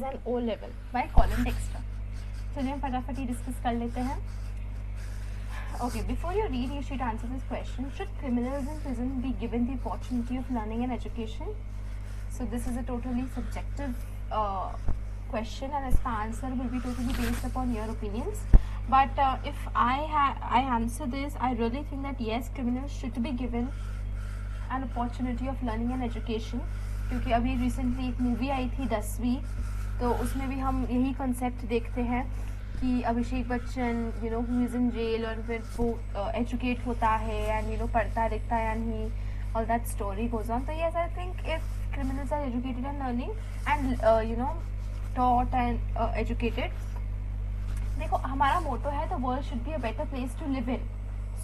N O level by Colin Dexter. चलिए हम फटाफट ही डिस्कस कर लेते हैं। Okay, before you read, you should answer this question. Should criminals in prison be given the opportunity of learning and education? So this is a totally subjective question, and its answer will be totally based upon your opinions. But if I answer this, I really think that yes, criminals should be given an opportunity of learning and education. क्योंकि अभी recently एक movie आई थी 10वीं, तो उसमें भी हम यही कॉन्सेप्ट देखते हैं कि Abhishek Bachchan who is in jail, और फिर वो एजुकेट होता है एंड पढ़ता लिखता है and he all that story goes on. तो yes, I think if criminals are educated and learning and taught and educated, देखो हमारा मोटो है the world should be a better place to live in.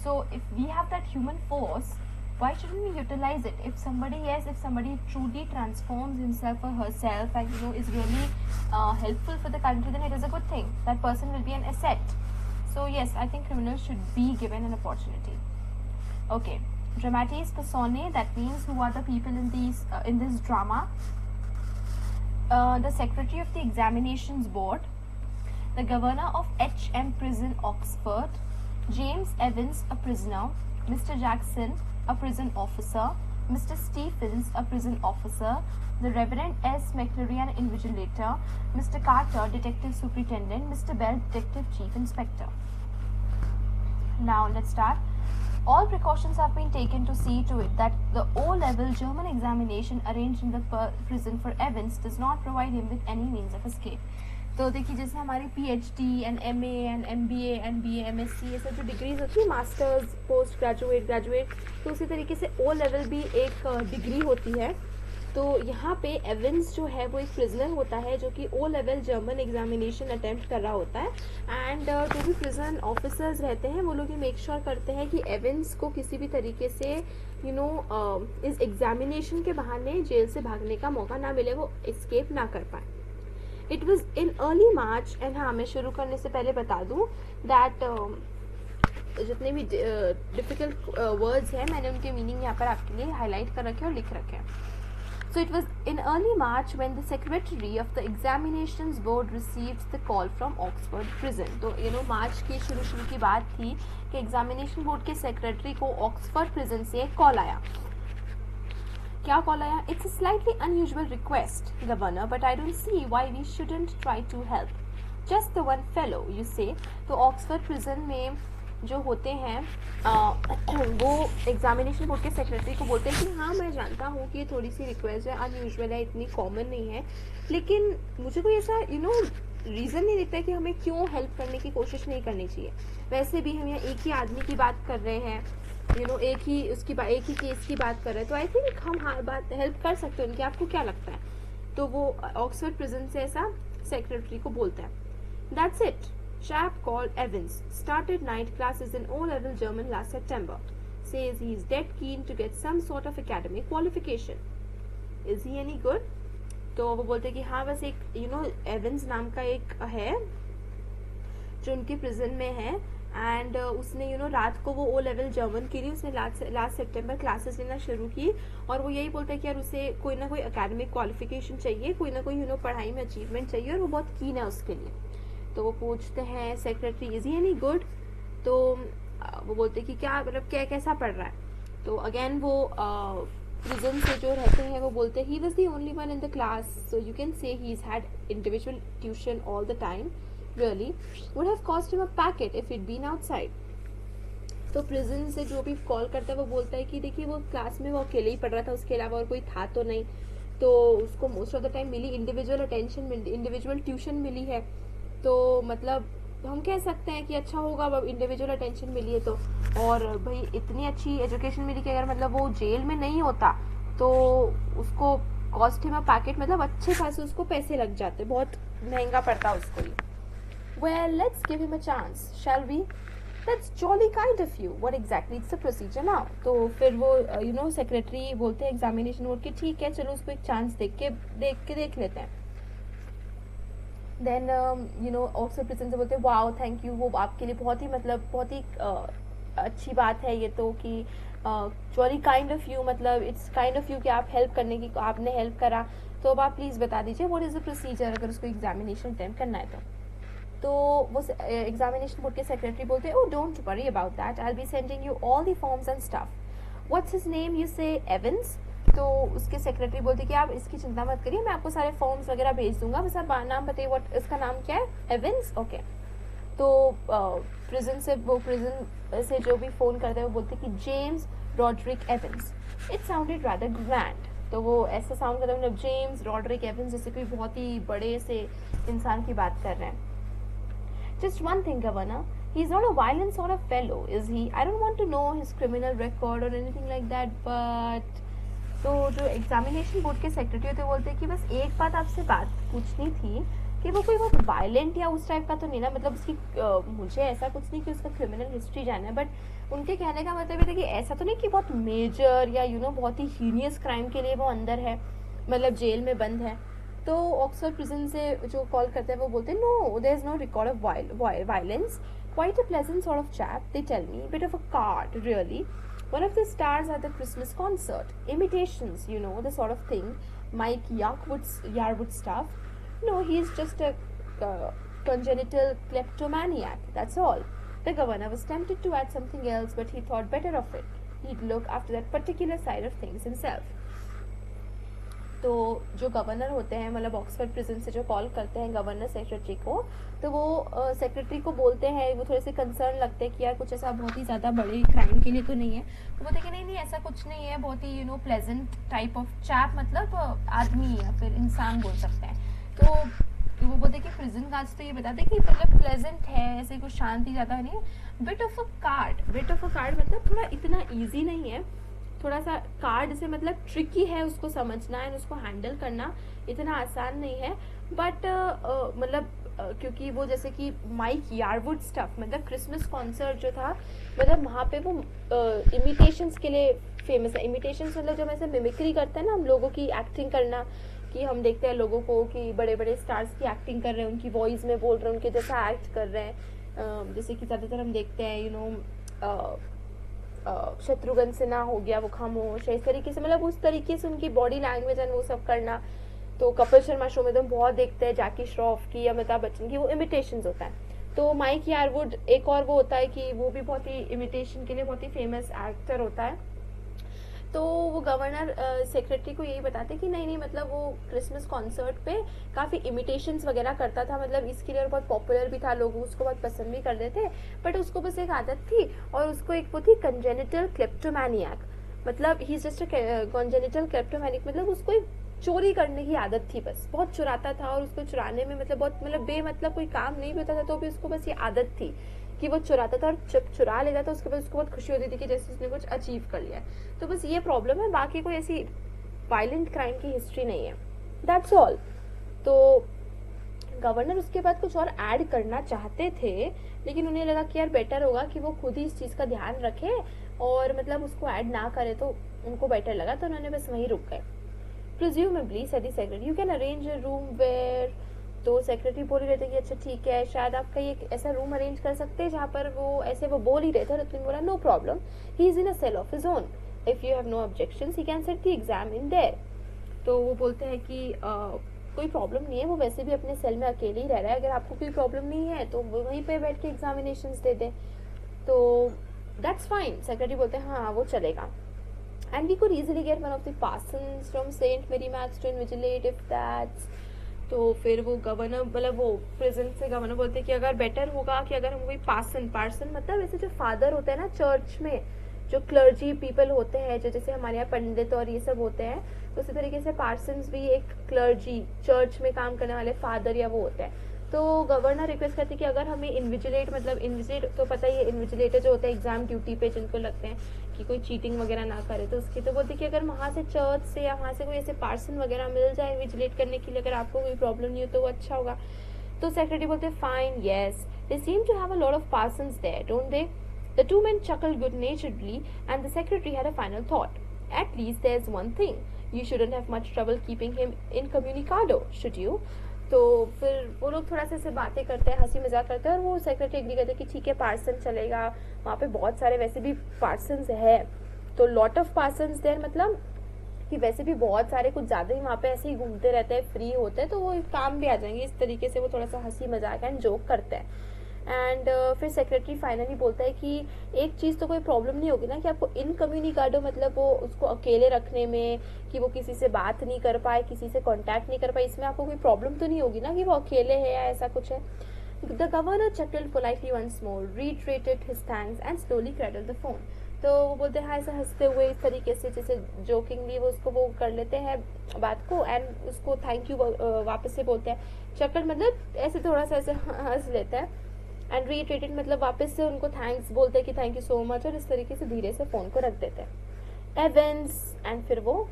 So if we have that human force, why shouldn't we utilize it? If somebody truly transforms himself or herself and is really helpful for the country, then it is a good thing. That person will be an asset. So yes, I think criminals should be given an opportunity. Okay, dramatis personae, that means who are the people in this drama. The secretary of the examinations board, the governor of HM prison Oxford, James Evans, a prisoner, Mr. Jackson, a prison officer, Mr. Stephens, a prison officer, the Reverend S. McCleary, an invigilator, Mr. Carter, detective superintendent, Mr. Bell, detective chief inspector. Now let's start. All precautions have been taken to see to it that the O-level German examination arranged in the prison for Evans does not provide him with any means of escape. तो देखिए जैसे हमारी PhD and MA and MBA and BA MSc ये सब जो degrees होती है, masters, post graduate, तो उसी तरीके से O लेवल भी एक डिग्री होती है। तो यहाँ पे एवेंस जो है वो एक प्रिजनर होता है जो कि O level German examination attempt कर रहा होता है। एंड जो भी प्रिजन ऑफिसर्स रहते हैं वो लोग ये मेक श्योर करते हैं कि एवेंस को किसी भी तरीके से इस एग्जामिनेशन के बहाने जेल से भागने का मौका ना मिले, वो एस्केप ना कर पाए। It was in early March, and हाँ मैं शुरू करने से पहले बता दूँ दैट जितने भी डिफिकल्ट वर्ड्स हैं मैंने उनके मीनिंग यहाँ पर आपके लिए हाईलाइट कर रखे और लिख रखे हैं। So it was in early March when the secretary of the examinations board received the call from Oxford prison. तो मार्च की शुरू की बात थी कि एग्जामिनेशन बोर्ड के सेक्रेटरी को ऑक्सफोर्ड प्रिजन से एक कॉल आया। क्या कॉल आया? It's a slightly unusual request governor, but I don't see why we shouldn't try to help, just the one fellow you say. तो ऑक्सफोर्ड प्रिजन में जो होते हैं वो एग्जामिनेशन बोर्ड के सेक्रेटरी को बोलते हैं कि हाँ मैं जानता हूँ कि ये थोड़ी सी रिक्वेस्ट है, अनयूजुअल है, इतनी कॉमन नहीं है, लेकिन मुझे कोई ऐसा रीज़न नहीं दिखता है कि हमें क्यों हेल्प करने की कोशिश नहीं करनी चाहिए। वैसे भी हम यहाँ एक ही आदमी की बात कर रहे हैं, एक ही केस की बात कर रहे हैं, तो आई थिंक हम हर बात हेल्प कर सकते हैं उनकी। आपको क्या लगता है? तो वो ऑक्सफोर्ड प्रिजन से ऐसा सेक्रेटरी को बोलता है। That's it. Chap called Evans started night classes in O-level German last September. Says he is dead keen to get some sort of academic qualification. Is he any good? तो वो बोलते हैं कि हाँ बस एक एवेंस नाम का एक है जो उनके प्रिजन में है, एंड उसने रात को वो O-level जर्मन के लिए उसने लास्ट सितंबर क्लासेस लेना शुरू की, और वो यही बोलता है कि यार उसे कोई ना कोई एकेडमिक क्वालिफिकेशन चाहिए, कोई ना कोई पढ़ाई में अचीवमेंट चाहिए, और वो बहुत कीन है उसके लिए। तो वो पूछते हैं secretary is he any good? तो वो बोलते हैं कि क्या मतलब कैसा पढ़ रहा है? तो अगेन वो प्रिजन से जो रहते हैं वो बोलते हैं he was the only one in the class, so you can say he is had individual tuition all the time, really would have cost him a packet if it been outside. तो prison से जो भी call करता है वो बोलता है कि देखिए वो क्लास में वो अकेले ही पढ़ रहा था, उसके अलावा और कोई था तो नहीं, तो उसको मोस्ट ऑफ द टाइम मिली इंडिविजुअल अटेंशन, इंडिविजुअल ट्यूशन मिली है, तो मतलब हम कह सकते हैं कि अच्छा होगा अब इंडिविजुअल अटेंशन मिली है तो। और भाई इतनी अच्छी एजुकेशन मिली कि अगर मतलब वो जेल में नहीं होता तो उसको कॉस्ट हिम अ पैकेट, मतलब अच्छे खासे उसको पैसे लग जाते, बहुत महंगा पड़ता उसको ये। Well let's give him a chance, shall we? That's jolly kind of you, what exactly it's the procedure now? तो फिर वो सेक्रेटरी बोलते हैं एग्जामिनेशन बोर्ड की ठीक है चलो उसको एक चांस देख लेते हैं। देन ऑक्सफोर्ड प्रिजन से बोलते हैं वाओ थैंक यू, वो आपके लिए बहुत ही अच्छी बात है ये तो कि जॉली काइंड ऑफ यू, मतलब इट्स काइंड ऑफ यू कि आप हेल्प करने की आपने हेल्प करा, तो अब आप प्लीज़ बता दीजिए व्हाट इज़ द प्रोसीजर अगर उसको एग्जामिनेशन अटेम्प्ट करना है तो वो एग्जामिनेशन बोर्ड के सेक्रेटरी बोलते हैं, oh don't worry about that, I will be sending you all the forms and stuff. What's his name, you से एवंस। तो उसके सेक्रेटरी बोलते कि आप इसकी चिंता मत करिए, मैं आपको सारे फॉर्म्स वगैरह भेज दूंगा, बस आप नाम बताइए, व्हाट इसका नाम क्या है, एवंस, ओके। तो प्रिजन से जो भी फ़ोन करते हैं वो बोलते कि James Rodrick Evans. It sounded rather grand, तो वो ऐसा साउंड करता है मतलब जेम्स रॉड्रिक एवंस, जैसे कोई बहुत ही बड़े से इंसान की बात कर रहे हैं। Just one thing, Governor. He's not a violent sort of fellow, is he? I don't want to know his criminal record or anything like that, but तो जो एग्जामिनेशन बोर्ड के सेक्रेटरी होते बोलते कि बस एक बात आपसे बात पूछनी थी कि वो कोई बहुत वायलेंट या उस टाइप का तो नहीं ना, मतलब उसकी मुझे ऐसा कुछ नहीं कि उसका क्रिमिनल हिस्ट्री जानना है, बट उनके कहने का मतलब ये था कि ऐसा तो नहीं कि बहुत मेजर या बहुत ही हीनियस क्राइम के लिए वो अंदर है, मतलब जेल में बंद है। तो ऑक्सफोर्ड प्रिजन से जो कॉल करते हैं वो बोलते हैं no, there is no record of violence, quite a pleasant sort of chap, they tell me, bit of a card really, one of the stars at the Christmas concert, imitations, the sort of thing, Mike Yarwood stuff. No, he's just a congenital kleptomaniac, that's all. The governor was tempted to add something else, but he thought better of it. He'd look after that particular side of things himself. तो जो governor होते हैं, मतलब Oxford prison से जो call करते हैं governor secretary को, तो वो सेक्रेटरी को बोलते हैं, वो थोड़े से कंसर्न लगते हैं कि यार कुछ ऐसा बहुत ही ज़्यादा बड़े क्राइम के लिए तो नहीं है। तो बोलते हैं कि नहीं ऐसा कुछ नहीं है, बहुत ही प्लेजेंट टाइप ऑफ चैप, मतलब आदमी या फिर इंसान बोल सकते हैं। तो वो बोलते हैं कि प्रिजन गार्ड्स तो ये बताते हैं कि मतलब प्लेजेंट है, ऐसे कुछ शांति ज़्यादा नहीं है। बिट ऑफ अ कार्ड मतलब थोड़ा इतना ईजी नहीं है, थोड़ा सा कार्ड से मतलब ट्रिकी है उसको समझना एंड उसको हैंडल करना इतना आसान नहीं है, बट मतलब क्योंकि वो जैसे कि माइक यारवुड स्टफ, मतलब क्रिसमस कॉन्सर्ट जो था, मतलब वहाँ पे वो इमिटेशंस के लिए फेमस है। इमिटेशंस मतलब जब ऐसे मिमिक्री करते हैं ना हम, लोगों की एक्टिंग करना, कि हम देखते हैं लोगों को कि बड़े बड़े स्टार्स की एक्टिंग कर रहे हैं, उनकी वॉइस में बोल रहे हैं, उनके जैसा एक्ट कर रहे हैं, जैसे कि ज़्यादातर हम देखते हैं शत्रुघ्न सिन्हा हो गया, वो खामोश है, इस तरीके से, मतलब उस तरीके से उनकी बॉडी लैंग्वेज एंड वो सब करना। तो कपिल शर्मा शो में तो हम बहुत देखते हैं जैकी श्रॉफ की या अमिताभ बच्चन की, वो इमिटेशंस होता है। तो माइक यारवुड एक और वो होता है कि वो भी बहुत ही इमिटेशन के लिए बहुत ही फेमस एक्टर होता है। तो वो गवर्नर सेक्रेटरी को यही बताते कि नहीं मतलब वो क्रिसमस कॉन्सर्ट पे काफ़ी इमिटेशंस वगैरह करता था, मतलब इसके लिए बहुत पॉपुलर भी था, लोग उसको बहुत पसंद भी करते थे, बट उसको बस एक आदत थी, और उसको एक वो थी कंजेनिटल क्लेप्टोमैनियाक, मतलब he is just a congenital kleptomaniac, मतलब उसको एक चोरी करने की आदत थी, बस बहुत चुराता था, और उसको चुराने में मतलब बहुत बेमतलब कोई काम नहीं भी होता था तो भी उसको बस ये आदत थी कि वो चुराता था, और जब चुरा लेता था उसके बाद उसको बहुत खुशी होती थी कि जैसे उसने कुछ अचीव कर लिया। तो बस ये प्रॉब्लम है, बाकी कोई ऐसी वायलेंट क्राइम की हिस्ट्री नहीं है, दैट्स ऑल। तो गवर्नर उसके बाद कुछ और ऐड करना चाहते थे, लेकिन उन्हें लगा कि यार बेटर होगा कि वो खुद ही इस चीज़ का ध्यान रखे और मतलब उसको ऐड ना करे, तो उनको बेटर लगा, तो उन्होंने बस वहीं रुक गए। Presumably said the secretary, you can arrange a room where, तो सेक्रेटरी बोल ही रहे थे कि अच्छा ठीक है, शायद आप कहीं एक ऐसा रूम अरेंज कर सकते हैं जहाँ पर वो ऐसे वो बोल ही रहे थे, रतन बोला no problem, he is in a cell of his own, if you have no objections he can set the exam in there. तो वो बोलते हैं कि कोई प्रॉब्लम नहीं है, वो वैसे भी अपने सेल में अकेले ही रह रहा है, अगर आपको कोई प्रॉब्लम नहीं है तो वो वहीं पे बैठ के एग्जामिनेशंस दे दें, तो दैट्स फाइन। सेक्रेटरी बोलते हैं हाँ वो चलेगा, and we could easily get one of the parsons from Saint Mary Max to invigilate if that's, तो फिर वो गवर्नर मतलब वो प्रेजेंट से गवर्नर बोलते हैं कि अगर बेटर होगा कि अगर हम कोई पार्सन मतलब ऐसे जो फादर होते हैं ना चर्च में, जो क्लर्जी पीपल होते हैं, जो जैसे हमारे यहाँ पंडित और ये सब होते हैं, तो उसी तरीके से पार्सन्स भी एक क्लर्जी चर्च में काम करने वाले फादर या वो होते हैं। तो गवर्नर रिक्वेस्ट करती है कि अगर हमें इन्विजिलेट, मतलब इन्विजिलेट तो पता ही है, इन्विजिलेटर जो होता है एग्जाम ड्यूटी पे जिनको लगते हैं कि कोई चीटिंग वगैरह ना करे, तो उसकी तो बोलती है कि अगर वहाँ से चर्च से या वहाँ से कोई ऐसे पार्सन वगैरह मिल जाए इन्विजिलेट करने के लिए, अगर आपको कोई प्रॉब्लम नहीं हो तो वो अच्छा होगा। तो सेक्रेटरी बोलते हैं fine, yes, they seem to have a lot of parsons there, don't they? The two men chuckled good-naturedly, and the secretary had a final thought. At least there's one thing. You shouldn't have much trouble keeping him incommunicado, should you? तो फिर वो लोग थोड़ा सा ऐसे बातें करते हैं, हंसी मजाक करते हैं, और वो सेक्रेटरी एग्री करते हैं कि ठीक है पार्सन चलेगा, वहाँ पे बहुत सारे वैसे भी पार्सन्स है, तो लॉट ऑफ पार्सन्स देयर मतलब कि वैसे भी बहुत सारे कुछ ज़्यादा ही वहाँ पे ऐसे ही घूमते रहते हैं, फ्री होते हैं, तो वो काम भी आ जाएंगे। इस तरीके से वो थोड़ा सा हंसी मजाक एंड जोक करते हैं। एंड फिर सेक्रेटरी फाइनली बोलता है कि एक चीज़ तो कोई प्रॉब्लम नहीं होगी ना कि आपको इनकम्युनिकाडो, मतलब वो उसको अकेले रखने में, कि वो किसी से बात नहीं कर पाए, किसी से कांटेक्ट नहीं कर पाए, इसमें आपको कोई प्रॉब्लम तो नहीं होगी ना कि वो अकेले है या ऐसा कुछ है। The governor chuckled politely once more, reiterated his thanks and slowly cradled the phone. तो वो बोलते हैं ऐसा हंसते हुए, इस तरीके से जैसे जोकिंगली वो उसको वो कर लेते हैं बात को, एंड उसको थैंक यू वापस से बोलते हैं। चक्कर मतलब ऐसे थोड़ा सा ऐसे हंस लेता है, एंड रीट्रेटेड मतलब वापस से उनको थैंक्स बोलते हैं कि थैंक यू सो मच, और इस तरीके से धीरे से फोन को रख देते हैं। एवेंस, एंड फिर वो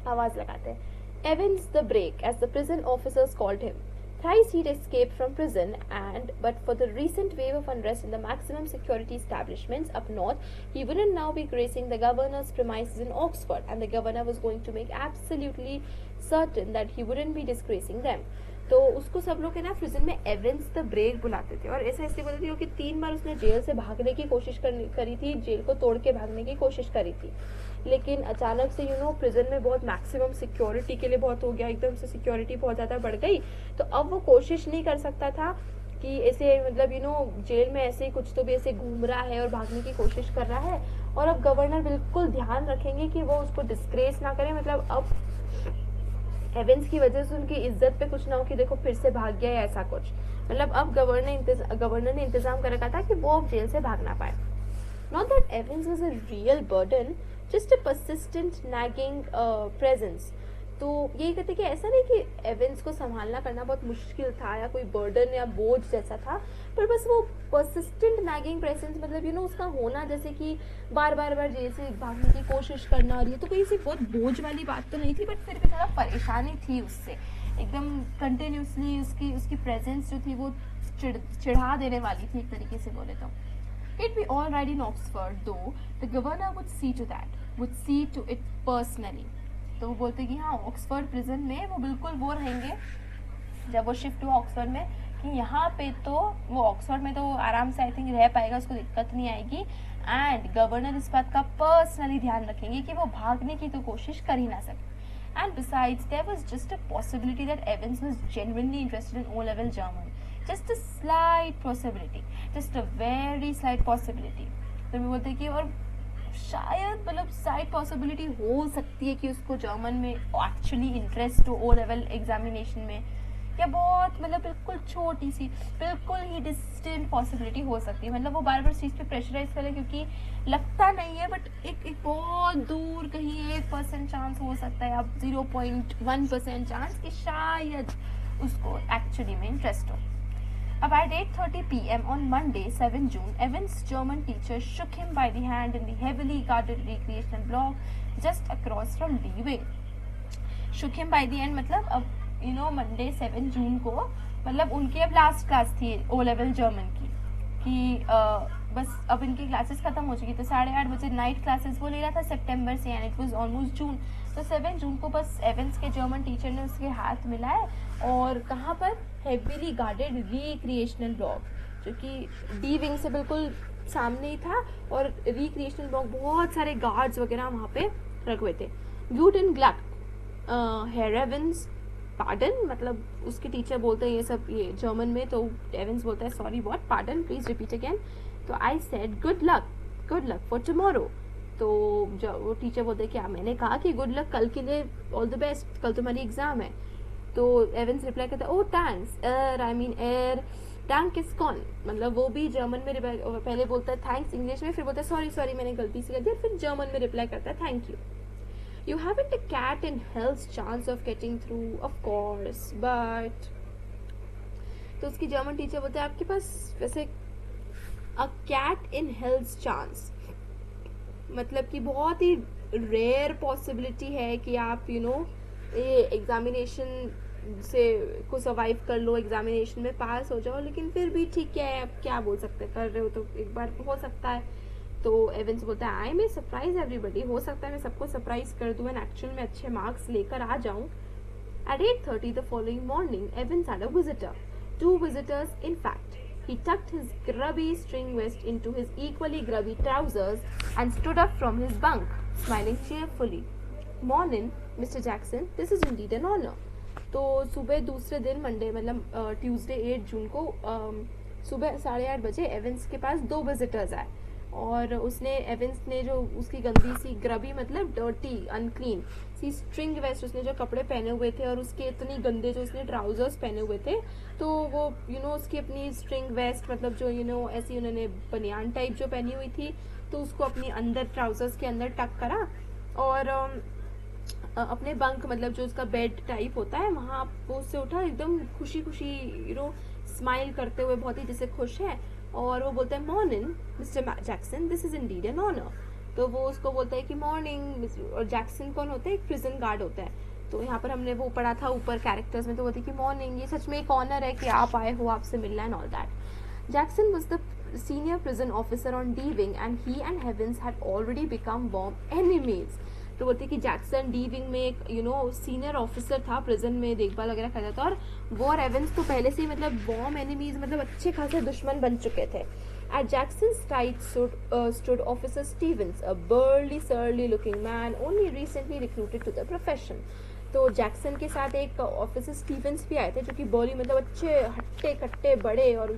आवाज लगाते हैं, Evans the break as the prison officers called him. Thrice he'd escaped from prison, and but for the recent wave of unrest in the maximum security establishments up north, he wouldn't now be gracing the governor's premises in Oxford, and the governor was going to make absolutely certain that he wouldn't be disgracing them. तो उसको सब लोग है ना prison में एवेंस the break बुलाते थे, और ऐसा इसलिए बोलते थे क्योंकि 3 बार उसने जेल से भागने की कोशिश करी थी, जेल को तोड़ के भागने की कोशिश करी थी, लेकिन अचानक से प्रिजन में बहुत मैक्सिमम सिक्योरिटी के लिए बहुत हो गया, एकदम से सिक्योरिटी बहुत ज़्यादा बढ़ गई, तो अब वो कोशिश नहीं कर सकता था कि ऐसे मतलब जेल में ऐसे ही कुछ तो भी ऐसे घूम रहा है और भागने की कोशिश कर रहा है, और अब गवर्नर बिल्कुल ध्यान रखेंगे कि वो उसको डिस्ग्रेस ना करे, मतलब अब एवेंस की वजह से उनकी इज्जत पे कुछ ना हो कि देखो फिर से भाग गया या ऐसा कुछ, मतलब अब गवर्नर ने इंतजाम कर रखा था कि वो अब जेल से भाग ना पाए। Not that Evans was a real burden, just a persistent nagging presence. तो यही कहते कि ऐसा नहीं कि एवेंस को संभालना करना बहुत मुश्किल था या कोई बर्डन या बोझ जैसा था, पर बस वो पर्सिस्टेंट नैगिंग प्रेजेंस, मतलब उसका होना, जैसे कि बार बार जेल से भागने की कोशिश करना, और ये तो कोई ऐसी बहुत बोझ वाली बात तो नहीं थी, बट फिर भी थोड़ा परेशानी थी उससे, एकदम कंटिन्यूसली उसकी प्रेजेंस जो थी वो चिढ़ा देने वाली थी एक तरीके से बोले तो। It'd be all right in Oxford, though the governor would see to that, would see to it personally. तो वो बोलते कि हाँ ऑक्सफोर्ड प्रिजन में वो बिल्कुल वो रहेंगे जब वो शिफ्ट हुआ ऑक्सफोर्ड में, कि यहाँ पे तो वो ऑक्सफोर्ड में तो आराम से आई थिंक रह पाएगा, उसको दिक्कत नहीं आएगी, एंड गवर्नर इस बात का पर्सनली ध्यान रखेंगे कि वो भागने की तो कोशिश कर ही ना सके। And besides, there was just a possibility that Evans was genuinely interested in O-level German. Just a slight possibility, just a very slight possibility. तो मैं बोलते कि और शायद मतलब साइड पॉसिबिलिटी हो सकती है कि उसको जर्मन में एक्चुअली इंटरेस्ट हो ओ लेवल एग्जामिनेशन में, या बहुत मतलब बिल्कुल छोटी सी बिल्कुल ही डिस्टेंट पॉसिबिलिटी हो सकती है, मतलब वो बार बार इस चीज़ पे प्रेशराइज करे क्योंकि लगता नहीं है, बट एक बहुत दूर कहीं 1% चांस हो सकता है या 0.1% चांस कि शायद उसको एक्चुअली में इंटरेस्ट हो। About 8:30 p.m. on Monday, 7 June, Evans' German teacher shook him by the hand in the heavily guarded recreation block just across from leaving. Shook him by the hand मतलब अब Monday 7 June को मतलब उनकी अब last class थी O level German की, कि बस अब इनकी क्लासेस खत्म हो चुकी, तो 8:30 बजे नाइट क्लासेस वो ले रहा था सितंबर से, एंड इट वाज ऑलमोस्ट जून, तो 7 जून को बस एवेंस के जर्मन टीचर ने उसके हाथ मिलाए, और कहाँ पर हेवीली गार्डेड रिक्रिएशनल ब्लॉक, जो कि डी विंग से बिल्कुल सामने ही था, और रिक्रिएशनल ब्लॉक बहुत सारे गार्ड्स वगैरह वहाँ पे रखे हुए थे। ग्लूटन ग्लक हेयर एवेंस पार्डन, मतलब उसके टीचर बोलते हैं ये सब ये जर्मन में, तो एवेंस बोलता है sorry what, pardon please repeat again, तो I said good luck for tomorrow, तो वो टीचर बोलते हैं क्या मैंने कहा कि गुड लक कल के लिए, ऑल द बेस्ट, कल तुम्हारी एग्जाम है, तो एवेंस रिप्लाई करता है oh thanks I mean air tank is con, मतलब वो भी जर्मन में पहले बोलता है थैंक्स इंग्लिश में, फिर बोलता है सॉरी मैंने गलती से कर दिया, फिर जर्मन में रिप्लाई करता है thank you. You haven't a cat in hell's chance of getting through, of course, but तो उसकी जर्मन टीचर बोलते हैं आपके पास वैसे a cat in hell's chance, मतलब कि बहुत ही रेयर पॉसिबिलिटी है कि आप ये एग्जामिनेशन से को सर्वाइव कर लो, एग्जामिनेशन में पास हो जाओ, लेकिन फिर भी ठीक है, आप क्या बोल सकते कर रहे हो तो एक बार हो सकता है। तो एवेंस बोलता है आई मे सरप्राइज एवरीबडी, हो सकता है मैं सबको सरप्राइज कर दूं एंड एक्चुअल में अच्छे मार्क्स लेकर आ जाऊं। At 8:30 the following morning Evans had a visitor, 2 visitors in fact. He tucked his grubby string vest into his equally grubby trousers and stood up from his bunk, smiling cheerfully. Morning mister Jackson, this is indeed an honour. तो सुबह दूसरे दिन Monday मतलब Tuesday 8 जून को सुबह 8:30 बजे एवेंस के पास 2 visitors आए और उसने एवेंस ने जो उसकी गंदी सी ग्रबी मतलब डर्टी अनक्लीन सी स्ट्रिंग वेस्ट, उसने जो कपड़े पहने हुए थे और उसके इतनी गंदे जो उसने ट्राउजर्स पहने हुए थे, तो वो उसकी अपनी स्ट्रिंग वेस्ट मतलब जो ऐसी उन्होंने बनियान टाइप जो पहनी हुई थी, तो उसको अपनी अंदर ट्राउजर्स के अंदर टक करा और अपने बंक मतलब जो उसका बेड टाइप होता है वहां वो उससे उठा एकदम खुशी खुशी स्माइल करते हुए, बहुत ही जैसे खुश है, और वो बोलता है morning mister Jackson, this is indeed an honour. तो वो उसको बोलता है कि मॉर्निंग, और जैक्सन कौन होता है? एक प्रिजन गार्ड होता है। तो यहाँ पर हमने वो पढ़ा था ऊपर कैरेक्टर्स में, तो बोलते कि मॉर्निंग, ये सच में एक ऑनर है कि आप आए हो, आपसे मिलना and all that. Jackson was the senior prison officer on D wing and he and Evans had already become warm enemies। तो बोलते कि जैक्सन डी विंग में एक सीनियर ऑफिसर था, प्रिजन में देखभाल वगैरह करता था, और वो और एवेंस तो पहले से ही मतलब वॉर्म एनिमीज मतलब अच्छे खासे दुश्मन बन चुके थे। At Jackson's side stood Officer Stevens, a burly, surly-looking man only recently recruited to the profession। तो जैक्सन के साथ एक ऑफिसर स्टीवेंस भी आए थे जो कि बॉली मतलब अच्छे हट्टे कट्टे बड़े और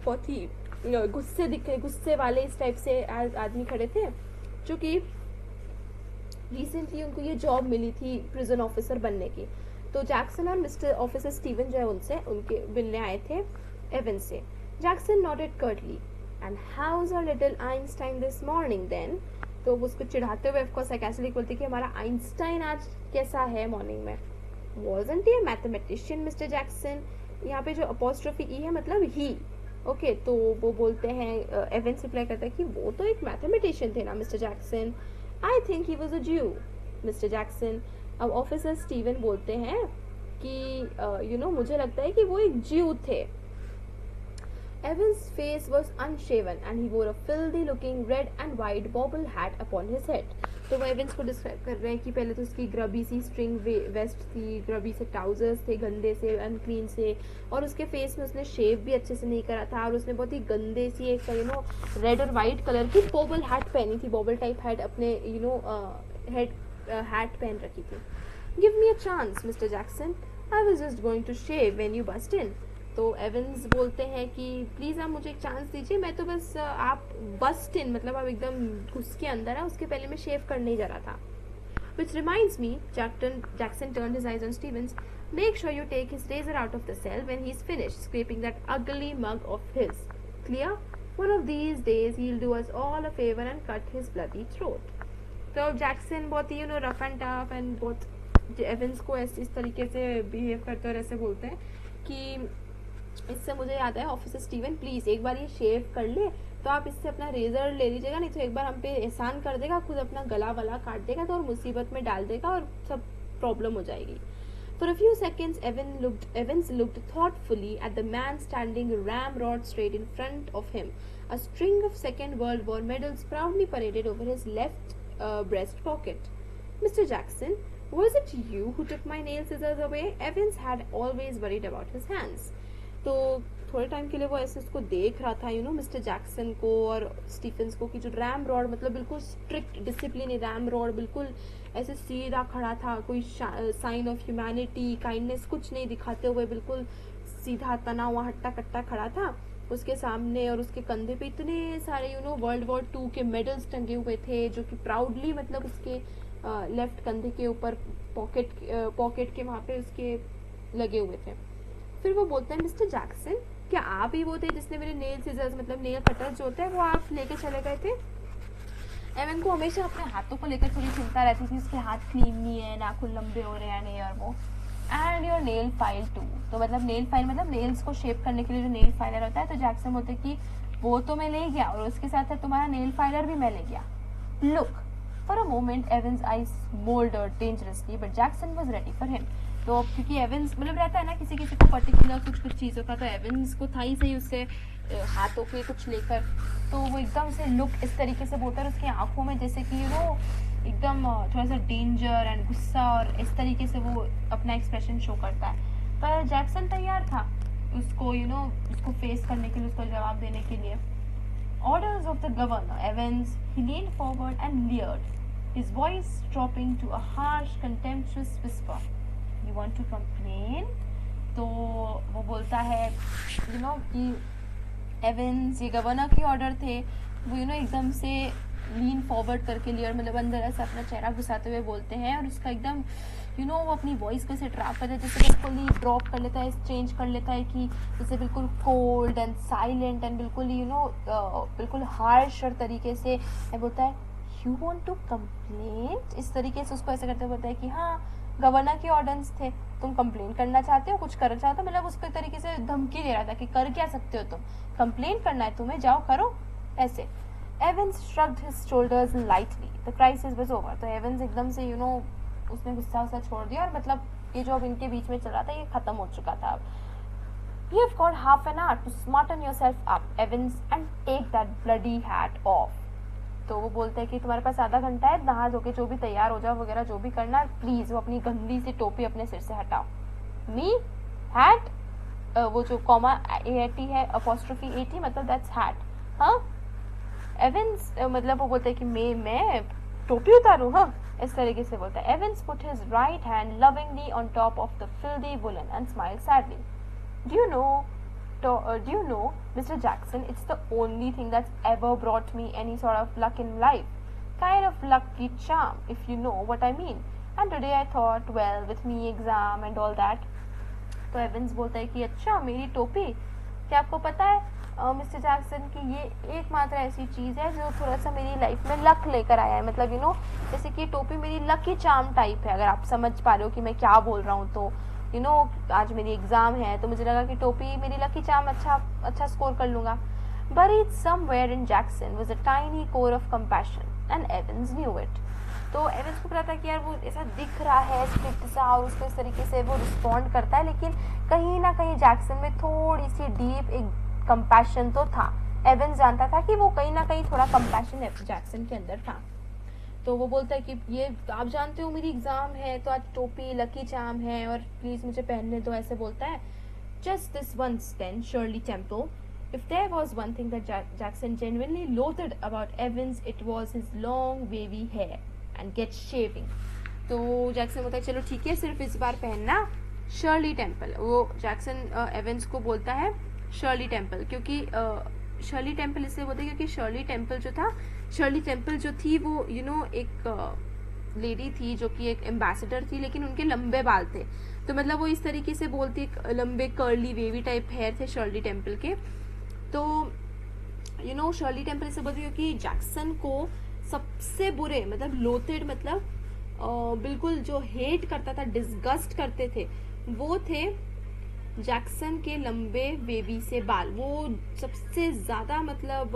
बहुत ही गुस्से वाले इस टाइप से आदमी खड़े थे, जो कि रिसेंटली उनको ये जॉब मिली थी प्रिजन ऑफिसर बनने की। तो जैक्सन और मिस्टर ऑफिसर स्टीवन जो है उनके मिलने आए थे एवेंस से। Jackson nodded curtly and how's our little Einstein this morning then. तो वो उसको चिढ़ाते हुए ऑफकोर्स sarcastically बोलते कि हमारा आइंस्टाइन आज कैसा है मॉर्निंग में। Wasn't he a mathematician mister Jackson? यहाँ पे जो अपॉस्ट्रोफी ई है मतलब ही, ओके तो वो बोलते हैं, एवेंस रिप्लाई करता है कि वो तो एक मैथमेटिशियन थे ना mister Jackson. I think he was a ज्यू मिस्टर जैक्सन। अब ऑफिसर स्टीवन बोलते हैं कि मुझे लगता है कि वो एक ज्यू थे। Evan's face was unshaven and he wore a filthy looking red and white bobble hat upon his head। तो वो एवेंस को डिस्क्राइब कर रहे हैं कि पहले तो उसकी ग्रबी सी स्ट्रिंग वेस्ट थी, ग्रबी से ट्राउजर्स थे गंदे से अनक्लीन से, और उसके फेस में उसने शेव भी अच्छे से नहीं करा था, और उसने बहुत ही गंदे सी एक रेड और वाइट कलर की बॉबल हैट पहनी थी, बॉबल टाइप हैट अपने हेड हैट पहन रखी थी। Give me a chance mister Jackson, I was just going to shave when you bust in. तो एवेंस बोलते हैं कि प्लीज़ आप मुझे एक चांस दीजिए, मैं तो बस आप बस्ट इन मतलब आप एकदम घुस के अंदर है, उसके पहले मैं शेव करने ही जा रहा था। Which reminds me, Jackson turned his eyes on Stevens, make sure you take his razor out of the cell when he's finished scraping that ugly mug of his. Clear? One of these days he'll do us all a favor and cut his bloody throat। तो Jackson बहुत ही rough and tough and बहुत एवेंस को इस तरीके से behave करते और ऐसे बोलते हैं कि इससे मुझे याद है ऑफिसर स्टीवन प्लीज एक बार ये शेव कर ले, तो आप इससे अपना रेजर ले लीजिएगा, नहीं तो एक बार हम पे एहसान कर देगा, खुद अपना गला वला काट देगा तो और मुसीबत में डाल देगा और सब प्रॉब्लम हो जाएगी। For a few seconds Evans looked thoughtfully at the man standing ramrod straight in front of him. A string of Second World War medals proudly paraded over his left breast pocket. Mr. Jackson, was it you who took my nail scissors away? Evans had always worried about his hands. तो थोड़े time के लिए वो ऐसे उसको देख रहा था मिस्टर जैक्सन को और स्टीफेंस को कि जो रैम रॉड मतलब बिल्कुल स्ट्रिक्ट डिसिप्लिन, रैम रॉड बिल्कुल ऐसे सीधा खड़ा था, कोई साइन ऑफ ह्यूमैनिटी काइंडनेस कुछ नहीं दिखाते हुए बिल्कुल सीधा तना हुआ हट्टा कट्टा खड़ा था उसके सामने, और उसके कंधे पे इतने सारे वर्ल्ड वॉर 2 के मेडल्स टंगे हुए थे जो कि प्राउडली मतलब उसके लेफ्ट कंधे के ऊपर पॉकेट के वहाँ पे उसके लगे हुए थे। फिर वो बोलते हैं मिस्टर जैक्सन, क्या आप ही वो थे जिसने मेरे नेल सीजर्स मतलब नेल कटर जो होता है वो आप लेके चले गए थे? एवन को हमेशा अपने हाथों को लेकर थोड़ी चिंता रहती थी, उसके हाथ क्लीन नहीं है, नाखून लंबे हो रहे हैं नहीं, और वो and your nail file too. तो मतलब नेल फाइल मतलब नेल्स को शेप करने के लिए जो नेल फाइलर होता है, तो जैक्सन बोलते कि वो तो मैं ले गया और उसके साथ साथ तुम्हारा नेल फाइलर भी मैं ले गया। Look, for a moment Evans eyes mouldered dangerously but Jackson was ready for him. तो क्योंकि एवेंस मतलब रहता है ना किसी को पर्टिकुलर कुछ चीज़ों का, तो एवेंस को था ही सही उससे हाथों के कुछ लेकर, तो वो एकदम से लुक इस तरीके से बोलता है, उसकी आंखों में जैसे कि एकदम थोड़ा सा डेंजर एंड गुस्सा और इस तरीके से वो अपना एक्सप्रेशन शो करता है। पर जैक्सन तैयार था उसको उसको फेस करने के लिए, उसको जवाब देने के लिए। Orders of the governor Evans, he leaned forward and leered his voice dropping to a harsh contemptuous whisper. You want to complain? तो वो बोलता है कि एवेंस, ये गवर्नर के ऑर्डर थे, वो एकदम से लीन फॉरवर्ड करके लिया और मतलब अंदर ऐसा अपना चेहरा घुसाते हुए बोलते हैं, और उसका एकदम वो अपनी वॉइस को ऐसे ट्रैप करता है, जैसे बिल्कुल ही ड्रॉप कर लेता है, चेंज कर लेता है कि जैसे बिल्कुल कोल्ड एंड साइलेंट एंड बिल्कुल बिल्कुल हार्शर तरीके से बोलता है यू वांट टू कंप्लेन। इस तरीके से उसको ऐसे करते हुए बोलता है कि हाँ, गवर्नर के ऑर्डर्स थे, तुम कंप्लेन करना चाहते हो, कुछ करना चाहते हो, मतलब उसको तरीके से धमकी दे रहा था कि कर क्या सकते हो तुम, कंप्लेन करना है तुम्हें, जाओ करो ऐसे। एवेंस shrugged his shoulders lightly. The crisis was over. तो एवेंस एकदम से उसने गुस्सा छोड़ दिया और मतलब ये जो अब इनके बीच में चल रहा था ये खत्म हो चुका था अब। You have got half an hour to smarten yourself up, Evans, and take that bloody hat off. तो वो बोलते हैं कि तुम्हारे पास आधा घंटा है, नहा धो के जो भी तैयार हो जाओ वगैरह जो भी करना, प्लीज वो अपनी गंदी सी टोपी अपने सिर से हटाओ। मी हैट, वो जो कॉमा AT है, अपॉस्ट्रोफी AT, मतलब दैट्स हैट। हाँ, एवेंस मतलब वो बोलते हैं कि मैं टोपी उतारूं, हाँ, इस तरीके से बोलता है। Evans put his right hand lovingly on top of the filthy woollen and smiled sadly. Do you know, Mr. Jackson, it's the only thing that's ever brought me any sort of luck in life. Kind of lucky charm, if you know what I mean. And today I thought, well, with me exam and all that. तो Evans बोलता है कि अच्छा, मेरी टोपी, क्या आपको पता है मिस्टर जैक्सन कि ये एकमात्र ऐसी चीज़ है जो थोड़ा सा मेरी लाइफ में लक लेकर आया है, मतलब जैसे कि टोपी मेरी लकी चार्म टाइप है, अगर आप समझ पा रहे हो कि मैं क्या बोल रहा हूँ। तो आज मेरी एग्जाम है तो मुझे लगा कि टोपी मेरी लकी चार्म अच्छा स्कोर कर लूँगा। Buried somewhere in Jackson was a tiny core of compassion, and Evans knew it. तो एवेंस को पता था कि यार वो ऐसा दिख रहा है स्ट्रिक्ट सा और उसको इस तरीके से वो रिस्पॉन्ड करता है, लेकिन कहीं ना कहीं जैक्सन में थोड़ी सी डीप एक कंपैशन तो था। एवेंस जानता था कि वो कहीं ना कहीं थोड़ा कंपैशन जैक्सन के अंदर था। तो वो बोलता है कि ये आप जानते हो मेरी एग्जाम है, तो आज टोपी लकी चार्म है और प्लीज मुझे पहनने दो, ऐसे बोलता है। Just this once then, Shirley Temple. If there was one thing that Jackson genuinely loathed about Evans, it was his long wavy hair and get shaving. तो जैक्सन बोलता है चलो ठीक है, सिर्फ इस बार पहनना शर्ली टेम्पल। वो जैक्सन एवेंस को बोलता है शर्ली टेम्पल, क्योंकि शर्ली टेम्पल इसलिए बोलते हैं क्योंकि शर्ली टेम्पल जो थी वो एक लेडी थी जो कि एक एम्बेसडर थी, लेकिन उनके लंबे बाल थे, तो मतलब वो इस तरीके से बोलती, लंबे कर्ली वेवी टाइप हेयर थे शर्ली टेम्पल के। तो शर्ली टेम्पल से बोलती क्योंकि जैक्सन को सबसे बुरे मतलब लोथेड मतलब बिल्कुल जो हेट करता था, डिस्गस्ट करते थे, वो थे जैक्सन के लंबे वेवी से बाल। वो सबसे ज्यादा मतलब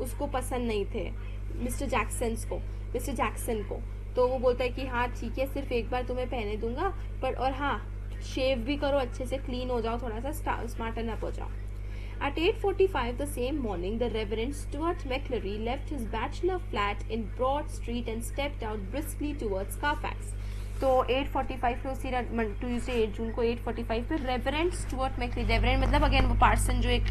उसको पसंद नहीं थे मिस्टर जैक्सन को। तो वो बोलता है कि हाँ ठीक है, सिर्फ एक बार तुम्हें पहने दूंगा, पर और हाँ शेव भी करो, अच्छे से क्लीन हो जाओ, थोड़ा सा स्मार्टन अप हो जाओ। At 8:45 the same morning, the Reverend Stuart McCleary left his bachelor flat in Broad Street and stepped out briskly towards Carfax. तो 8:45 पे उसी ट्यूजडे 8 जून को 8:45 पे रेवरेंड स्टुअर्ट मैक्लेरी, रेवरेंड मतलब अगेन वो पार्सन जो एक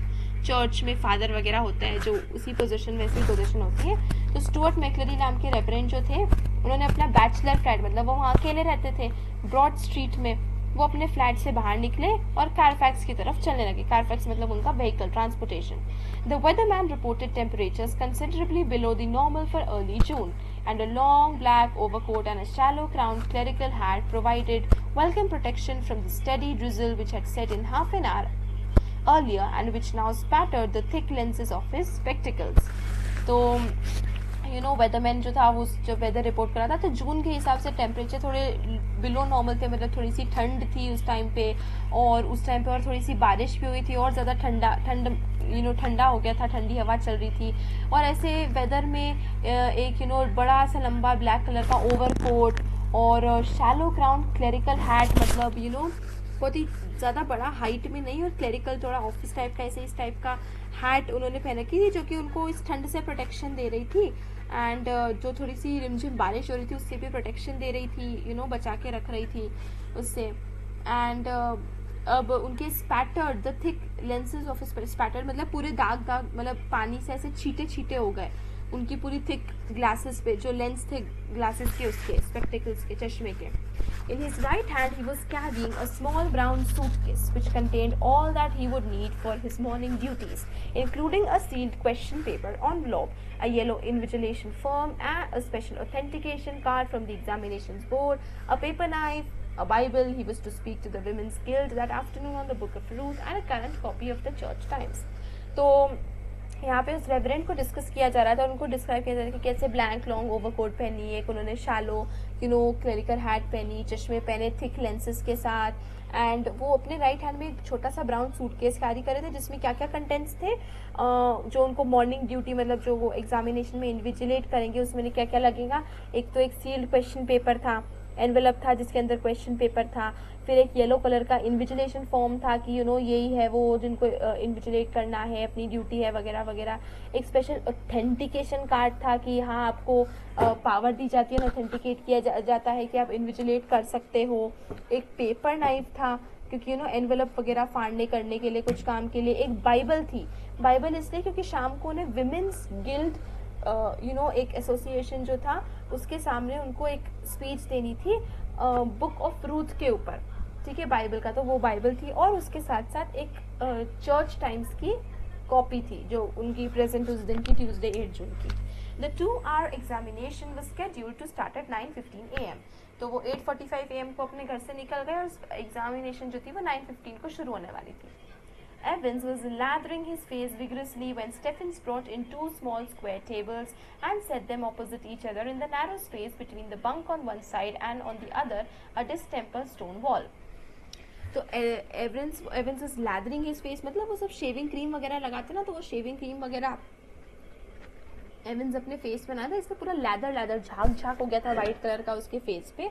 चर्च में फादर वगैरह होता है, जो उसी पोजीशन वैसी पोजीशन होती है। तो स्टुअर्ट मैक्लेरी नाम के रेवरेंड जो थे, उन्होंने अपना बैचलर फ्लैट, मतलब वो वहाँ अकेले रहते थे ब्रॉड स्ट्रीट में, वो अपने फ्लैट से बाहर निकले और कारफैक्स की तरफ चलने लगे। कारफैक्स मतलब उनका vehicle transportation. The weatherman reported temperatures considerably below the normal for early June, and a long black overcoat and a shallow-crowned clerical hat provided welcome protection from the steady drizzle which had set in half an hour earlier and which now spattered the thick lenses of his spectacles. तो वेदरमैन जो था वो जो weather report करा था, तो जून के हिसाब से टेम्परेचर थोड़े बिलो नॉर्मल थे, मतलब थोड़ी सी ठंड थी उस टाइम पे, और उस टाइम पे और थोड़ी सी बारिश भी हुई थी और ज़्यादा ठंडा हो गया था, ठंडी हवा चल रही थी। और ऐसे वेदर में एक बड़ा सा लंबा ब्लैक कलर का ओवरकोट और शैलो क्राउन क्लेरिकल हैट, मतलब बहुत ही ज़्यादा बड़ा हाइट में नहीं और क्लेरिकल थोड़ा ऑफिस टाइप का ऐसे इस टाइप का हैट उन्होंने पहन रखी थी, जो कि उनको इस ठंड से प्रोटेक्शन दे रही थी, एंड जो थोड़ी सी रिमझिम बारिश हो रही थी उससे भी प्रोटेक्शन दे रही थी, बचा के रख रही थी उससे। एंड अब उनके स्पैटर्ड द थिक लेंसेज ऑफ स्पैटर्ड मतलब पूरे दाग मतलब पानी से ऐसे छींटे हो गए। उनकी पूरी थिक ग्लासेस पे, जो लेंस थे ग्लासेस के, उसके स्पेक्टिकल्स के, चश्मे के. In his right hand he was carrying a small brown suitcase which contained all that he would need for his morning duties, including a sealed question paper envelope, a yellow invigilation form, and a special authentication card from the examinations board, a paper knife, a Bible he was to speak to the Women's Guild that afternoon on the Book of Ruth, and a current copy of the Church Times. तो यहाँ पे उस reverent को discuss किया जा रहा था, उनको डिस्क्राइब किया जा रहा था कि कैसे ब्लैंक लॉन्ग ओवरकोट पहनी, एक उन्होंने शैलो क्लरिकल हैट पहनी, चश्मे पहने थिक लेंसेज के साथ, एंड वो अपने राइट हैंड में एक छोटा सा ब्राउन सूटकेस कैरी कर रहे थे जिसमें क्या क्या कंटेंट्स थे, जो उनको मॉर्निंग ड्यूटी मतलब जो वो एग्जामिनेशन में इन्विजिलेट करेंगे उसमें क्या क्या लगेगा. एक तो एक सील्ड क्वेश्चन पेपर था, एनवेलप था जिसके अंदर क्वेश्चन पेपर था, फिर एक येलो कलर का इन्विजिलेशन फॉर्म था कि यही है वो जिनको इन्विजिलेट करना है, अपनी ड्यूटी है वगैरह वगैरह. एक स्पेशल ऑथेंटिकेशन कार्ड था कि हाँ आपको पावर दी जाती है, ऑथेंटिकेट किया जाता है कि आप इन्विजिलेट कर सकते हो. एक पेपर नाइफ था क्योंकि एनवेलप वगैरह फाड़ने करने के लिए कुछ काम के लिए. एक बाइबल थी, बाइबल इसलिए क्योंकि शाम को उन्हें विमेंस गिल्ड एक एसोसिएशन जो था उसके सामने उनको एक स्पीच देनी थी बुक ऑफ रूथ के ऊपर, ठीक है, बाइबल का. तो वो बाइबल थी और उसके साथ साथ एक चर्च टाइम्स की कॉपी थी जो उनकी प्रेजेंट उस दिन की, ट्यूसडे 8 जून की. The 2-hour examination was scheduled to start at 9:15 a.m. तो वो 8:45 a.m. को अपने घर से निकल गए और एग्जामिनेशन जो थी वो 9:15 को शुरू होने वाली थी. Evans was lathering his face vigorously when Stephens brought in 2 small square tables and set them opposite each other in the narrow space between the bunk on one side and on the other a distempered stone wall. तो Evans was lathering his face मतलब वो सब shaving cream वगैरह लगाते ना, तो वो shaving cream वगैरह एवंस अपने फेस पे बनाया था, इससे पूरा लैदर झाग हो गया था वाइट कलर का उसके फेस पे.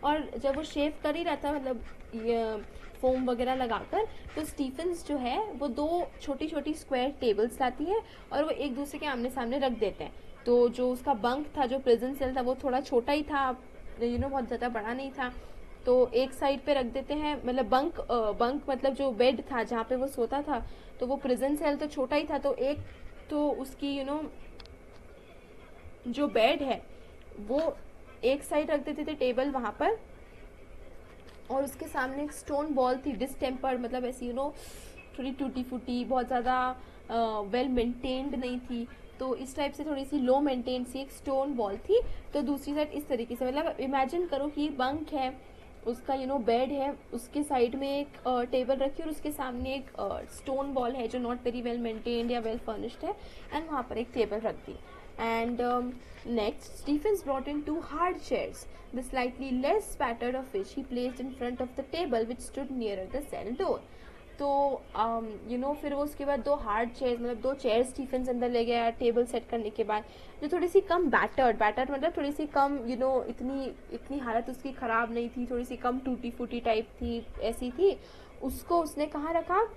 और जब वो शेव कर ही रहा था मतलब ये फोम वगैरह लगाकर, तो स्टीफन्स जो है वो 2 छोटी छोटी स्क्वायर टेबल्स लाती है और वो एक दूसरे के आमने सामने रख देते हैं. तो जो उसका बंक था, जो प्रिजन सेल था, वो थोड़ा छोटा ही था, बहुत ज़्यादा बड़ा नहीं था. तो एक साइड पे रख देते हैं, मतलब बंक मतलब जो बेड था जहाँ पे वो सोता था, तो वो प्रिजन सेल तो छोटा ही था, तो एक तो उसकी जो बेड है वो एक साइड रख देते थे टेबल वहाँ पर, और उसके सामने एक स्टोन बॉल थी डिस्टेम्पर्ड, मतलब ऐसी थोड़ी टूटी फूटी, बहुत ज़्यादा वेल मेंटेन्ड नहीं थी, तो इस टाइप से थोड़ी सी लो मेंटेन सी एक स्टोन बॉल थी. तो दूसरी साइड इस तरीके से, मतलब इमेजिन करो कि बंक है, उसका बेड है, उसके साइड में एक टेबल रखी और उसके सामने एक स्टोन बॉल है जो नॉट वेरी वेल मेंटेन्ड या वेल फर्निश्ड है, एंड वहाँ पर एक टेबल रख दी. And next, Stephens brought in 2 hard chairs, the slightly less spattered of which he placed in front of the table which stood nearer the cell door. तो फिर वो उसके बाद 2 हार्ड चेयर्स, मतलब 2 चेयर स्टीफेंस अंदर ले गया टेबल सेट करने के बाद, जो थोड़ी सी कम बैटर्ड मतलब थोड़ी सी कम इतनी हालत उसकी ख़राब नहीं थी, थोड़ी सी कम टूटी फूटी टाइप थी, ऐसी थी. उसको उसने कहाँ रखा?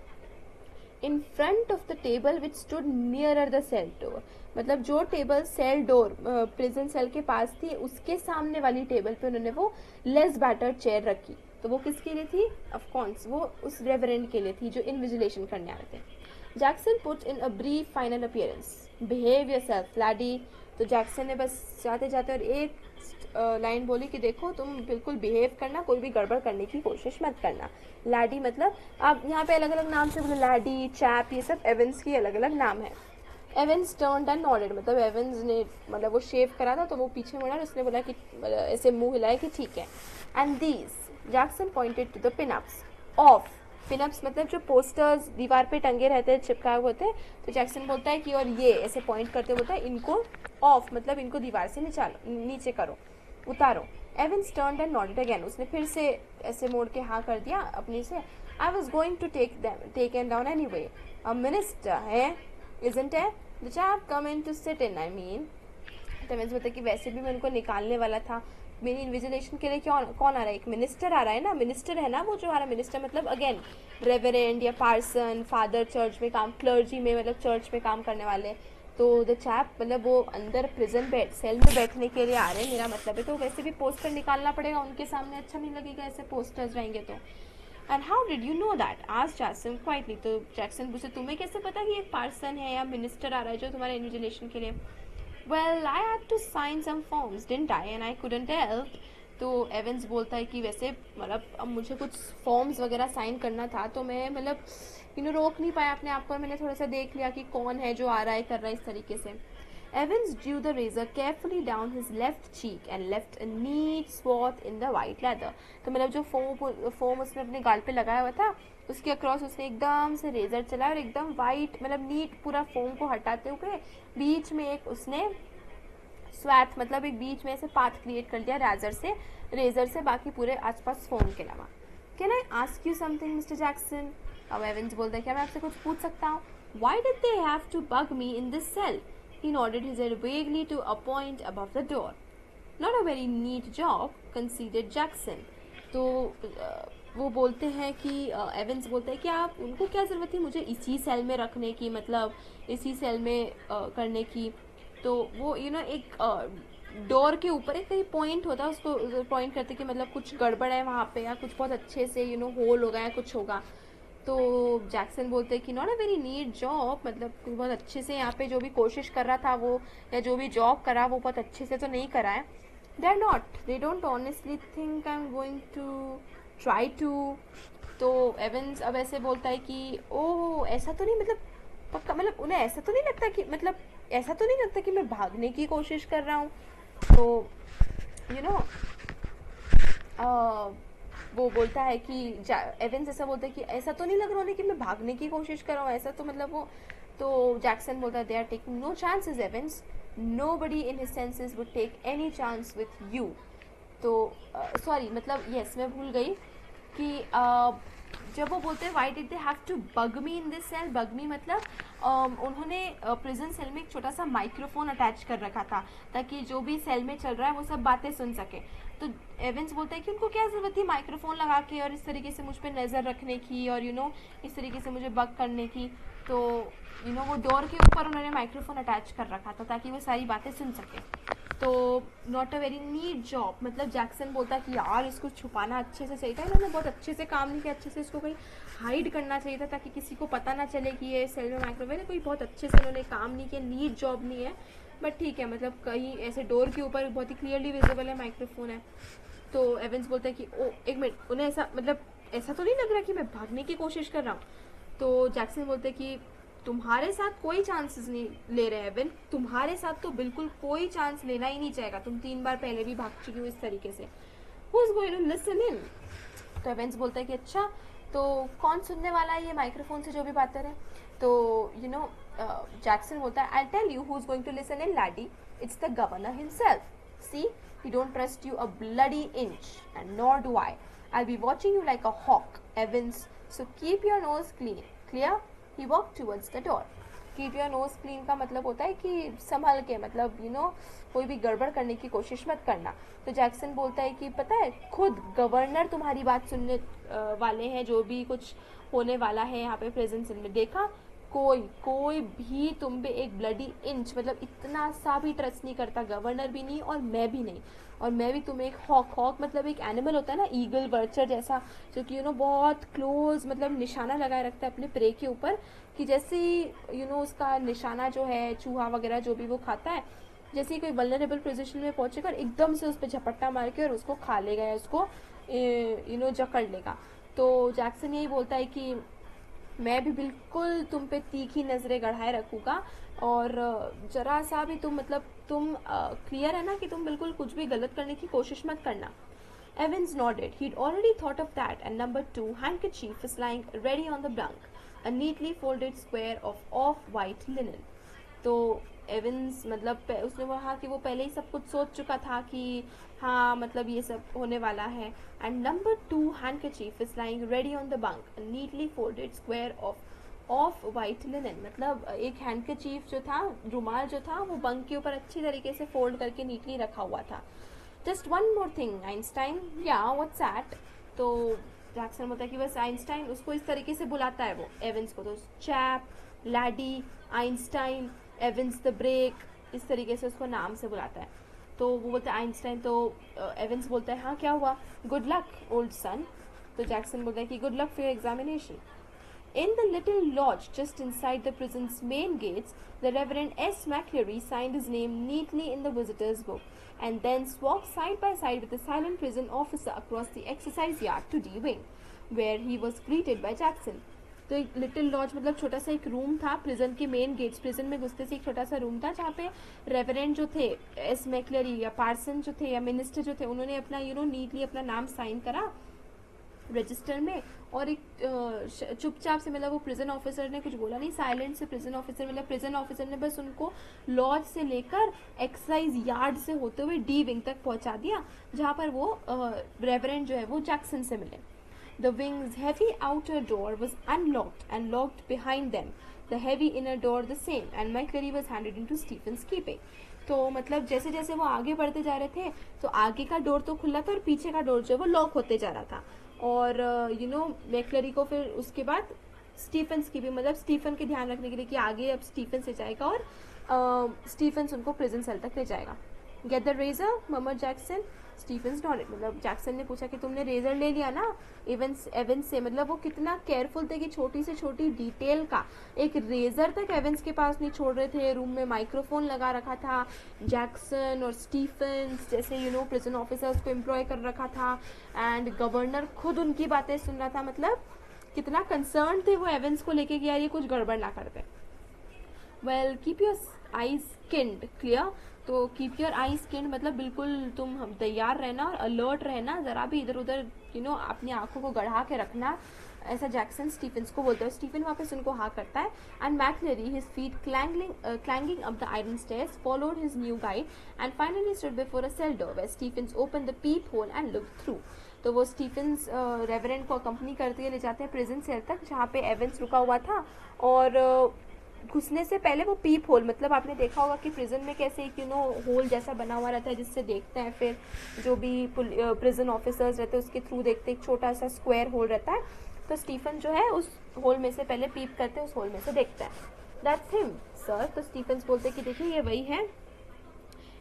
In front of the table which stood nearer the cell door, मतलब जो table cell door prison cell के पास थी उसके सामने वाली टेबल पे उन्होंने वो लेस बैटर्ड चेयर रखी. तो वो किसके लिए थी? ऑफ कोर्स वो उस रेवरेंड के लिए थी जो इन्विजिलेशन करने आ रहे थे. Jackson put in a brief final appearance, behave yourself lady. तो जैक्सन ने बस जाते जाते और एक लाइन बोली कि देखो तुम बिल्कुल बिहेव करना, कोई भी गड़बड़ करने की कोशिश मत करना. लैडी मतलब आप यहाँ पे अलग अलग नाम से बोले, लैडी, चैप, ये सब एवंस की अलग अलग नाम है. एवंस टर्न्ड एंड नॉडेड, मतलब एवंस ने मतलब वो शेव करा था तो वो पीछे मुड़ा और उसने बोला कि ऐसे मुंह हिलाया कि ठीक है. And these, Jackson pointed to the pinups of. Pinups मतलब जो पोस्टर्स दीवार पे टंगे रहते हैं, चिपकाए हुए होते हैं, तो जैक्सन बोलता है कि और ये ऐसे पॉइंट करते बोलता है इनको ऑफ, मतलब इनको दीवार से नीचे करो, उतारो. Evans turned and nodded again, उसने फिर से ऐसे मोड़ के हाँ कर दिया अपने से. I was going to take am down any way, a minister है isn't it? The chap come in to sit in, I mean. तो मैं बोलता कि वैसे भी मैं उनको निकालने वाला था, मेरी इन्विजिलेशन के लिए कौन आ रहा है? एक मिनिस्टर आ रहा है ना, मिनिस्टर है ना वो जो आ रहा है. मिनिस्टर मतलब अगेन रेवरेंड या पार्सन, फादर, चर्च में काम, क्लर्जी में मतलब चर्च में काम करने वाले. तो द चैप मतलब वो अंदर प्रिजन सेल में बैठने के लिए आ रहे हैं, मेरा मतलब है. तो वैसे भी पोस्टर निकालना पड़ेगा उनके सामने, अच्छा नहीं लगेगा ऐसे पोस्टर्स रहेंगे तो. And how did you know that? asked Jackson quietly. तो जैक्सन पूछे तुम्हें कैसे पता कि एक पार्सन है या मिनिस्टर आ रहा है जो तुम्हारे इन्विजिलेशन के लिए? Well, I had to sign some forms, didn't I? And I couldn't help. तो एवेंस बोलता है कि वैसे मतलब अब मुझे कुछ फॉर्म्स वगैरह साइन करना था, तो मैं मतलब रोक नहीं पाया अपने आप को, मैंने थोड़ा सा देख लिया कि कौन है जो आ रहा है कर रहा है इस तरीके से. Evans drew the razor carefully down his left cheek and left a neat swath in the white leather. तो मतलब जो फोम उसने अपने गाल पे लगाया हुआ था उसके अक्रॉस उसने एकदम से रेजर चलाया और एकदम वाइट मतलब नीट पूरा फोम को हटाते हुए बीच में एक उसने स्वैथ मतलब एक बीच में ऐसे पाथ क्रिएट कर दिया रेजर से बाकी पूरे आसपास फोम के अलावा. Can I ask you something mister Jackson? अब एवेंस बोलता है क्या मैं आपसे कुछ पूछ सकता हूँ? Why did they have to bug me in this cell? He nodded his head vaguely to a point above the door. Not a very neat job, conceded Jackson. तो वो बोलते हैं कि एवेंस बोलता है कि आप उनको क्या ज़रूरत थी मुझे इसी सेल में रखने की, मतलब इसी सेल में करने की. तो वो एक डोर के ऊपर एक कहीं पॉइंट होता है, उसको पॉइंट करते कि मतलब कुछ गड़बड़ है वहाँ पे या कुछ बहुत अच्छे से होल होगा या कुछ होगा. तो जैक्सन बोलते हैं कि not a very neat job, मतलब बहुत अच्छे से यहाँ पे जो भी कोशिश कर रहा था वो या जो भी जॉब करा वो बहुत अच्छे से तो नहीं करा है. They don't honestly think I am going to try to. तो एवेंस अब ऐसे बोलता है कि ओह ऐसा तो नहीं, मतलब पक्का, मतलब उन्हें ऐसा तो नहीं लगता कि मतलब ऐसा तो नहीं लगता कि मैं भागने की कोशिश कर रहा हूँ. तो वो बोलता है कि एवेंस ऐसा बोलता है कि ऐसा तो नहीं लग रहा है कि मैं भागने की कोशिश कर रहा हूँ, ऐसा तो मतलब वो. तो जैक्सन बोलता है they are taking no chances Evans, nobody in his senses would take any chance with you. तो सॉरी मतलब यस मैं भूल गई कि जब वो बोलते हैं why did they have to bug me in this cell. Bug me मतलब उन्होंने प्रिजन सेल में एक छोटा सा माइक्रोफोन अटैच कर रखा था ताकि जो भी सेल में चल रहा है वो सब बातें सुन सके. तो एवेंस बोलता है कि उनको क्या ज़रूरत थी माइक्रोफोन लगा के और इस तरीके से मुझ पर नज़र रखने की और इस तरीके से मुझे बग करने की. तो वो डोर के ऊपर उन्होंने माइक्रोफोन अटैच कर रखा था ताकि वो सारी बातें सुन सके. तो not a very neat job, मतलब जैक्सन बोलता है कि यार इसको छुपाना अच्छे से चाहिए था, इन्होंने बहुत अच्छे से काम नहीं किया, अच्छे से इसको कहीं हाइड करना चाहिए था ताकि किसी को पता ना चले कि ये सेल में माइक्रोवेव है. कोई बहुत अच्छे से उन्होंने काम नहीं किया, नीट जॉब नहीं है, बट ठीक है मतलब कहीं ऐसे डोर के ऊपर बहुत ही क्लियरली विजिबल है माइक्रोफोन है. तो एवेंस बोलता है कि ओ एक मिनट, उन्हें ऐसा मतलब ऐसा तो नहीं लग रहा कि मैं भागने की कोशिश कर रहा हूँ. तो जैक्सन बोलते हैं कि तुम्हारे साथ कोई चांसेस नहीं ले रहे एवेन, तुम्हारे साथ तो बिल्कुल कोई चांस लेना ही नहीं चाहेगा, तुम 3 बार पहले भी भाग चुकी हो इस तरीके से. Who is going to listen in? तो एवेंस बोलता है कि अच्छा तो कौन सुनने वाला है ये माइक्रोफोन से जो भी बातें रहे. तो जैक्सन बोलता है I tell you who is going to listen in laddie, it's the governor himself. See he don't trust you a bloody inch and nor do I'll be watching you like a hawk Evans, so keep your nose clear. He walked towards the door. Keep your nose clean का मतलब होता है कि संभल के, मतलब कोई भी गड़बड़ करने की कोशिश मत करना. तो जैक्सन बोलता है कि पता है खुद गवर्नर तुम्हारी बात सुनने वाले हैं, जो भी कुछ होने वाला है यहाँ पे प्रेजेंट में. देखा कोई भी तुम पे एक ब्लडी इंच मतलब इतना सा भी ट्रस्ट नहीं करता, गवर्नर भी नहीं और मैं भी नहीं. और मैं भी तुम्हें एक हॉक मतलब एक एनिमल होता है ना ईगल वर्चर जैसा, जो कि बहुत क्लोज मतलब निशाना लगाए रखता है अपने प्रे के ऊपर, कि जैसे ही उसका निशाना जो है चूहा वगैरह जो भी वो खाता है, जैसे ही कोई वल्नरेबल पोजीशन में पहुंचेगा और एकदम से उस पर झपट्टा मार के और उसको खा लेगा या उसको जकड़ लेगा. तो जैक्सन यही बोलता है कि मैं भी बिल्कुल तुम पे तीखी नज़रें गढ़ाए रखूँगा और जरा सा भी तुम क्लियर है ना कि तुम बिल्कुल कुछ भी गलत करने की कोशिश मत करना. Evans nodded. He'd already thought of that, and number 2 handkerchief was lying ready on the bunk, a neatly folded square of off-white linen. तो एवेंस मतलब उसने कहा कि वो पहले ही सब कुछ सोच चुका था कि हाँ मतलब ये सब होने वाला है. And number 2 handkerchief is lying ready on the bunk, neatly folded square of white linen. मतलब एक हैंडकरचीफ जो था, रुमाल जो था, वो बंक के ऊपर अच्छी तरीके से फोल्ड करके नीटली रखा हुआ था. Just one more thing Einstein, या व्हाट्स दैट? तो जैक्सन बोलता है कि बस आइंस्टाइन, उसको इस तरीके से बुलाता है वो एवेंस को, तो chap, laddie, Einstein, Evans the break, इस तरीके से उसको नाम से बुलाता है. तो वो बोलता है आइंस्टाइन. तो एवेंस बोलता है हाँ क्या हुआ? Good luck old son. तो जैक्सन बोलता है कि good luck for your examination. In the little lodge just inside the prison's main gates, the Reverend S. McCleary signed his name neatly in the visitor's book and then walked side by side with the silent prison officer across the exercise yard to D wing, where he was greeted by Jackson. तो एक little laws मतलब छोटा सा एक room था prison के main gets, prison में घुसते से एक छोटा सा रूम था जहाँ पे रेवरेंड जो थे एस मैक्लरी या पार्सन जो थे या मिनिस्टर जो थे उन्होंने अपना नीटली अपना नाम साइन करा रजिस्टर में, और एक चुपचाप से मतलब वो प्रिजन ऑफिसर ने कुछ बोला नहीं, साइलेंट से प्रिजन ऑफिसर मतलब प्रिजन ऑफिसर ने बस उनको लॉज से लेकर एक्सरसाइज यार्ड से होते हुए डी विंग तक पहुंचा दिया जहाँ पर वो रेवरेंड जो है वो जैक्सन से मिले. The wing's heavy outer door was unlocked and locked behind them, the heavy inner door the same, and McCleary was handed into Stephen's keeping. तो मतलब जैसे जैसे वो आगे बढ़ते जा रहे थे तो आगे का डोर तो खुला था और पीछे का डोर जो है वो लॉक होते जा रहा था, और मैक्लरी को फिर उसके बाद स्टीफन्स की भी मतलब स्टीफन के ध्यान रखने के लिए कि आगे अब स्टीफन से जाएगा और स्टीफन्स उनको प्रिजन सेल तक ले जाएगा. Get the razor murmured Jackson. Stephens knowledge मतलब जैक्सन ने पूछा कि तुमने रेजर ले लिया ना एवेंस से. मतलब वो कितना केयरफुल थे कि छोटी से छोटी डिटेल का एक रेजर तक एवेंस के पास नहीं छोड़ रहे थे. रूम में माइक्रोफोन लगा रखा था, जैक्सन और स्टीफन्स जैसे प्रिजन ऑफिसर्स को एम्प्लॉय कर रखा था, एंड गवर्नर खुद उनकी बातें सुन रहा था. मतलब कितना कंसर्न थे वो एवेंस को लेके कि यार ये कुछ गड़बड़ ना कर दे. Well keep your eyes skinned clear. तो कीप योर आई स्किन मतलब बिल्कुल तुम तैयार रहना और अलर्ट रहना, ज़रा भी इधर उधर अपनी आंखों को गढ़ा के रखना, ऐसा जैक्सन स्टीफन्स को बोलता है. स्टीफन वापस उनको हाँ करता है. And McLeary his feet clanging up the iron stairs followed his new guide and finally stood before a cell door where Stephens opened the peephole and looked through. तो वो स्टीफन्स रेवरेंड को accompany करते हुए ले जाते हैं prison cell तक जहाँ पे एवेंस रुका हुआ था, और घुसने से पहले वो पीप होल मतलब आपने देखा होगा कि प्रिजन में कैसे एक होल जैसा बना हुआ रहता है जिससे देखते हैं फिर जो भी प्रिजन ऑफिसर्स रहते हैं उसके थ्रू देखते हैं, एक छोटा सा स्क्वायर होल रहता है. तो स्टीफन जो है उस होल में से पहले पीप करते हैं, उस होल में से देखता है. That's him sir. तो स्टीफन्स बोलते हैं कि देखिए ये वही है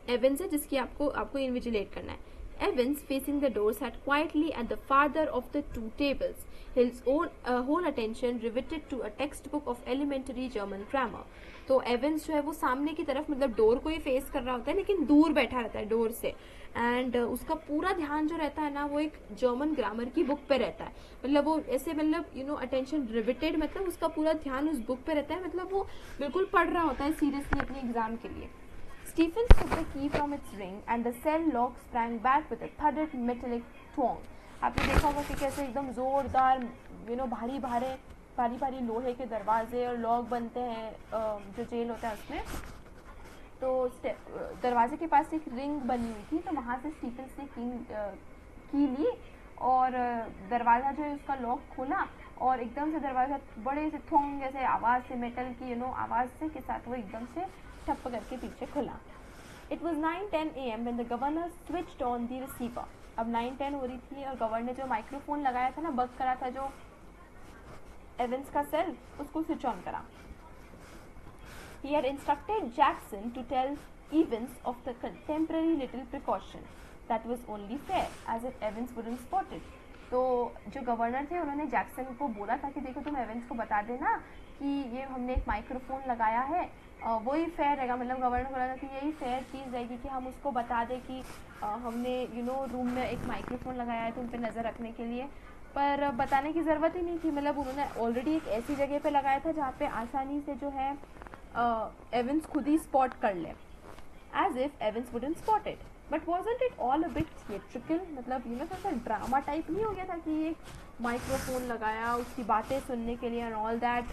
एवेंस है जिसकी आपको इन्विजिलेट करना है. Evans, facing the door, sat quietly at the farther of the two tables, his own whole attention riveted to a textbook of elementary German grammar. तो एवेंस जो है वो सामने की तरफ मतलब डोर को ही फेस कर रहा होता है लेकिन दूर बैठा रहता है डोर से, एंड उसका पूरा ध्यान जो रहता है ना वो एक जर्मन ग्रामर की बुक पे रहता है. मतलब वो ऐसे मतलब अटेंशन रिवेटेड मतलब उसका पूरा ध्यान उस बुक पे रहता है, मतलब वो बिल्कुल पढ़ रहा होता है सीरियसली अपने एग्जाम के लिए. Stephen took the key from its ring and the cell lock sprang back with a thudded metallic twang. आपने देखा होगा कि कैसे एकदम जोरदार भारी भारी लोहे के दरवाजे और लॉक बनते हैं जो जेल होता है उसमें. तो दरवाजे के पास एक रिंग बनी हुई थी तो वहाँ से स्टीफन्स ने की ली और दरवाज़ा जो है उसका लॉक खोला और एकदम से दरवाज़ा बड़े से थोंग जैसे आवाज़ से मेटल की आवाज़ से के साथ वो एकदम से ठप्प करके पीछे खुला. It was 9:10 a.m. when the governor switched on the receiver. अब 9:10 हो रही थी और गवर्नर ने जो माइक्रोफोन लगाया था ना, बग करा था जो एवेंस का सेल, उसको स्विच ऑन करा. He had instructed Jackson to tell Evans of the temporary little precaution. That was only fair, as if Evans wouldn't spot it. तो जो गवर्नर थे उन्होंने जैक्सन को बोला था कि देखो तुम एवेंस को बता देना कि ये हमने एक माइक्रोफोन लगाया है, वही फेयर रहेगा. मतलब गवर्नर को लगा कि यही फेयर चीज़ रहेगी कि हम उसको बता दें कि हमने रूम में एक माइक्रोफोन लगाया है तुम पे नज़र रखने के लिए, पर बताने की ज़रूरत ही नहीं थी. मतलब उन्होंने ऑलरेडी एक ऐसी जगह पे लगाया था जहाँ पे आसानी से जो है एवेंस खुद ही स्पॉट कर ले, as if Evans wouldn't spot it. But wasn't it all a bit theatrical. मतलब थोड़ा सा ड्रामा टाइप नहीं हो गया था कि एक माइक्रोफोन लगाया उसकी बातें सुनने के लिए and all that.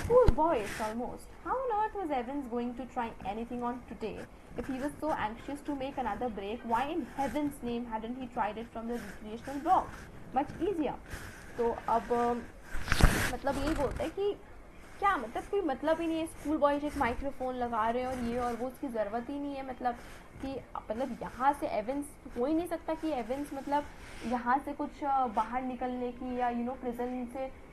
Poor voice almost. How on earth was Evans going to try anything on today? If he was so anxious to make another break, why in heaven's name hadn't he tried it from the recreational block? Much easier. तो अब मतलब यही बोलता है कि क्या मतलब कोई मतलब ही नहीं है, स्कूल बॉयज एक माइक्रोफोन लगा रहे हैं और ये और वो, उसकी ज़रूरत ही नहीं है. मतलब यहाँ से एवेंस हो ही नहीं सकता कि एवेंस मतलब यहाँ से कुछ बाहर निकलने की या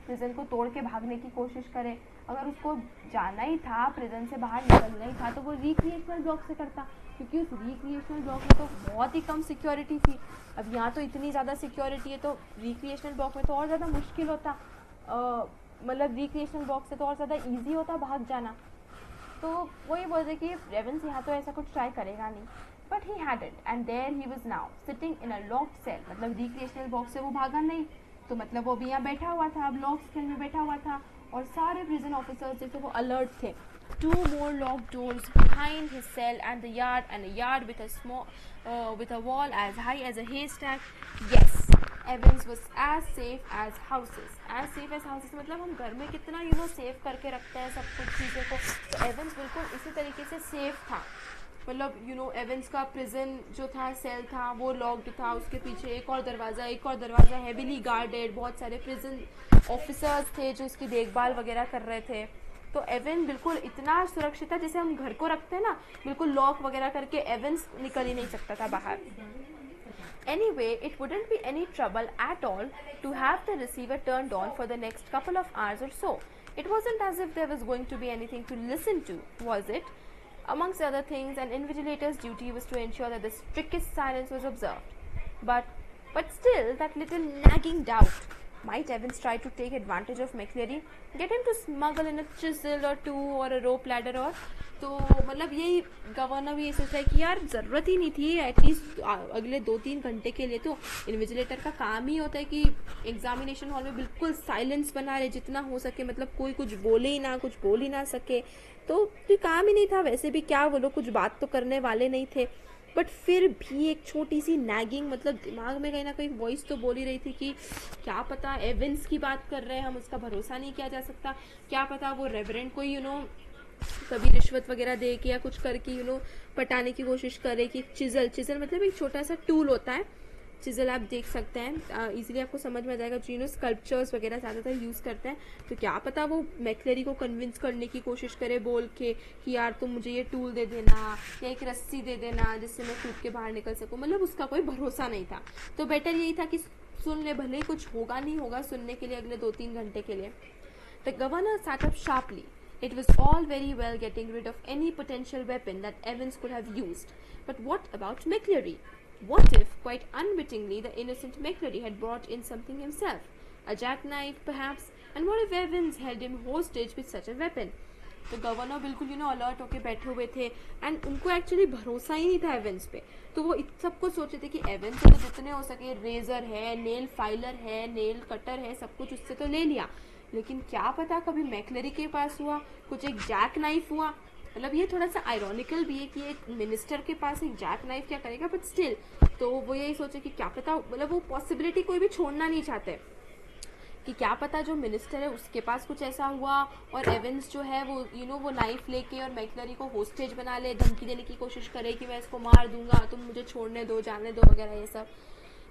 प्रिजन को तोड़ के भागने की कोशिश करे. अगर उसको जाना ही था, प्रिजन से बाहर निकलना ही था, तो वो रिक्रिएशनल ब्लॉक से करता, क्योंकि उस रिक्रिएशनल ब्लॉक में तो बहुत ही कम सिक्योरिटी थी. अब यहाँ तो इतनी ज़्यादा सिक्योरिटी है तो रिक्रिएशनल ब्लॉक में तो और ज़्यादा मुश्किल होता. मतलब रिक्रिएशनल बॉक्स से तो और ज़्यादा ईजी होता भाग जाना। तो वो ये बोल रहे कि एवंस यहाँ तो ऐसा कुछ ट्राई करेगा नहीं, but he had it and there he was now sitting in a locked cell. मतलब रिक्रिएशनल बॉक्स से वो भागा नहीं, तो मतलब वो भी यहाँ बैठा हुआ था, अब लॉक्ड सेल में बैठा हुआ था, और सारे प्रिजन ऑफिसर्स जैसे वो अलर्ट थे। 2 more locked doors behind his cell and a yard with a small with a wall as high as a haystack. Yes, Evans was as safe as houses. As safe as houses मतलब हम घर में कितना save करके रखते हैं सब कुछ चीज़ों को, तो एवंस बिल्कुल इसी तरीके से सेफ था। मतलब एवंस का प्रिजन जो था, सेल था, वो लॉक्ड था, उसके पीछे एक और दरवाज़ा हेवीली गार्डेड, बहुत सारे प्रिजन ऑफिसर्स थे जो उसकी देखभाल वगैरह कर रहे थे। तो एवन बिल्कुल इतना सुरक्षित था जैसे हम घर को रखते हैं ना, बिल्कुल लॉक वगैरह करके एवंस निकल ही नहीं सकता था बाहर। Anyway, it wouldn't be any trouble at all to have the receiver turned on for the next couple of hours or so. It wasn't as if there was going to be anything to listen to, was it? Amongst other things, an invigilator's duty was to ensure that the strictest silence was observed. But still, that little nagging doubt. Might Evans try to take advantage of McCleary, get him to smuggle in a chisel or two or a rope ladder or तो मतलब यही governor भी ये सोच रहा है कि यार ज़रूरत ही नहीं थी एटलीस्ट अगले 2-3 घंटे के लिए। तो इन्विजिलेटर का काम ही होता है कि एग्जामिनेशन हॉल में बिल्कुल साइलेंस बना रहे जितना हो सके, मतलब कोई कुछ बोले ही ना, कुछ बोल ही ना सके। तो ये काम ही नहीं था, वैसे भी क्या वो लोग कुछ बात तो करने वाले नहीं थे, बट फिर भी एक छोटी सी नैगिंग, मतलब दिमाग में कहीं ना कहीं वॉइस तो बोल ही रही थी कि क्या पता एवंस की बात कर रहे हैं हम, उसका भरोसा नहीं किया जा सकता, क्या पता वो रेवरेंड को कभी रिश्वत वगैरह दे के या कुछ करके पटाने की कोशिश करे। कि चिजल मतलब एक छोटा सा टूल होता है, चिजल आप देख सकते हैं, इजीली आपको समझ में आ जाएगा, जो स्कल्पचर्स वगैरह ज़्यादातर यूज़ करते हैं। तो क्या पता वो मैक्लेरी को कन्विंस करने की कोशिश करे बोल के कि यार तुम मुझे ये टूल दे देना या एक रस्सी दे देना जिससे मैं कूद के बाहर निकल सकूँ। मतलब उसका कोई भरोसा नहीं था, तो बेटर यही था कि सुन ले, भले कुछ होगा नहीं होगा सुनने के लिए अगले 2-3 घंटे के लिए। The governor sat up sharply. It was all very well getting rid of any potential weapon that Evans could have used, but what about McCleary? What if, quite unwittingly, the innocent McCleary had brought in something himself? A jackknife, perhaps? And what if Evans held him hostage with such a weapon? तो governor बिल्कुल alert होके बैठे हुए थे, and उनको actually भरोसा ही नहीं था एवंस पे। तो वो सब कुछ सोचे थे कि एवंस से तो जितने हो सके, रेजर है, नेल फाइलर है, नेल कटर है, सब कुछ उससे तो ले लिया, लेकिन क्या पता कभी मैक्लेरी के पास हुआ कुछ, एक जैक नाइफ हुआ। मतलब ये थोड़ा सा आयरॉनिकल भी है कि एक मिनिस्टर के पास एक जैक नाइफ क्या करेगा, बट स्टिल तो वो यही सोचे कि क्या पता, मतलब वो पॉसिबिलिटी कोई भी छोड़ना नहीं चाहते कि क्या पता जो मिनिस्टर है उसके पास कुछ ऐसा हुआ और एवंस जो है वो वो नाइफ लेके और मैक्लेरी को होस्टेज बना ले, धमकी देने की कोशिश करे कि मैं इसको मार दूंगा, तुम मुझे छोड़ने दो, जाने दो वगैरह ये सब।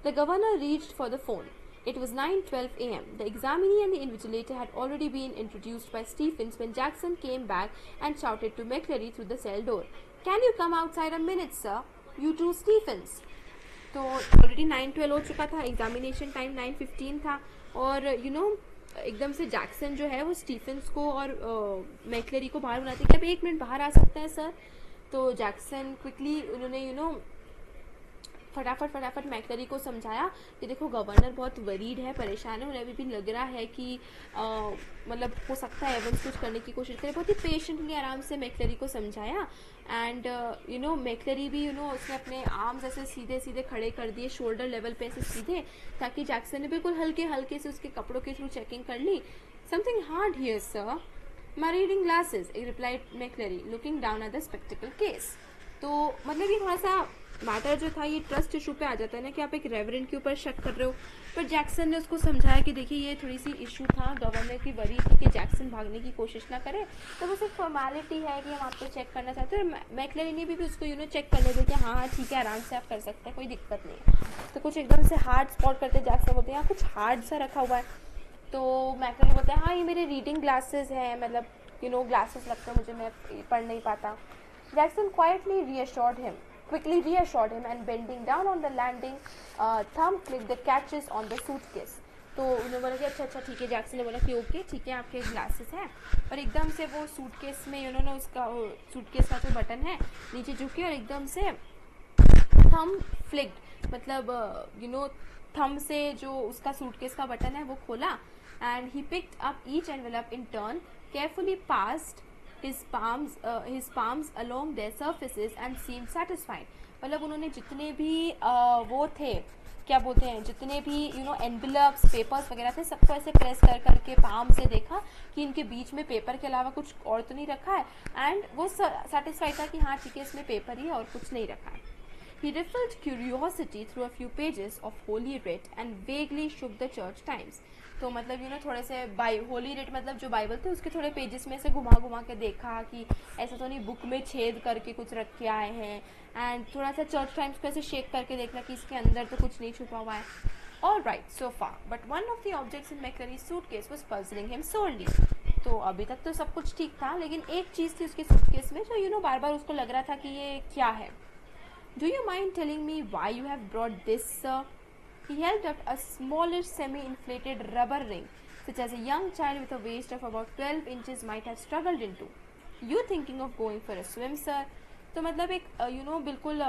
The governor reached for the phone. It was 9:12 a.m. The examinee and the invigilator had already been introduced by Stephens when Jackson came back and shouted to McCleary through the cell door. Can you come outside a minute, sir? You too, Stephens. तो already 9:12 हो चुका था, examination time 9:15 था, और एकदम से Jackson जो है वो स्टीफेंस को और मैक्लेरी को बाहर बुलाते कि आप 1 मिनट बाहर आ सकते हैं सर। तो जैक्सन क्विकली उन्होंने फटाफट मैक्लेरी को समझाया कि देखो गवर्नर बहुत वरीड है, परेशान है, उन्हें अभी भी लग रहा है कि मतलब हो सकता है एवंस कुछ करने की कोशिश करे। बहुत ही पेशेंटली आराम से मैक्लेरी को समझाया, एंड मैक्लेरी भी उसने अपने आर्म्स ऐसे सीधे सीधे खड़े कर दिए, शोल्डर लेवल पे ऐसे सीधे, ताकि जैक्सन ने बिल्कुल हल्के हल्के से उसके कपड़ों के थ्रू चेकिंग कर ली। Something hard here sir, my reading glasses, replied McLeary looking down at the spectacle case. तो मतलब ये थोड़ा सा मैटर जो था ये ट्रस्ट इशू पे आ जाता है ना, कि आप एक रेवरेंड के ऊपर शक कर रहे हो, पर जैक्सन ने उसको समझाया कि देखिए ये थोड़ी सी इशू था, गवर्नर की वरी थी कि जैक्सन भागने की कोशिश ना करे, तो वो सिर्फ फॉर्मेलिटी है कि हम आपको चेक करना चाहते हैं। मैक्लेरी ने भी उसको चेक करने दिया कि हाँ ठीक है, आराम से आप कर सकते हैं, कोई दिक्कत नहीं है। तो कुछ एकदम से हार्ड स्पॉट करते जैक्सन बोलते हैं यहाँ कुछ हार्ड सा रखा हुआ है, तो मैक्लेरी बोलते हैं हाँ ये मेरे रीडिंग ग्लासेस हैं, मतलब ग्लासेस लगता है मुझे, मैं पढ़ नहीं पाता। Jackson quietly quickly reassured him, and bending down on the landing, thumb clicked the catches on the suitcase. तो उन्होंने बोला कि अच्छा ठीक है, जैक्सन ने बोला कि ओके ठीक है आपके ग्लासेस हैं, और एकदम से वो सूटकेस में उन्होंने उसका सूटकेस का जो बटन है नीचे झुके और एकदम से थंब फ्लिक्ड, मतलब थंब से जो उसका सूटकेस का बटन है वो खोला, and he picked up each envelope in turn, carefully passed his palms along their surfaces and seemed satisfied. मतलब उन्होंने जितने भी वो थे, क्या बोलते हैं, जितने भी एनवेलप्स पेपर्स वगैरह थे, सबको ऐसे प्रेस कर करके पाम से देखा कि इनके बीच में पेपर के अलावा कुछ और तो नहीं रखा है, एंड वो सेटिस्फाइड था कि हाँ ठीक है, इसमें पेपर ही है और कुछ नहीं रखा है. He riffled curiosity through a few pages of Holy Writ and vaguely shook the church times. तो मतलब थोड़े से होली रिट मतलब जो बाइबल थे उसके थोड़े पेजेस में से घुमा घुमा के देखा कि ऐसा तो नहीं बुक में छेद करके कुछ रख के आए हैं, एंड थोड़ा सा चर्च टाइम्स को ऐसे शेक करके देखना कि इसके अंदर तो कुछ नहीं छुपा हुआ है. All right so far, but one of the objects in McClary's suitcase was puzzling him sorely. तो अभी तक तो सब कुछ ठीक था, लेकिन एक चीज़ थी उसके सूटकेस में जो बार बार उसको लग रहा था कि ये क्या है. Do you mind telling me why you have brought this, sir? He held up a smallish semi-inflated rubber ring, such as a young child with a waist of about 12 inches might have struggled into. You thinking of going for a swim, sir? तो मतलब एक बिल्कुल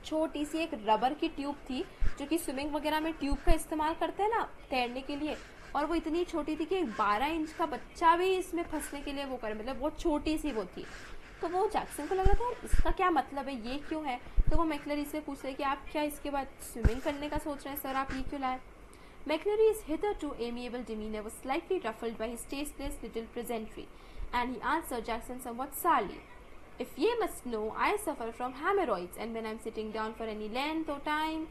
छोटी सी एक rubber की tube थी, जो कि स्विमिंग वगैरह में ट्यूब का इस्तेमाल करते हैं ना तैरने के लिए, और वो इतनी छोटी थी कि 12 इंच का बच्चा भी इसमें फंसने के लिए वो करे, मतलब बहुत छोटी सी वो थी. तो वो जैक्सन को लग रहा था इसका क्या मतलब है, ये क्यों है. तो वो मैक्लरी से पूछ रहे कि आप क्या इसके बाद स्विमिंग करने का सोच रहे हैं सर, आप ये क्यों लाए. मैक्लरी's hitherto amiable demeanor was slightly ruffled by his tasteless little pleasantry, and he answered Jackson somewhat sourly. If ye must know, I suffer from hemorrhoids, and when I'm sitting down for any length of time.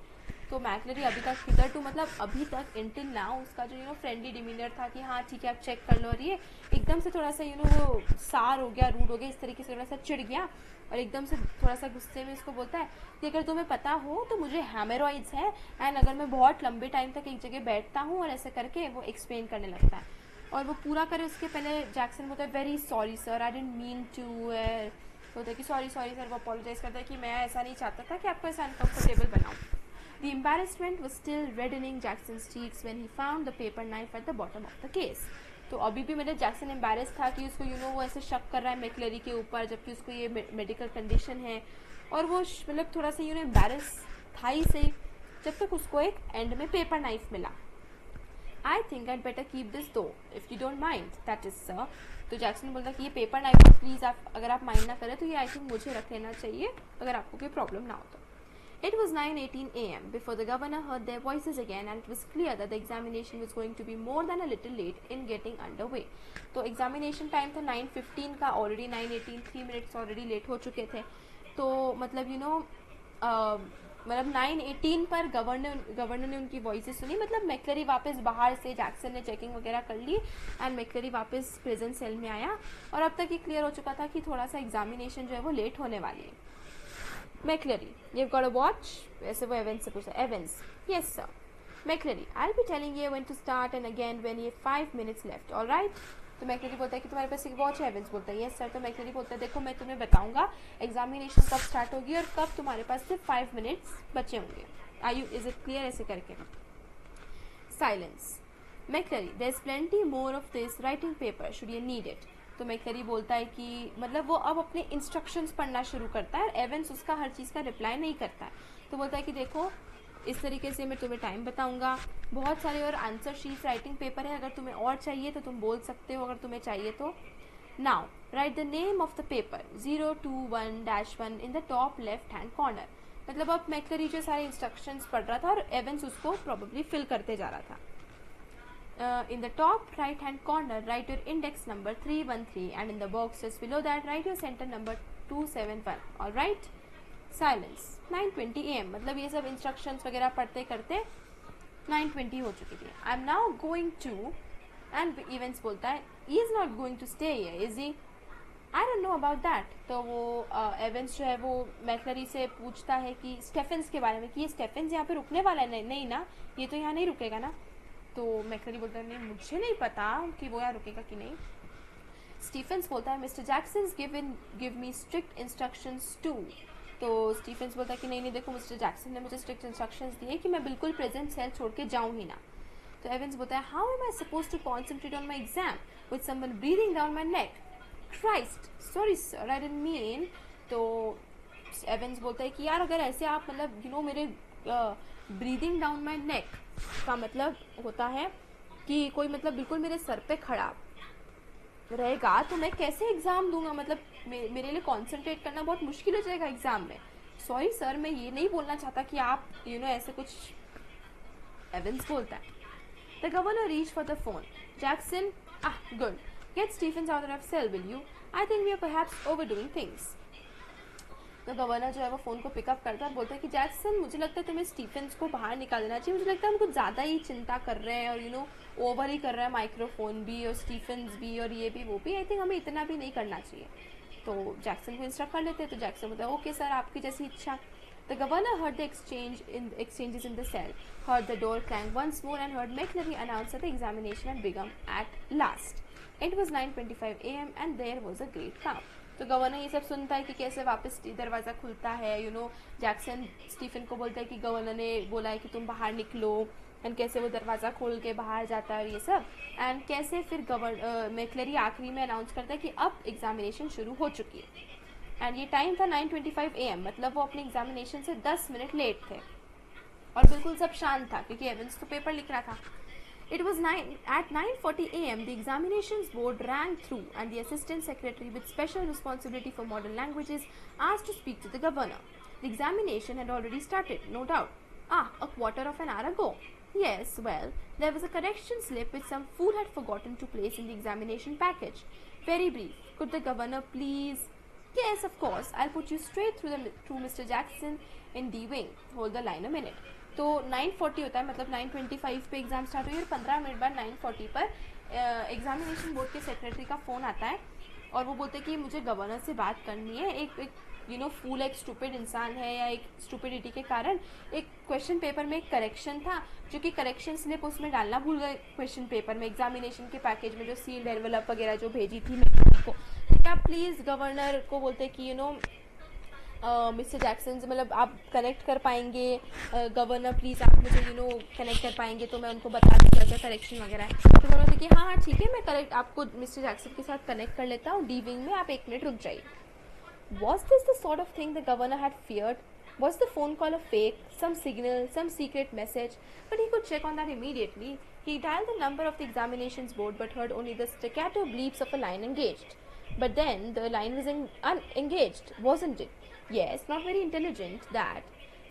तो मैक्लरी अभी तक hitherto मतलब अभी तक until now उसका जो friendly demeanour था कि हाँ ठीक है आप चेक कर लो, और ये एकदम से थोड़ा सा वो सार हो गया, रूड हो गया, इस तरीके से थोड़ा सा चिढ़ गया और एकदम से थोड़ा सा गुस्से में इसको बोलता है कि अगर तुम्हें पता हो तो मुझे हेमोरॉइड्स है, एंड अगर मैं बहुत लंबे टाइम तक एक जगह बैठता हूँ, और ऐसे करके वो एक्सप्लेन करने लगता है. और वो पूरा करे उसके पहले जैक्सन बोलता है very sorry sir, I didn't mean to. बोलता है कि सॉरी सर, वो अपोलोजाइज करता है कि मैं ऐसा नहीं चाहता था कि आपको ऐसा अनकम्फर्टेबल बनाऊँ. The embarrassment was still reddening Jackson's cheeks when he found the paper knife at the bottom of the case. तो अभी भी मतलब जैक्सन एम्बैरेस था कि उसको वो ऐसे शक कर रहा है मैक्लरी के ऊपर, जबकि उसको ये मेडिकल कंडीशन है, और वो मतलब थोड़ा सा एम्बैरेस था ही सही, जब तक उसको एक एंड में पेपर नाइफ मिला. I think I'd better keep this though, if you don't mind, that is sir. तो जैक्सन बोलता कि ये पेपर नाइफ प्लीज़ आप अगर आप माइंड ना करें तो ये आई थिंक मुझे रख लेना चाहिए, अगर आपको कोई प्रॉब्लम ना हो तो. It was 9:18 a.m. before the governor heard their voices again, and it was clear that the examination was going to be more than a little late in getting underway. तो examination time था 9:15 का, already 9:18, 3 minutes already late हो चुके थे. तो मतलब मतलब 9:18 पर गवर्नर ने उनकी वॉइसेस सुनी. मतलब मैक्लरी वापस बाहर से, जैक्सन ने चेकिंग वगैरह कर ली, एंड मैक्लरी वापस प्रिजन सेल में आया, और अब तक ये क्लियर हो चुका था कि थोड़ा सा एग्जामिनेशन जो है वो लेट होने वाली है. मैक्लरी, you've got a watch? वैसे वो एवेंस से पूछा. एवेंस, yes sir. मैक्लरी, I'll be telling you when to start and again when you have 5 minutes left, all right? तो मैक्लरी बोलता है कि तुम्हारे पास एक वॉच है. एवेंस बोलता है yes sir. तो मैक्लरी बोलता है देखो मैं तुम्हें बताऊंगा एग्जामिनेशन कब स्टार्ट होगी और कब तुम्हारे पास सिर्फ 5 मिनट्स बचे होंगे. Is it clear? ऐसे करके. Silence. McLeary, there is plenty more of this writing paper should you need it. तो मैक्लरी बोलता है कि मतलब वो अब अपने इंस्ट्रक्शंस पढ़ना शुरू करता है, एवेंस उसका हर चीज़ का रिप्लाई नहीं करता है. तो बोलता है कि देखो इस तरीके से मैं तुम्हें टाइम बताऊंगा, बहुत सारे और आंसर शीट्स राइटिंग पेपर है, अगर तुम्हें और चाहिए तो तुम बोल सकते हो, अगर तुम्हें चाहिए तो. Now right the name of the paper 021-1 in the top left hand corner. मतलब अब मैक्लरी जो सारे इंस्ट्रक्शंस पढ़ रहा था और एवेंस उसको प्रॉबली फिल करते जा रहा था. In the top right hand corner write your index number 313, and in the boxes below that write your center number 271. all right? Silence. 9:20 am. मतलब ये सब इंस्ट्रक्शंस वगैरह पढ़ते करते 9:20 हो चुकी थी. I am now going to, and Evans बोलता है he is not going to stay here is he. I don't know about that. तो वो एवेंस जो है वो मैक्लरी से पूछता है कि स्टेफेंस के बारे में, कि ये स्टेफेंस यहाँ पे रुकने वाला है. नहीं ना, ये तो यहाँ नहीं रुकेगा ना. तो मैक्लरी बोलता है नहीं मुझे नहीं पता कि वो यहाँ रुकेगा कि नहीं. स्टीफेंस बोलता है mister Jackson give me strict instructions to. तो स्टीफेंस बोलता है कि नहीं देखो मिस्टर जैक्सन ने मुझे स्ट्रिक्ट इंस्ट्रक्शंस दिए कि मैं बिल्कुल प्रेजेंट सेल छोड़ के जाऊँ ही ना. तो एवेंस बोलता है how am I supposed to concentrate on my exam with someone breathing down my neck. Christ, sorry sir, I didn't mean. तो एवेंस बोलता है कि यार अगर ऐसे आप मतलब मेरे ब्रीदिंग डाउन माई नेक का मतलब होता है कि कोई मतलब बिल्कुल मेरे सर पे खड़ा रहेगा तो मैं कैसे एग्ज़ाम दूंगा, मतलब मेरे लिए कॉन्सेंट्रेट करना बहुत मुश्किल हो जाएगा एग्ज़ाम में। सॉरी सर, मैं ये नहीं बोलना चाहता कि आप ऐसे कुछ, एवेंस बोलता है। The governor reach for the phone. Jackson, good, get Stephens out of cell will you, I think we are perhaps overdoing things. तो गवर्नर जो है वो फ़ोन को पिकअप करता है और बोलता है कि जैक्सन, मुझे लगता है तुम्हें स्टीफेंस को बाहर निकाल देना चाहिए, मुझे लगता है हम कुछ ज़्यादा ही चिंता कर रहे हैं और ओवर ही कर रहा है, माइक्रोफोन भी और स्टीफेंस भी और ये भी वो भी, आई थिंक हमें इतना भी नहीं करना चाहिए। तो जैक्सन को इंस्ट्रक्ट कर लेते हैं। तो जैक्सन बोलता है ओके सर, आपकी जैसी इच्छा। The governor heard the exchanges in the cell, heard the door clang once more and heard McLeary announce that the examination had begun at last. It was 9:25 a.m. and there was a great calm. तो governor ये सब सुनता है कि कैसे वापस दरवाज़ा खुलता है। जैक्सन स्टीफन को बोलता है कि गवर्नर ने बोला है कि तुम बाहर निकलो, एंड कैसे वो दरवाज़ा खोल के बाहर जाता है और ये सब, एंड कैसे फिर मैक्लेरी आखिरी में अनाउंस करता है कि अब एग्जामिनेशन शुरू हो चुकी है। एंड ये टाइम था 9:25 AM, मतलब वो अपने एग्जामिनेशन से 10 मिनट लेट थे और बिल्कुल सब शांत था क्योंकि एवेंस तो पेपर लिख रहा था। It was 9:40 AM. The examinations board rang through, and the assistant secretary with special responsibility for modern languages asked to speak to the governor. The examination had already started, no doubt. A quarter of an hour ago. Yes, well, there was a correction slip which some fool had forgotten to place in the examination package. Very brief. Could the governor please? Yes, of course. I'll put you straight through Mr. Jackson in D wing. Hold the line a minute. तो 9:40 होता है, मतलब 9:25 पे exam start हुई और 15 minute बाद 9:40 पर examination board के सेक्रेटरी का फ़ोन आता है और वो बोलते हैं कि मुझे गवर्नर से बात करनी है। एक फूल एक स्टूपिड इंसान है या एक स्टूपिडिटी के कारण एक क्वेश्चन पेपर में एक करेक्शन था, जो कि करेक्शन स्लिप उसमें डालना भूल गए क्वेश्चन पेपर में, एग्जामिनेशन के पैकेज में जो सील्ड एनवेलप वगैरह जो भेजी थी मेरे को। तो क्या प्लीज़ गवर्नर को बोलते हैं कि मिस्टर जैक्सन से मतलब आप कनेक्ट कर पाएंगे, गवर्नर प्लीज़ आप मुझे कनेक्ट कर पाएंगे तो मैं उनको बता दूँ क्या क्या करेक्शन वगैरह है। तो गवर्नर बोलते कि हाँ ठीक है, मैं करेक्ट आपको मिस्टर जैक्सन के साथ कनेक्ट कर लेता हूँ डी विंग में, आप 1 मिनट रुक जाइए। Was this the sort of thing the governor had feared? Was the phone call a fake, some signal, some secret message? But he could check on that immediately. He dialed the number of the examinations board but heard only the staccato bleeps of a line engaged. But then the line was unengaged, wasn't it? Yes, not very intelligent, that.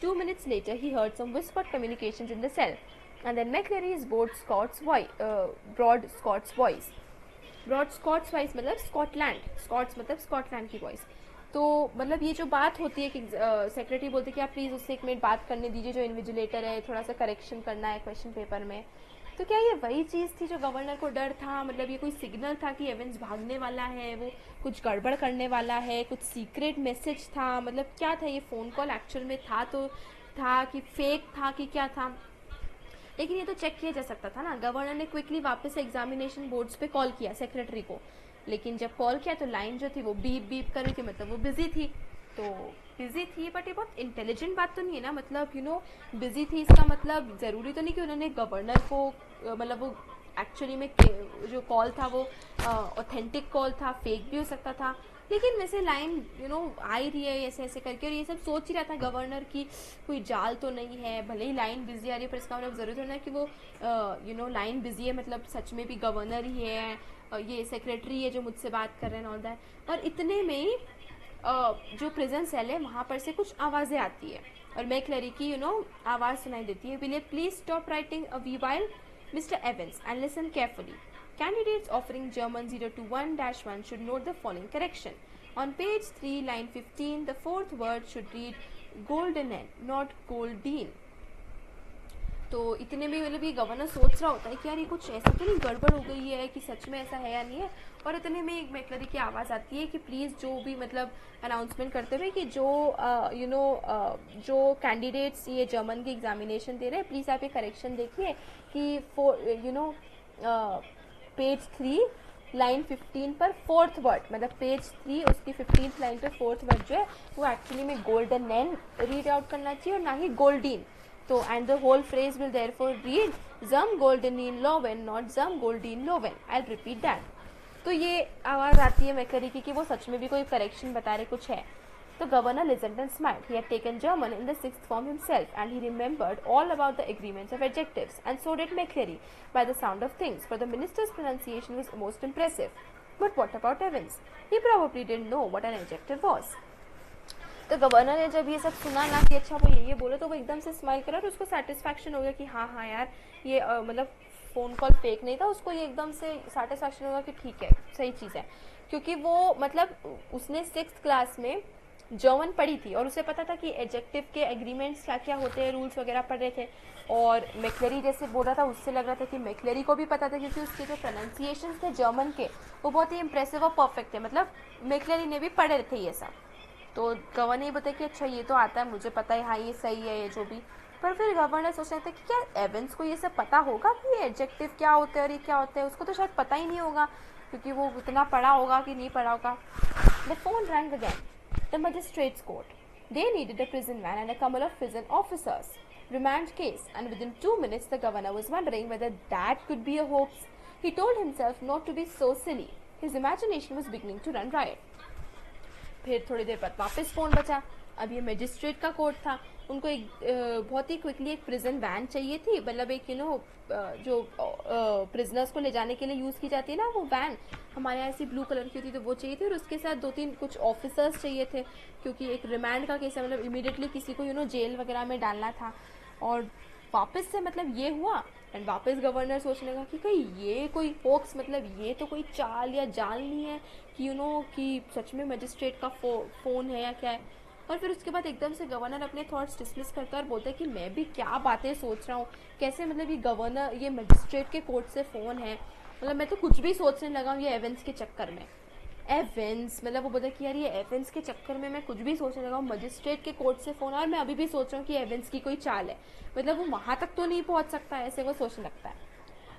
2 minutes later, he heard some whispered communications in the cell. And then McLary's broad Scots voice. Broad Scots voice मतलब Scotland, Scots मतलब Scotland की voice. तो मतलब ये जो बात होती है कि सेक्रेटरी बोलते कि आप प्लीज़ उससे 1 मिनट बात करने दीजिए, जो इन्विजिलेटर है, थोड़ा सा करेक्शन करना है क्वेश्चन पेपर में। तो क्या ये वही चीज़ थी जो गवर्नर को डर था? मतलब ये कोई सिग्नल था कि एवेंस भागने वाला है, वो कुछ गड़बड़ करने वाला है, कुछ सीक्रेट मैसेज था? मतलब क्या था ये फ़ोन कॉल? एक्चुअल में था कि फेक था कि क्या था? लेकिन ये तो चेक किया जा सकता था ना। गवर्नर ने क्विकली वापस एग्जामिनेशन बोर्ड्स पे कॉल किया सेक्रेटरी को, लेकिन जब कॉल किया तो लाइन जो थी वो बीप बीप कर रही थी, मतलब वो बिजी थी। तो बिजी थी, बट ये बहुत इंटेलिजेंट बात तो नहीं है ना, मतलब बिजी थी इसका मतलब ज़रूरी तो नहीं कि उन्होंने गवर्नर को मतलब वो एक्चुअली में जो कॉल था वो ऑथेंटिक कॉल था, फेक भी हो सकता था। लेकिन वैसे लाइन आ ही रही है ऐसे ऐसे करके, और ये सब सोच ही रहा था गवर्नर की कोई जाल तो नहीं है। भले ही लाइन बिजी आ रही है पर इसका मतलब ज़रूरी होना है कि वो लाइन बिजी है, मतलब सच में भी गवर्नर ही है, ये सेक्रेटरी है जो मुझसे बात कर रहे हैं ऑल दैट। और इतने में ही जो प्रिजन सेल है वहाँ पर से कुछ आवाज़ें आती है और मैक्लेरी की आवाज़ सुनाई देती है। Will you please stop writing a while mister एवेंस and listen carefully. Candidates offering German 021-1 should note the following correction. On page 3, line 15, the fourth word should read Goldenen, not Goldine. तो इतने में मतलब ये गवर्नर सोच रहा होता है कि यार ये कुछ ऐसा तो नहीं गड़बड़ हो गई है कि सच में ऐसा है या नहीं है। और इतने में एक मैक्लेरी की आवाज़ आती है कि प्लीज़ जो भी मतलब अनाउंसमेंट करते हुए कि जो कैंडिडेट्स ये जर्मन की एग्जामिनेशन दे रहे हैं, प्लीज़ आप ये करेक्शन देखिए कि पेज 3 लाइन 15 पर 4th वर्ड, मतलब पेज 3 उसकी 15th लाइन पर 4th वर्ड जो है वो एक्चुअली में गोल्डन नैन रीड आउट करना चाहिए और ना ही गोल्डीन। तो and the whole phrase will therefore read jam goldeneen lowen, not jam goldeen lowen. I will repeat that. तो ये आवाज़ आती है मैक्लेरी की कि वो सच में भी कोई करेक्शन बता रहे कुछ है। The governor listened and smiled. He had taken German in the 6th form himself, and he remembered all about the agreements of adjectives, and so did McCleary, by the sound of things, for the minister's pronunciation was most impressive. But what about Evans? He probably didn't know what an adjective was. तो governor ने जब ये सब सुना ना कि अच्छा वो ये बोले, तो वो एकदम से स्माइल करा और उसको सेटिस्फैक्शन हो गया कि हाँ हाँ यार ये मतलब फ़ोन कॉल फेक नहीं था, उसको ये एकदम से सेटिस्फैक्शन होगा कि ठीक है सही चीज़ है, क्योंकि वो मतलब उसने 6th क्लास में जर्मन पढ़ी थी और उसे पता था कि एडजेक्टिव के एग्रीमेंट्स क्या क्या होते हैं, रूल्स वगैरह पढ़ रहे थे। और मैक्लेरी जैसे बोल रहा था उससे लग रहा था कि मैक्लेरी को भी पता था, क्योंकि उसके जो प्रोनाउंसिएशंस थे जर्मन के वो बहुत ही इंप्रेसिव और परफेक्ट थे, मतलब मैक्लेरी ने भी पढ़े थे ये सब। तो गवर्नर ने बताया कि अच्छा ये तो आता है, मुझे पता है, हाँ ये सही है ये जो भी। पर फिर गवर्नर सोच रहे थे कि क्या एवेंस को ये सब पता होगा कि ये एडजेक्टिव क्या होते हैं और ये क्या होते हैं, उसको तो शायद पता ही नहीं होगा क्योंकि वो उतना पढ़ा होगा कि नहीं पढ़ा होगा। The phone wrong again. The magistrate's court. They needed a prison van and a couple of prison officers. Remand case, and within 2 minutes the governor was wondering whether that could be a hoax. He told himself not to be so silly. His imagination was beginning to run riot. फिर थोड़ी देर बाद वापस phone बचा। अब ये magistrate का court था, उनको एक बहुत ही क्विकली एक प्रिजन वैन चाहिए थी, मतलब एक जो प्रिजनर्स को ले जाने के लिए यूज़ की जाती है ना वो वैन, हमारे यहाँ ऐसी ब्लू कलर की होती तो वो चाहिए थी, और उसके साथ 2-3 कुछ ऑफिसर्स चाहिए थे क्योंकि एक रिमांड का केस है, मतलब इमीडिएटली किसी को जेल वगैरह में डालना था। और वापस से मतलब ये हुआ एंड वापस गवर्नर सोचने लगा कि कहीं ये कोई होक्स, मतलब ये तो कोई चाल या जाल नहीं है कि कि सच में मजिस्ट्रेट का फ़ोन है या क्या है। और फिर उसके बाद एकदम से गवर्नर अपने थॉट्स डिसमिस करता है और बोलता है कि मैं भी क्या बातें सोच रहा हूँ, कैसे मतलब ये गवर्नर ये मजिस्ट्रेट के कोर्ट से फ़ोन है, मतलब मैं तो कुछ भी सोचने लगा हूँ ये एवेंस के चक्कर में। एवेंस मतलब वो बोलता है कि यार ये एवेंस के चक्कर में मैं कुछ भी सोचने लगा हूँ, मजिस्ट्रेट के कोर्ट से फ़ोन, और मैं अभी भी सोच रहा हूँ कि एवेंस की कोई चाल है, मतलब वो वहाँ तक तो नहीं पहुँच सकता, ऐसे वो सोचने लगता है।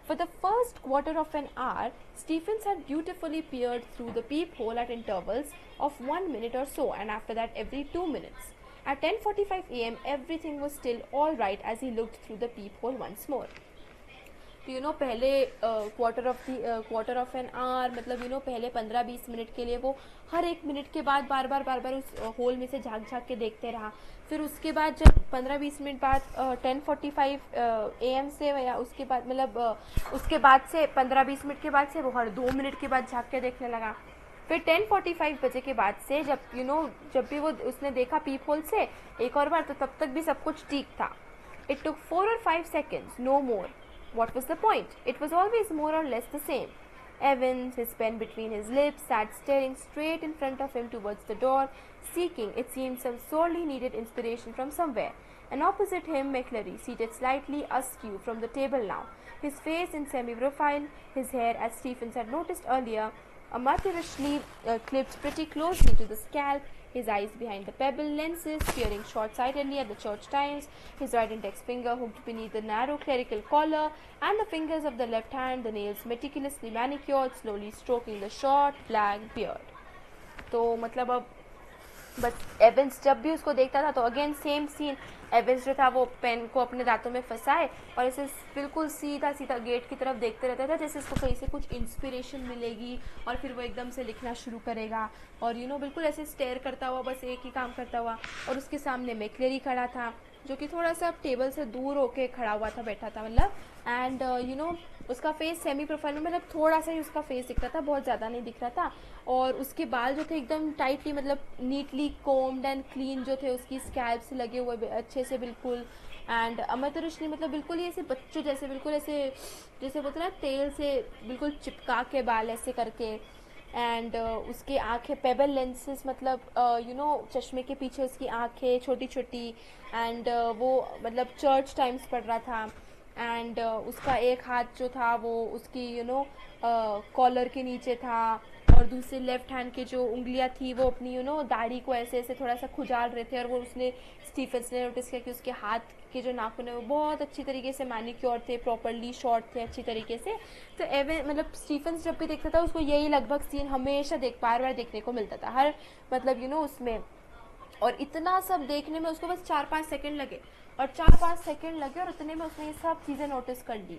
For the first quarter of an hour, Stephens had beautifully peered through the peephole at intervals of 1 minute or so, and after that every 2 minutes. At 10:45 a.m., everything was still all right as he looked through the peephole once more. तो पहले quarter of an hour, मतलब पहले 15-20 minute के लिए वो हर 1 minute के बाद बार बार उस होल में से झाँक के देखते रहा। फिर उसके बाद जब 15-20 मिनट बाद 10:45 AM से, या उसके बाद मतलब उसके बाद से 15-20 मिनट के बाद से वो हर 2 मिनट के बाद झाँक के देखने लगा। फिर 10:45 बजे के बाद से जब जब भी वो उसने देखा पीप होल से एक और बार, तो तब तक भी सब कुछ ठीक था। It took 4 or 5 seconds, no more. What was the point? It was always more or less the same. Evans, his pen between his lips, sat staring straight in front of him towards the door, seeking, it seemed, some sorely needed inspiration from somewhere. And opposite him, McCleary, seated slightly askew from the table now, his face in semi-profile, his hair, as Stephens had noticed earlier, amateurishly clipped pretty closely to the scalp, his eyes behind the pebble lenses, peering short-sightedly at the Church Times, his right index finger hooked beneath the narrow clerical collar, and the fingers of the left hand, the nails meticulously manicured, slowly stroking the short, black beard. तो मतलब अब बस एवेंस जब भी उसको देखता था तो अगेन सेम सीन, एवेंस जो था वो पेन को अपने दांतों में फंसाए और ऐसे बिल्कुल सीधा सीधा गेट की तरफ देखते रहता था, जैसे इसको कहीं से कुछ इंस्पिरेशन मिलेगी और फिर वो एकदम से लिखना शुरू करेगा। और बिल्कुल ऐसे स्टेयर करता हुआ, बस एक ही काम करता हुआ। और उसके सामने मैक्लेरी खड़ा था जो कि थोड़ा सा टेबल से दूर होके खड़ा हुआ था, बैठा था मतलब। एंड उसका फेस सेमी प्रोफाइल में, मतलब थोड़ा सा ही उसका फेस दिख रहा था, बहुत ज़्यादा नहीं दिख रहा था। और उसके बाल जो थे एकदम टाइटली, मतलब नीटली कोम्ड एंड क्लीन जो थे, उसकी स्कैल्प से लगे हुए अच्छे से बिल्कुल। एंड अमृतऋषि मतलब बिल्कुल ही ऐसे बच्चों जैसे, बिल्कुल ऐसे जैसे बोलते ना तेल से बिल्कुल चिपका के बाल ऐसे करके। एंड उसकी आंखें पेबल लेंसेस, मतलब चश्मे के पीछे उसकी आंखें छोटी छोटी। एंड वो मतलब चर्च टाइम्स पढ़ रहा था। एंड उसका एक हाथ जो था वो उसकी कॉलर के नीचे था, और दूसरे लेफ्ट हैंड के जो उंगलियां थी वो अपनी दाढ़ी को ऐसे ऐसे थोड़ा सा खुजाल रहे थे। और वो स्टीफेंस ने नोटिस किया कि उसके हाथ के जो नाखून है वो बहुत अच्छी तरीके से मैनिक्योर थे, प्रॉपरली शॉर्ट थे अच्छी तरीके से। तो मतलब स्टीफेंस जब भी देखता था उसको यही लगभग सीन हमेशा बार बार देखने को मिलता था हर मतलब उसमें। और इतना सब देखने में उसको बस 4-5 सेकंड लगे, और 4-5 सेकंड लगे और उतने में उसने ये सब चीज़ें नोटिस कर ली,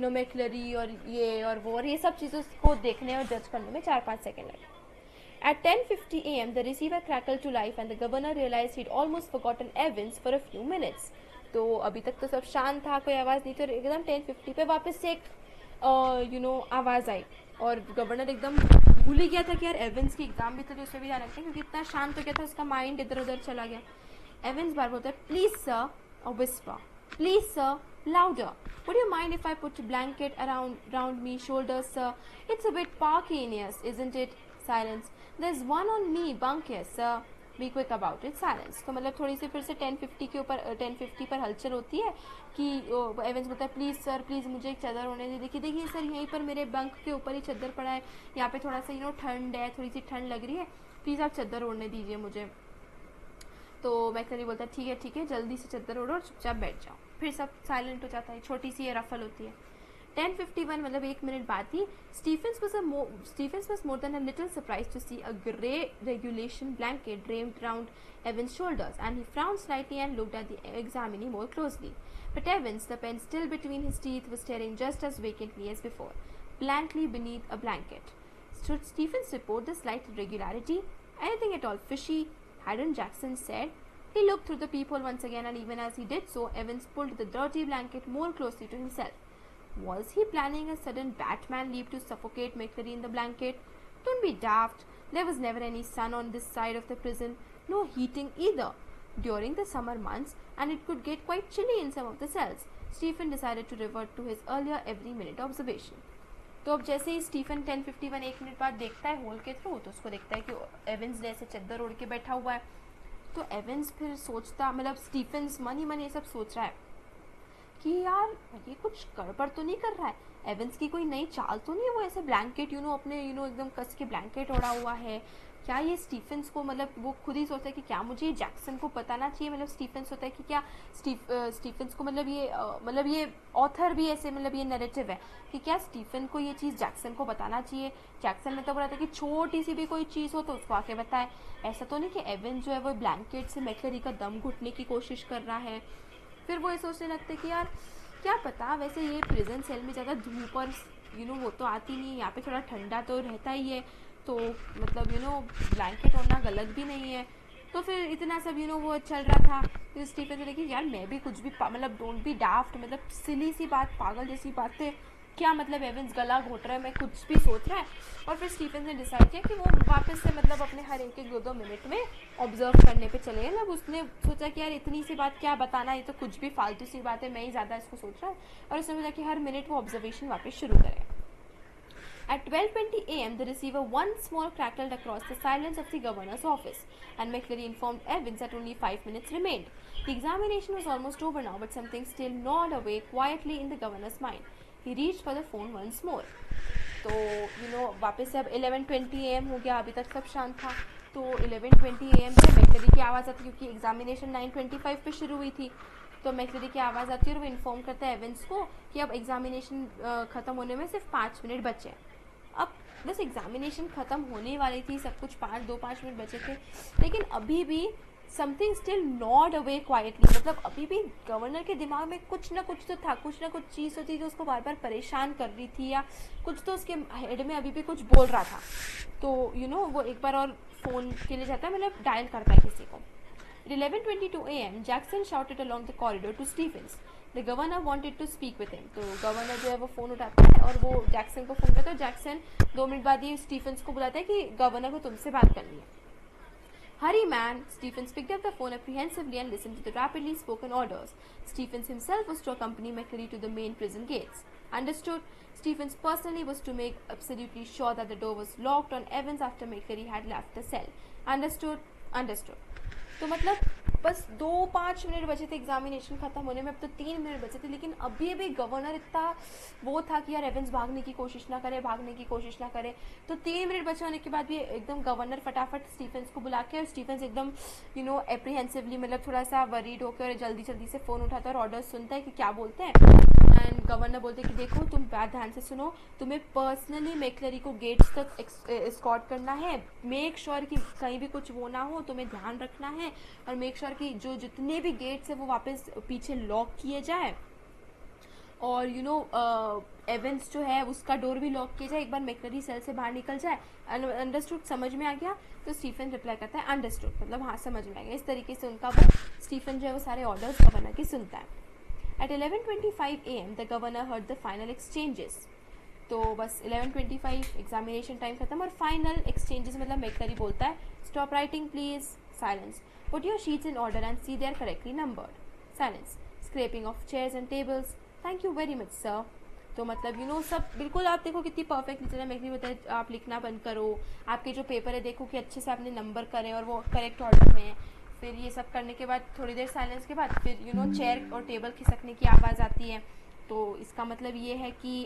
मैक्लेरी और ये और वो, और ये सब चीज़ों को देखने और जज करने में 4-5 सेकंड लगे। At 10:50 a.m., the receiver crackled to life and the governor realized he'd almost forgotten Evans for a few minutes. तो अभी तक तो सब शांत था, कोई आवाज़ नहीं थी, और एकदम 10:50 पे वापस से एक आवाज़ आई और गवर्नर एकदम भूल ही गया था कि यार एवेंस की एग्जाम भी थी, उस पर भी ध्यान रखते हैं, क्योंकि इतना शांत हो गया था, उसका माइंड इधर उधर चला गया. एवेंस बार बोलता है, please sir, a whisper, please sir, louder. Would you mind if I put a blanket around me shoulders, sir? It's a bit parkiness, isn't it? Silence. There's one on me bunk here, sir. Be quick about it. Silence. तो मतलब थोड़ी सी फिर से 10:50 के ऊपर 10:50 पर हलचल होती है कि एवेंस बोलता है, प्लीज़ सर, प्लीज़ मुझे एक चादर ओढ़ने दीजिए. देखिए सर, यहीं पर मेरे बंक के ऊपर ही चादर पड़ा है, यहाँ पे थोड़ा सा ठंड है, थोड़ी सी ठंड लग रही है, प्लीज़ आप चादर ओढ़ने दीजिए मुझे. तो मैकनली बोलता है, ठीक है, जल्दी से चादर ओढ़ो और चुपचाप बैठ जाओ. फिर सब साइलेंट हो जाता है, छोटी सी ये रफल होती है. 10:51 मतलब 1 मिनट बाद ही Stephens was more than a little surprised to see a grey regulation blanket draped round Evans' shoulders, and he frowned slightly and looked at the examinee more closely. But Evans, the pen still between his teeth, was staring just as vacantly as before, blankly beneath a blanket. Should Stephens report the slight irregularity? Anything at all fishy? Hadn't Jackson said? He looked through the peephole once again, and even as he did so, Evans pulled the dirty blanket more closely to himself. Was he planning a sudden Batman leap to suffocate McCreary in the blanket? Don't be daft. There was never any sun on this side of the prison, no heating either during the summer months, and it could get quite chilly in some of the cells. Stephen decided to revert to his earlier every minute observation. तो अब जैसे ही Stephen 10:51 1 minute बाद देखता है whole के through, तो उसको देखता है कि एवेंस जैसे चद्दर ओढ़ के बैठा हुआ है. तो एवेंस फिर सोचता, मतलब स्टीफन्स मन ही मन ये सब सोच रहा है कि यार ये कुछ गड़बड़ तो नहीं कर रहा है, एवेंस की कोई नई चाल तो नहीं है, वो ऐसे ब्लैंकेट अपने एकदम कस के ब्लैंकेट ओढ़ा हुआ है. क्या ये स्टीफन्स को, मतलब वो खुद ही सोचता है कि क्या मुझे जैक्सन को बताना चाहिए. मतलब स्टीफन्स होता है कि क्या स्टीफन्स को, मतलब ये ऑथर भी ऐसे, मतलब ये नैरेटिव है कि क्या स्टीफन को ये चीज़ जैक्सन को बताना चाहिए. जैक्सन मतलब बोला था कि छोटी सी भी कोई चीज़ हो तो उसको आके बताए. ऐसा तो नहीं कि एवेंस जो है वो ब्लैंकेट से मैकलरी का दम घुटने की कोशिश कर रहा है. फिर वो ये सोचने लगते कि यार क्या पता, वैसे ये प्रिजन सेल में ज़्यादा धूप और वो तो आती नहीं है, यहाँ पे थोड़ा ठंडा तो रहता ही है, तो मतलब ब्लैंकेट ओढ़ना गलत भी नहीं है. तो फिर इतना सब वो चल रहा था. तो स्टीफन ने देखी यार मैं भी कुछ भी, मतलब डोंट बी डाफ्ट, मतलब सिली सी बात, पागल जैसी बातें, क्या मतलब एवेंस गला घोट रहा है, मैं कुछ भी सोच रहा है. और फिर स्टीफन ने डिसाइड किया कि वो वापस से मतलब अपने हर एक 2-2 मिनट में ऑब्जर्व करने पे चले गए. मतलब उसने सोचा कि यार इतनी सी बात क्या बताना, ये तो कुछ भी फालतू सी बात है, मैं ही ज़्यादा इसको सोच रहा हूँ. और उसने सोचा कि हर मिनट वो ऑब्जर्वेशन वापस शुरू करें. At 12:20 a.m., the receiver once more crackled across the silence of the governor's office, and McCreary informed Evans that only 5 minutes remained. The examination was almost over now, but something still gnawed away quietly in the governor's mind. He reached for the phone once more. तो वापस से अब 11:20 a.m. हो गया, अभी तक सब शांत था. तो 11:20 a.m. पे मैकलरी की आवाज़ आती, क्योंकि एग्जामिनेशन 9:25 पे शुरू हुई थी. तो मैकलरी की आवाज़ आती है और वो इन्फॉर्म करता है एवेंस को कि अब एग्जामिनेशन ख़त्म होने में सिर्फ 5 मिनट बचे हैं. अब बस एग्जामिनेशन ख़त्म होने वाली थी, सब कुछ 2-5 मिनट बचे थे, लेकिन अभी भी something still nod away quietly. मतलब अभी भी गवर्नर के दिमाग में कुछ ना कुछ तो था, कुछ ना कुछ चीज़ होती जो उसको बार बार परेशान कर रही थी, या कुछ तो उसके हेड में अभी भी कुछ बोल रहा था. तो वो एक बार और फ़ोन के लिए जाता है, मतलब डायल करता है किसी को. At 11:22 a.m., Jackson shouted along the corridor to Stephens. The governor wanted to speak with him. तो गवर्नर जो है वो फ़ोन उठाता है और वो जैक्सन को फ़ोन करता है. जैक्सन 2 मिनट बाद ही स्टीफन्स को बुलाता है कि गवर्नर को तुमसे बात करनी है. Hurry, man! Stephens picked up the phone apprehensively and listened to the rapidly spoken orders. Stephens himself was to accompany McCreary to the main prison gates. Understood? Stephens personally was to make absolutely sure that the door was locked on Evans after McCreary had left the cell. Understood? Understood. तो मतलब बस 2-5 minute बचे थे examination ख़त्म होने में, अब तो 3 मिनट बचे थे, लेकिन अभी भी गवर्नर इतना वो था कि यार एवेंस भागने की कोशिश ना करे. तो 3 मिनट बचे होने के बाद भी एकदम गवर्नर फटाफट स्टीफन्स को बुला के, और स्टीफन्स एकदम एप्रीहेंसिवली, मतलब थोड़ा सा वरीड होकर जल्दी से फ़ोन उठाता है और ऑर्डर सुनता है कि क्या बोलते हैं. एंड गवर्नर बोलते हैं कि देखो तुम बात ध्यान से सुनो, तुम्हें पर्सनली मैकलरी को गेट्स तक एस्कॉर्ट करना है. मेक श्योर कि कहीं भी कुछ वो ना हो, तुम्हें ध्यान रखना है, और मेक श्योर कि जो जितने भी गेट्स है वो वापस पीछे लॉक किए जाए. और एवेंस जो है उसका डोर भी लॉक किया जाए, एक बार मैक्लरी सेल से बाहर निकल जाए। अंडरस्टूड, समझ में आ गया? तो स्टीफन रिप्लाई करता है अंडरस्टूड, मतलब हाँ समझ में आ गया। इस तरीके से उनका वो स्टीफन जो है वो सारे ऑर्डर्स गवर्नर की सुनता है। At 11:25 AM the governor heard the final exchanges. तो बस 11:25 एग्जामिनेशन टाइम खत्म और फाइनल एक्सचेंजेस मतलब मैक्लरी बोलता है stop writing please, silence, put your sheets in order and see they are correctly numbered, silence, scraping of chairs and tables, thank you very much sir. तो मतलब सब बिल्कुल आप देखो कितनी परफेक्ट लिखना है। मैक्लरी बताए आप लिखना बंद करो, आपके जो पेपर है देखो कि अच्छे से आपने नंबर करें और वो करेक्ट ऑर्डर में है। फिर ये सब करने के बाद थोड़ी देर साइलेंस के बाद फिर चेयर और टेबल खिसकने की आवाज़ आती है। तो इसका मतलब ये है कि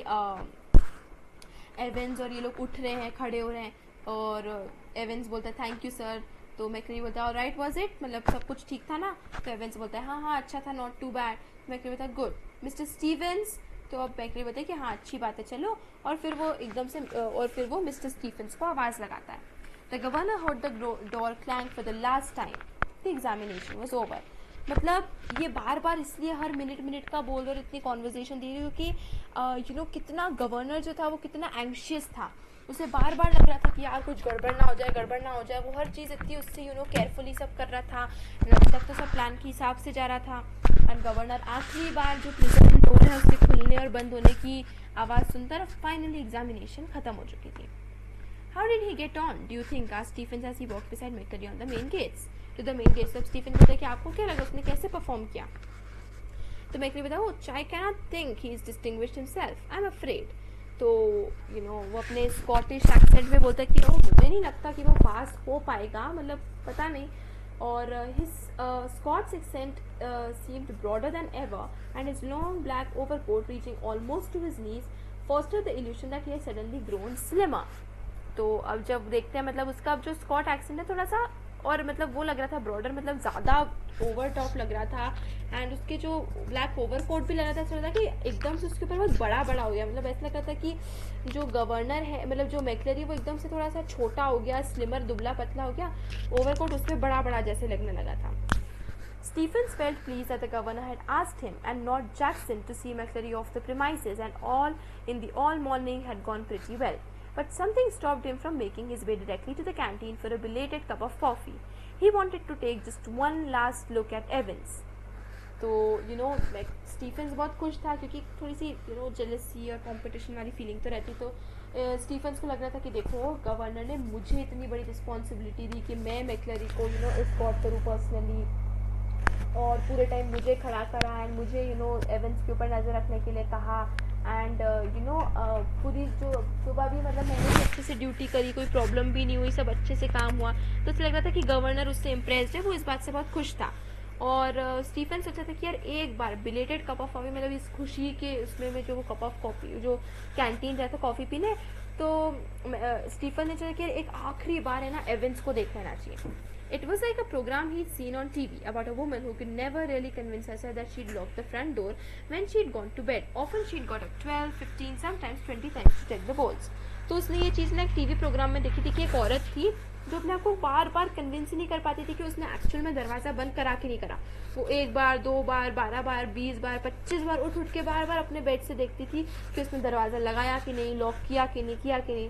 एवेंस और ये लोग उठ रहे हैं, खड़े हो रहे हैं और एवेंस बोलता है थैंक यू सर। तो मैक्लरी बोलता है राइट वाज इट, मतलब सब कुछ ठीक था ना? तो एवेंस बोलता है हाँ अच्छा था, नॉट टू बैड। मैक्लरी बोलता है गुड मिस्टर स्टीवेंस। तो अब मैक्लरी बोलता है कि हाँ अच्छी बात है चलो। और फिर वो एकदम से वो मिस्टर स्टीफेंस को आवाज़ लगाता है। The governor heard the door clank for the last time, the examination was over. मतलब ये बार बार इसलिए हर मिनट का बोल और इतनी कॉन्वर्जेशन दे रही क्योंकि कितना गवर्नर जो था वो कितना एंग्शियस था। उसे बार बार लग रहा था कि यार कुछ गड़बड़ ना हो जाए। वो हर चीज़ इतनी उससे केयरफुली सब कर रहा था। अभी तक तो सब प्लान के हिसाब से जा रहा था। एंड गवर्नर आखिरी बार जो प्रिजन डोर है उसके खुलने और बंद होने की आवाज़ सुनता और फाइनली एग्जामिनेशन खत्म हो चुकी थी। How did he get on do you think? Asked Stephen as he walked beside McLeary on the main gates. To the main gates. अब स्टीफन कहता है कि आपको क्या लगा उसने कैसे परफॉर्म किया? तो मैक्लरी बताओ I can not think he is distinguished himself, I am afraid. तो वो अपने स्कॉटिश एक्सेंट में बोलता है कि मुझे नहीं लगता कि वो पास हो पाएगा, मतलब पता नहीं। और his Scots accent seemed broader than ever and his long black overcoat reaching almost to his knees fostered the illusion that he had suddenly grown slimmer. तो अब जब देखते हैं मतलब उसका अब जो स्कॉट एक्सेंट है थोड़ा सा और मतलब वो लग रहा था ब्रॉडर, मतलब ज़्यादा ओवर टॉप लग रहा था। एंड उसके जो ब्लैक ओवर कोट भी लग रहा था, ऐसा लग रहा था कि एकदम से उसके ऊपर बहुत बड़ा हो गया। मतलब ऐसा लग रहा था कि जो गवर्नर है मतलब जो मैक्लरी वो एकदम से थोड़ा सा छोटा हो गया, स्लिमर दुबला पतला हो गया, ओवर कोट उस पर बड़ा जैसे लगने लगा था। Stephens felt pleased that the governor had asked him and not Jackson to see McClary off the premises, and all in the all morning had gone pretty well. But something stopped him from making his way directly to the canteen for a belated cup of coffee. He wanted to take just one last look at Evans. तो Stephen's बहुत खुश था क्योंकि थोड़ी सी jealousy और competition वाली feeling तो रहती। तो स्टीफेंस को लग रहा था कि देखो गवर्नर ने मुझे इतनी बड़ी रिस्पॉन्सिबिलिटी दी कि मैं मैक्लरी को एस्कॉर्ट करूँ पर्सनली, और पूरे टाइम मुझे खड़ा करा एंड मुझे एवेंस के ऊपर नज़र रखने के लिए कहा। एंड पूरी जो सुबह भी मतलब मैंने अच्छे से ड्यूटी करी, कोई प्रॉब्लम भी नहीं हुई, सब अच्छे से काम हुआ। तो उससे लग रहा था कि गवर्नर उससे इम्प्रेस्ड है, वो इस बात से बहुत खुश था। और स्टीफन सोचा था कि यार एक बार बिलेटेड कप ऑफ कॉफ़ी, मतलब इस खुशी के उसमें में जो वो कप ऑफ कॉफ़ी जो कैंटीन जाता कॉफ़ी पीने, तो स्टीफन ने सोचा कि एक आखिरी बार है ना एवेंस को देख लेना चाहिए। It was like a program he'd seen on TV about a woman who could never really convince herself that she'd lock the front door when she'd gone to bed. Often she'd got up 12, 15, sometimes 20 times to check the bolts. तो उसने ये चीज़ ना एक TV programme में देखी थी कि एक औरत थी जो अपने आप को बार बार कन्विंस ही नहीं कर पाती थी कि उसने एक्चुअल में दरवाज़ा बंद करा कि नहीं करा। वो एक बार, 2 बार, 12 बार, 20 बार, 25 बार उठ के बार बार अपने बेड से देखती थी कि उसने दरवाज़ा लगाया कि नहीं, लॉक किया कि नहीं।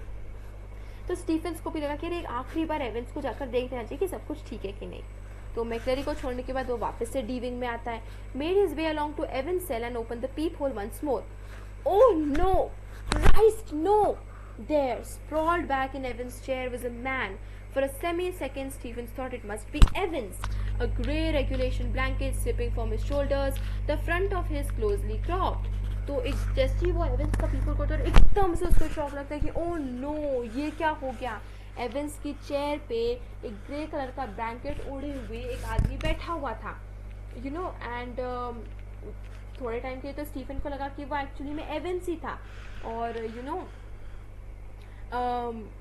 तो स्टीफेंस को भी लगा कि एक आखिरी बार एवेंस को जाकर देख लेना चाहिए कि सब कुछ ठीक है कि नहीं। तो मैक्लरी को छोड़ने के बाद वो वापस से डी विंग में आता है। Made his way along to Evans cell and open the peephole once more. Oh no, Christ no! There, sprawled back in Evans' chair, was a man. For a semi-second, Stephens thought it must be Evans. A grey regulation blanket slipping from his shoulders, the front of his closely cropped. तो एक जैसे ही वो एवेंस का people को तो एकदम से उसको शॉक लगता है कि ओह नो, ये क्या हो गया। एवेंस की चेयर पे एक ग्रे कलर का ब्लैंकेट ओढ़े हुए एक आदमी बैठा हुआ था, एंड थोड़े टाइम के लिए तो स्टीफन को लगा कि वो एक्चुअली में एवेंस ही था। और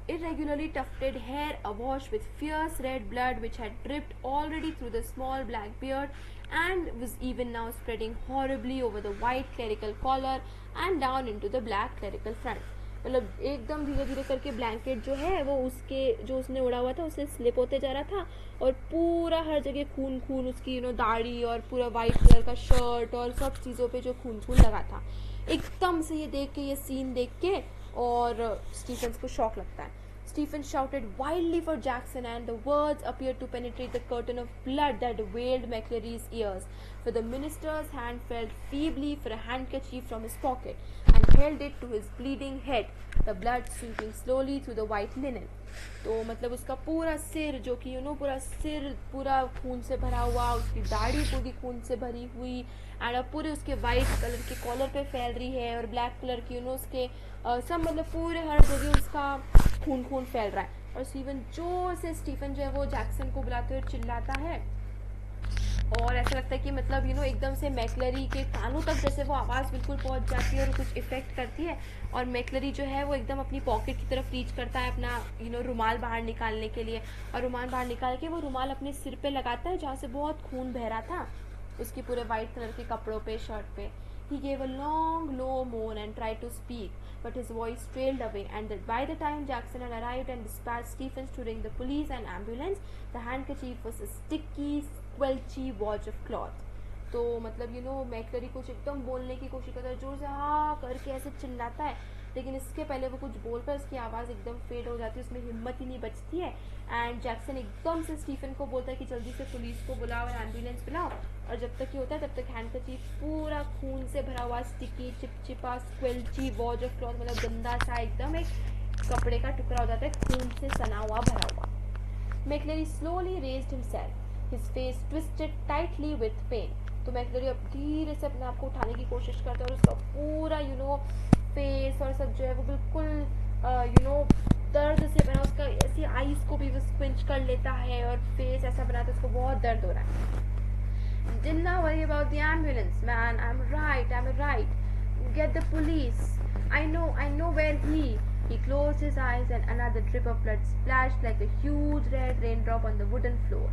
irregularly tufted hair awash with fierce red blood which had dripped already through the small black beard and was even now spreading horribly over the white clerical collar and down into the black clerical front. मतलब एकदम धीरे धीरे करके blanket जो है वो उसके जो उसने उड़ा हुआ था उससे स्लिप होते जा रहा था और पूरा हर जगह खून उसकी दाढ़ी और पूरा वाइट कलर का शर्ट और सब चीज़ों पे जो खून लगा था। एकदम से ये देख के, ये सीन देख के, और स्टीफेंस को शॉक लगता है. Stephen shouted wildly for Jackson, and the words appeared to penetrate the curtain of blood that veiled McCleary's ears. For the minister's hand felt feebly for a handkerchief from his pocket and held it to his bleeding head, the blood sweeping slowly through the white linen. तो मतलब उसका पूरा सिर, जो कि पूरा सिर पूरा खून से भरा हुआ, उसकी दाढ़ी पूरी खून से भरी हुई, एंड अब पूरे उसके वाइट कलर के कॉलर पे फैल रही है, और ब्लैक कलर की उसके सब मतलब पूरे हर जगह उसका खून फैल रहा है. और जोर से स्टीफन जो है वो जैक्सन को बुलाते हुए चिल्लाता है, और ऐसा लगता है कि मतलब एकदम से मैकलरी के कानों तक जैसे वो आवाज़ बिल्कुल पहुंच जाती है और कुछ इफेक्ट करती है. और मैकलरी जो है वो एकदम अपनी पॉकेट की तरफ रीच करता है अपना रुमाल बाहर निकालने के लिए, और रुमाल बाहर निकाल के वो रुमाल अपने सिर पे लगाता है जहाँ से बहुत खून बह रहा था उसके पूरे वाइट कलर के कपड़ों पे, शर्ट पे. He gave a long, low moan and tried to speak, but his voice trailed away, and that by the time Jackson had arrived and dispatched Stephens to ring the police and ambulance, the handkerchief was a sticky, squelchy wad of cloth. तो मतलब मैकलरी कुछ एकदम बोलने की कोशिश करता है, जोर से हाँ करके ऐसे चिल्लाता है, लेकिन इसके पहले वो कुछ बोलकर उसकी आवाज़ एकदम फेड हो जाती है, उसमें हिम्मत ही नहीं बचती है. एंड जैक्सन एकदम से स्टीफन को बोलता है कि जल्दी से पुलिस को बुलाओ और एम्बुलेंस बुलाओ. और जब तक ये होता है तब तक हैंडकरचीफ पूरा खून से भरा हुआ, स्टिकी, चिपचिपा, स्क्वेल्ची वॉज ऑफ क्लॉथ, मतलब गंदा सा एकदम एक कपड़े का टुकड़ा हो जाता है, खून से सना हुआ, भरा हुआ. McLeary slowly raised himself, his face twisted tightly with pain. तो मैकलरी अब धीरे से अपने आप को उठाने की कोशिश करता है, और उसका पूरा फेस और सब जो है वो बिल्कुल दर्द से बना, उसका ऐसी आईज को भी वो स्क्विंच कर लेता है, और फेस ऐसा बनाता है उसको बहुत दर्द हो रहा है. Didn't worry about the ambulance, man. I'm right. Get the police. I know where he. He closed his eyes and another drip of blood splashed like a huge red raindrop on the wooden floor.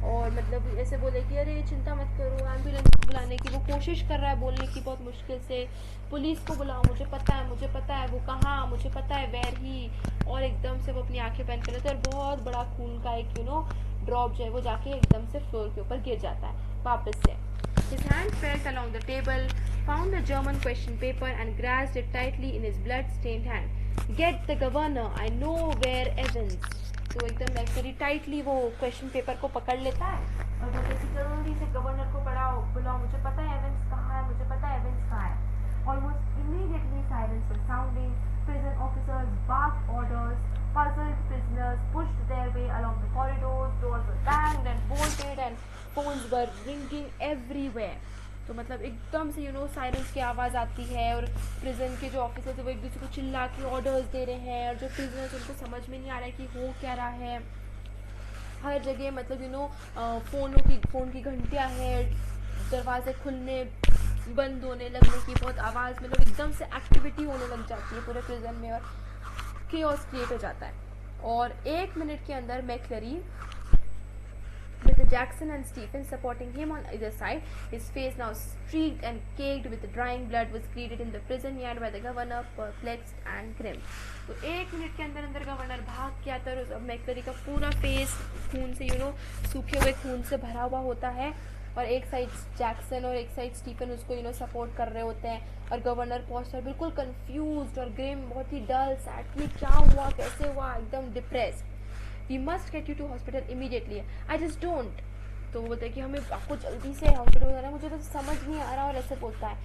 और मतलब ऐसे बोले कि अरे चिंता मत करो, ambulance को बुलाने की वो कोशिश कर रहा है, बोलने की बहुत मुश्किल से, पुलिस को बुलाओ, मुझे पता है वो कहाँ, मुझे पता है वेयर ही. और एकदम से वो अपनी आंखें बंद कर लेते हैं, और बहुत बड़ा खून का एक ड्रॉप जो है वो जाके एकदम से फ्लोर के ऊपर गिर जाता है वापस से. His hand felt along the table, found the German question paper and grasped it tightly in his blood-stained hand. Get the governor, I know where Evans. तो एकदम मैकलरी टाइटली वो क्वेश्चन पेपर को पकड़ लेता है और बोलते हैं जल्दी से गवर्नर को बुलाओ, मुझे पता है एवेंस कहाँ है. Almost immediately silence was sounding. Prison officers barked orders. Puzzled prisoners pushed their way along the corridors. Doors were banged and bolted, and phones were ringing everywhere. तो मतलब एकदम से साइरेंस की आवाज़ आती है, और प्रिजन के जो ऑफिसर्स है वो एक दूसरे को चिल्ला के ऑर्डर्स दे रहे हैं, और जो प्रिजनर्स उनको समझ में नहीं आ रहा है कि हो क्या रहा है. हर जगह मतलब फ़ोन की घंटियाँ हैं, दरवाजे खुलने बंद होने लगने की बहुत आवाज़, मतलब एकदम से एक्टिविटी होने लग जाती है पूरे प्रिजन में, और केओस क्रिएट हो जाता है. और 1 मिनट के अंदर मैकलरी, with Jackson and Stephen supporting him on either side, his face now streaked and caked with drying blood, was greeted in the prison yard by the governor, perplexed and grim. तो 1 minute के अंदर governor भाग के आता है, और मैकलरी का पूरा फेस खून से सूखे हुए खून से भरा हुआ होता है, और एक साइड जैक्सन और एक साइड स्टीफन उसको सपोर्ट कर रहे होते हैं, और गवर्नर पहुंचता है बिल्कुल कंफ्यूज्ड और ग्रिम, बहुत ही डल, सैडली, क्या हुआ, कैसे हुआ, एकदम depressed. We must get you to hospital immediately. I just don't. तो वो बोलता है कि हमें आपको जल्दी से हॉस्पिटल जाना है, मुझे तो समझ नहीं आ रहा, और ऐसे बोलता है.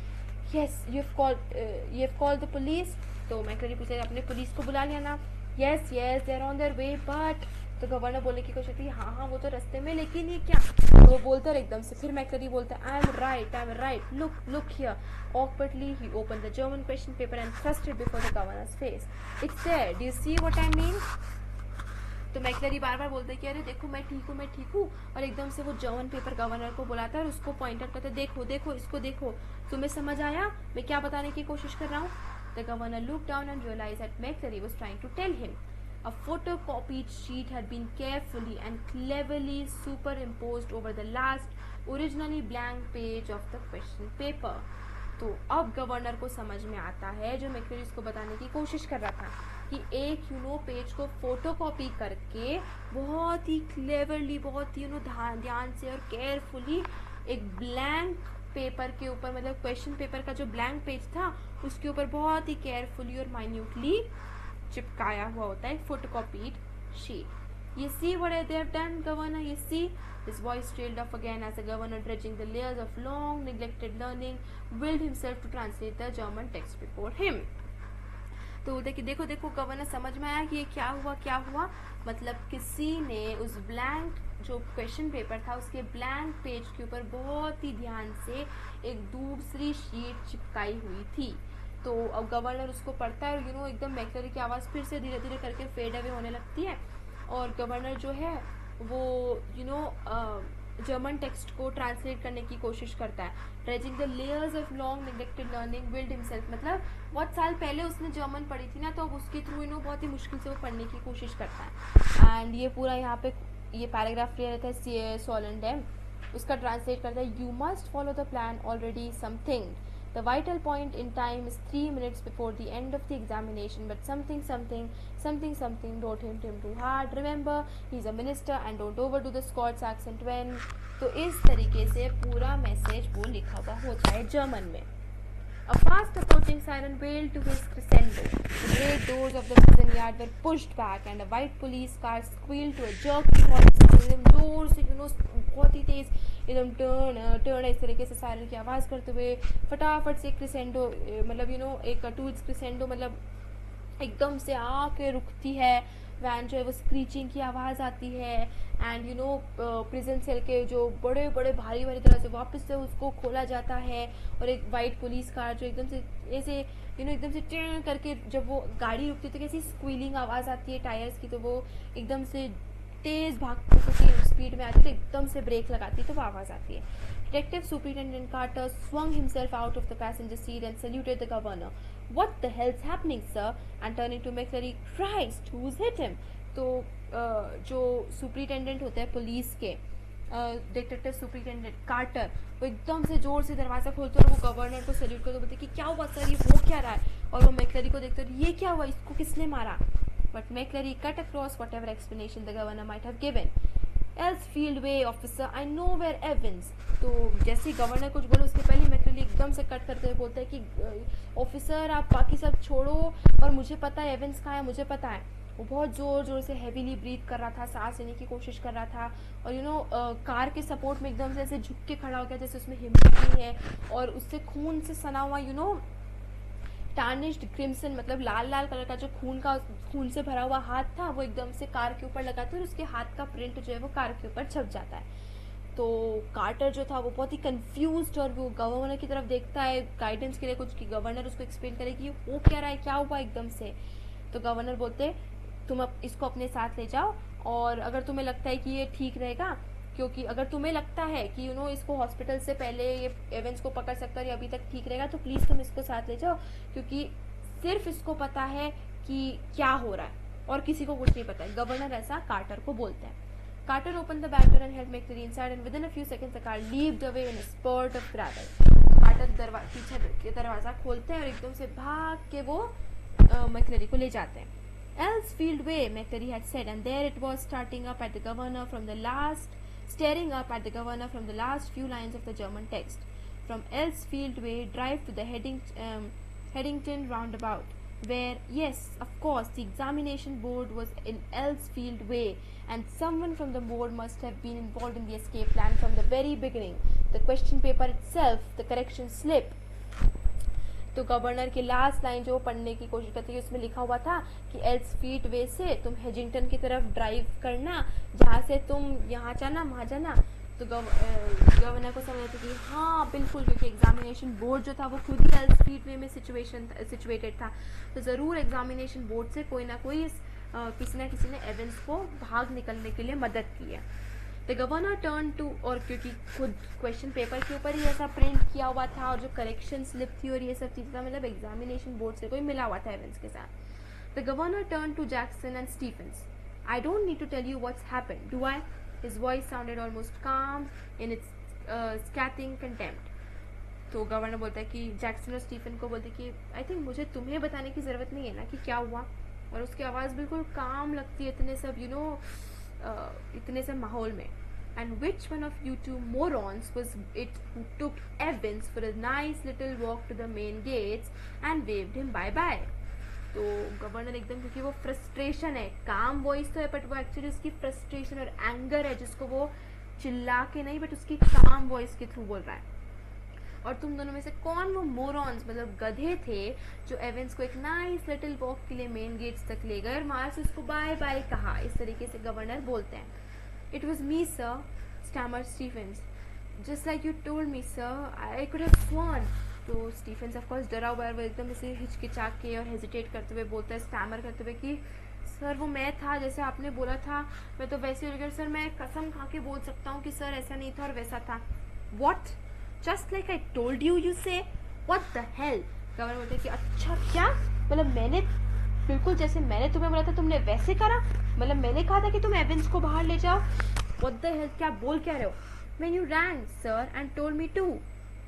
Yes, you have called the police. तो मैकलरी पूछता है आपने पुलिस को बुला लिया ना. Yes, they are on their way, but तो गवर्नर बोलने की कोशिश की, हाँ वो तो रास्ते में, लेकिन ये क्या. तो वो बोलता है एकदम से, फिर मैकलरी बोलता है I'm right. Look here. Awkwardly he opened the German question paper and thrust it before the governor's face. It's there. Do you see what I mean? तो मैकलरी बार बार बोलते हैं कि अरे देखो मैं ठीक हूँ, और एकदम से वो जर्मन पेपर गवर्नर को बुलाता है और उसको पॉइंट आउट करता है, देखो इसको देखो, तुम्हें समझ आया मैं क्या बताने की कोशिश कर रहा हूँ. The governor looked down and realised that McLeary was trying to tell him. A photocopied sheet had been carefully and cleverly superimposed over the last originally blank page of the question paper. तो अब governor को समझ में आता है जो मैकलरी इसको बताने की कोशिश कर रहा था, कि एक पेज को फोटोकॉपी करके बहुत ही क्लेवरली, बहुत ही ध्यान से और केयरफुली एक ब्लैंक पेपर के ऊपर, मतलब क्वेश्चन पेपर का जो ब्लैंक पेज था उसके ऊपर बहुत ही केयरफुली और माइन्यूटली चिपकाया हुआ होता है फोटोकॉपीड sheet. You see what they have done, Governor? You see? His voice trailed off again as the governor, dredging the layers of long neglected learning, willed himself to translate the German text before him. तो देखो देखो governor समझ में आया कि ये क्या हुआ. मतलब किसी ने उस ब्लैंक जो क्वेश्चन पेपर था उसके ब्लैंक पेज के ऊपर बहुत ही ध्यान से एक दूसरी शीट चिपकाई हुई थी. तो अब गवर्नर उसको पढ़ता है और एकदम मैकलरी की आवाज़ फिर से धीरे धीरे करके फेड अवे होने लगती है और गवर्नर जो है वो जर्मन टेक्स्ट को ट्रांसलेट करने की कोशिश करता है. Dredging the layers of long neglected learning willed himself, मतलब बहुत साल पहले उसने जर्मन पढ़ी थी ना, तो अब उसके थ्रू बहुत ही मुश्किल से वो पढ़ने की कोशिश करता है. एंड ये पूरा यहाँ पे ये पैराग्राफ ले रहता है सी सोलेंडेम, उसका ट्रांसलेट करता है. You must follow the plan already something. The vital point in time is 3 minutes before the end of the examination, but something don't hit him too hard. Remember, he's a minister and don't overdo the Scots accent when. तो इस तरीके से पूरा message वो लिखा हुआ होता है जर्मन में. A fast approaching siren wailed to his crescendo. The great doors of the prison yard were pushed back and a white police car squealed to a jerky halt. एकदम जोर से बहुत ही तेज एकदम टर्न इस तरीके से सायरन की आवाज़ करते हुए फटाफट से क्रिसेंडो, मतलब एक टूल्स क्रिसेंडो, मतलब एकदम से आके रुकती है वैन जो है वो स्क्रीचिंग की आवाज़ आती है. एंड प्रिजन सेल के जो बड़े बड़े भारी तरह से वापस से उसको खोला जाता है और एक वाइट पुलिस कार जो एकदम से ऐसे एकदम से टें करके जब वो गाड़ी रुकती है तो कैसी स्क्वीलिंग आवाज़ आती है टायर्स की, तो वो एकदम से तेज़ भागती है, स्पीड में आती है, तो एकदम से ब्रेक लगाती है तो वो आवाज़ आती है. Detective Superintendent Carter swung himself out of the passenger seat and saluted the governor. What the hell's happening, sir? And turning to McClary, Christ, who's hit him? तो जो सुपरिटेंडेंट होते हैं पुलिस के, डिटेक्टिव सुपरिटेंडेंट कार्टर, वो एकदम से जोर से दरवाज़ा खोलते और वो गवर्नर को सैल्यूट करते बोलते कि क्या हुआ सर, ये हो क्या रहा है. और वो मैकलरी को देखते ये क्या हुआ, इसको किसने मारा. But McClary cut across whatever explanation the governor might have given. Elsfield way, officer, I know where Evans. तो जैसे ही गवर्नर कुछ बोले उसके पहले मैकलरी एकदम से कट करते हुए बोलता है कि ऑफिसर आप बाकी सब छोड़ो और मुझे पता है एवेंस कहाँ है, मुझे पता है. वो बहुत ज़ोर से हैवीली ब्रीथ कर रहा था, सांस लेने की कोशिश कर रहा था और कार के सपोर्ट में एकदम से ऐसे झुक के खड़ा हो गया जैसे उसमें हिम्मत नहीं है. और उससे खून से सना हुआ टार्निश्ड क्रिम्सन, मतलब लाल लाल कलर का जो खून से भरा हुआ हाथ था वो एकदम से कार के ऊपर लगाते और उसके हाथ का प्रिंट जो है वो कार के ऊपर छप जाता है. तो कार्टर जो था वो बहुत ही कंफ्यूज्ड और वो गवर्नर की तरफ देखता है गाइडेंस के लिए कुछ, कि गवर्नर उसको एक्सप्लेन करे कि वो क्या रहा है, क्या हुआ एकदम से. तो गवर्नर बोलते तुम अब इसको अपने साथ ले जाओ और अगर तुम्हें लगता है कि ये ठीक रहेगा, क्योंकि अगर तुम्हें लगता है कि इसको हॉस्पिटल से पहले ये एवेंस को पकड़ सकता है और ये अभी तक ठीक रहेगा, तो प्लीज़ तुम इसको साथ ले जाओ, क्योंकि सिर्फ इसको पता है कि क्या हो रहा है और किसी को कुछ नहीं पता है. गवर्नर ऐसा कार्टर को बोलते हैं. Carter opened the back door and helped McClary inside, and within a few seconds the car leaped away in a spurt of gravel. Carter पीछे के दरवाज़ा खोलते हैं और एकदम से भाग के वो मैकलरी को ले जाते हैं. Elsfield way, McClary had said, and there it was, staring up at the governor from the last few lines of the German text. From Elsfield way, drive to the Headington roundabout, where, yes, of course, the examination board was in Elsfield way, and someone from the board must have been involved in the escape plan from the very beginning. The question paper itself, the correction slip. तो governor की last line जो पढ़ने की कोशिश करती है उसमें लिखा हुआ था कि एल्सफील्ड वे से तुम हेजिंगटन की तरफ ड्राइव करना, जहाँ से तुम यहाँ जाना वहाँ जाना. तो गवर्नर को समझ आता कि हाँ बिल्कुल, क्योंकि एग्जामिनेशन बोर्ड जो था वो खुद ही एल्सफील्ड वे में सिचुएटेड था, तो ज़रूर एग्जामिनेशन बोर्ड से कोई ना कोई किसी न किसी ने एवेंस को भाग निकलने के लिए मदद की है. द गवर्नर टर्न टू, और क्योंकि खुद क्वेश्चन पेपर के ऊपर ही ऐसा प्रिंट किया हुआ था और जो करेक्शन स्लिप थी और ये सब चीज़ था, मतलब एग्जामिनेशन बोर्ड से कोई मिला हुआ था एवेंस के साथ. The governor turn to Jackson and Stephens. I don't need to tell you what's happened, do I? His voice sounded almost calm in its scathing contempt. तो गवर्नर बोलता है कि जैक्सन और स्टीफन को बोलते कि आई थिंक मुझे तुम्हें बताने की ज़रूरत नहीं है ना कि क्या हुआ. और उसकी आवाज़ बिल्कुल काम लगती है इतने सब इतने सब माहौल में. And which one of you two morons was it who took Evans for a nice little walk to the main gates and waved him bye bye? तो गवर्नर एकदम, क्योंकि वो फ्रस्ट्रेशन है, काम वॉइस तो है बट वो एक्चुअली उसकी फ्रस्ट्रेशन और एंगर है जिसको वो चिल्ला के नहीं बट उसकी काम वॉइस के थ्रू बोल रहा है. और तुम दोनों में से कौन वो मोरॉन्स मतलब गधे थे जो एवेंस को एक नाइस लिटिल वॉक के लिए मेन गेट्स तक ले गए और वहां से उसको बाय बाय कहा. इस तरीके से गवर्नर बोलते हैं. It was me sir, stammered Stephens. Just like you told me sir, I could have sworn. तो स्टीफेंस ऑफ कोर्स डरा हुआ है, वो एकदम इसे हिचकिचा के और हेजिटेट करते हुए बोलता है, स्टैमर करते हुए कि सर वो मैं था जैसे आपने बोला था, मैं तो वैसे ही. सर मैं कसम खा के बोल सकता हूँ कि सर ऐसा नहीं था और वैसा था. What? Just like I told you, you से व्हाट द हेल. गवर्नर बोलते कि अच्छा क्या, मतलब मैंने बिल्कुल जैसे मैंने तुम्हें बोला था तुमने वैसे करा, मतलब मैंने कहा था कि तुम एवेंस को बाहर ले जाओ. व्हाट द हेल, क्या बोल क्या रहे हो? When you rang sir and told me to.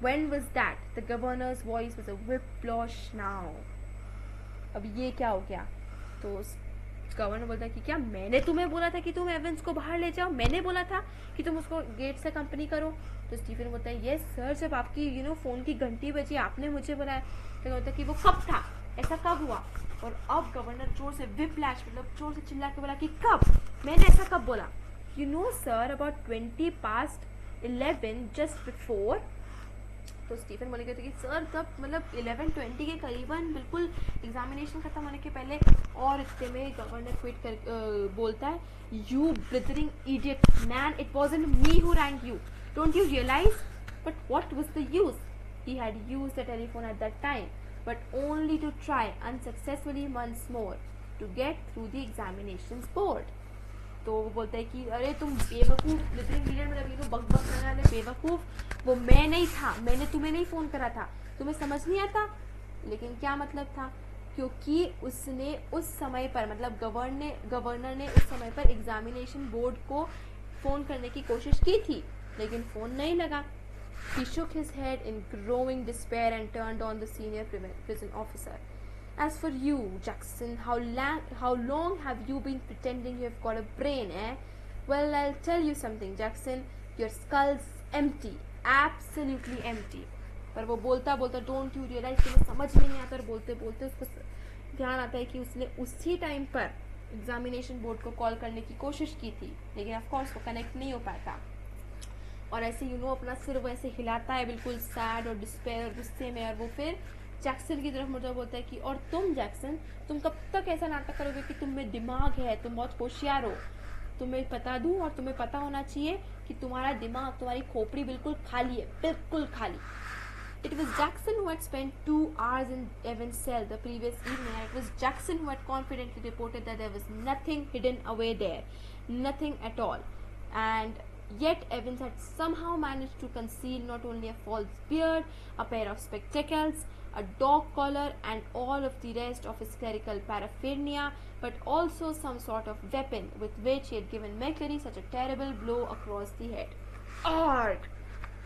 When was that? The governor's voice was a whiplash now. अब ये क्या हो गया? तो गवर्नर बोलता है कि क्या मैंने तुम्हें बोला था कि तुम एवेंस को बाहर ले जाओ, मैंने बोला था कि तुम उसको गेट से कंपनी करो. तो स्टीफन बोलता है यस सर, जब आपकी फोन की घंटी बजी आपने मुझे बुलाया. तो बोलता है कि वो कब था, ऐसा कब हुआ? और अब गवर्नर जोर से whiplash मतलब जोर से चिल्ला के बोला कि कब, मैंने ऐसा कब बोला? You know sir, about 11 just before. तो स्टीफन बोलेगा कि सर तब मतलब 11:20 के करीबन बिल्कुल एग्जामिनेशन खत्म होने के पहले. और इतने में गवर्नर क्विट कर बोलता है you blithering idiot man, it wasn't me who rang you, don't you realise? But what was the use? He had used the telephone at that time but only to try unsuccessfully once more to get through the examinations board. तो वो बोलता है कि अरे तुम बेवकूफ़, ब्लिथरिंग idiot मतलब ये बक बक करने वाले बेवकूफ़, वो मैं नहीं था, मैंने तुम्हें नहीं फ़ोन करा था, तुम्हें समझ नहीं आता? लेकिन क्या मतलब था? क्योंकि उसने उस समय पर मतलब गवर्नर ने उस समय पर एग्जामिनेशन बोर्ड को फ़ोन करने की कोशिश की थी लेकिन फ़ोन नहीं लगा. He shook his head in growing despair and turned on the senior prison officer. As for you, Jackson, how long have you been pretending you've got a brain, eh? Well, I'll tell you something, Jackson. Your skull's empty, absolutely empty. पर वो बोलता don't you realise, तुम्हें समझ में नहीं आता. और बोलते बोलते उसको ध्यान आता है कि उसने उसी टाइम पर एग्जामिनेशन बोर्ड को कॉल करने की कोशिश की थी लेकिन ऑफ कोर्स वो कनेक्ट नहीं हो पाया था. और ऐसे अपना सिर वो ऐसे हिलाता है बिल्कुल सैड और डिस्पेयर और गुस्से में. और वो फिर जैक्सन की तरफ मुझे बोलता है कि और तुम जैक्सन, तुम कब तक ऐसा नाटक करोगे कि तुम में दिमाग है, तुम बहुत होशियार हो. तुम्हें बता दूं और तुम्हें पता होना चाहिए कि तुम्हारा दिमाग, तुम्हारी खोपड़ी बिल्कुल खाली है, बिल्कुल खाली. It was Jackson who had spent 2 hours in Evan's cell the previous evening, and it was Jackson who had confidently reported that there was nothing hidden away there, nothing at all. And yet Evans had somehow managed to conceal not only a false beard, a pair of spectacles, a dog collar and all of the rest of his clerical paraphernalia, but also some sort of weapon with which he had given McClary such a terrible blow across the head. Arg!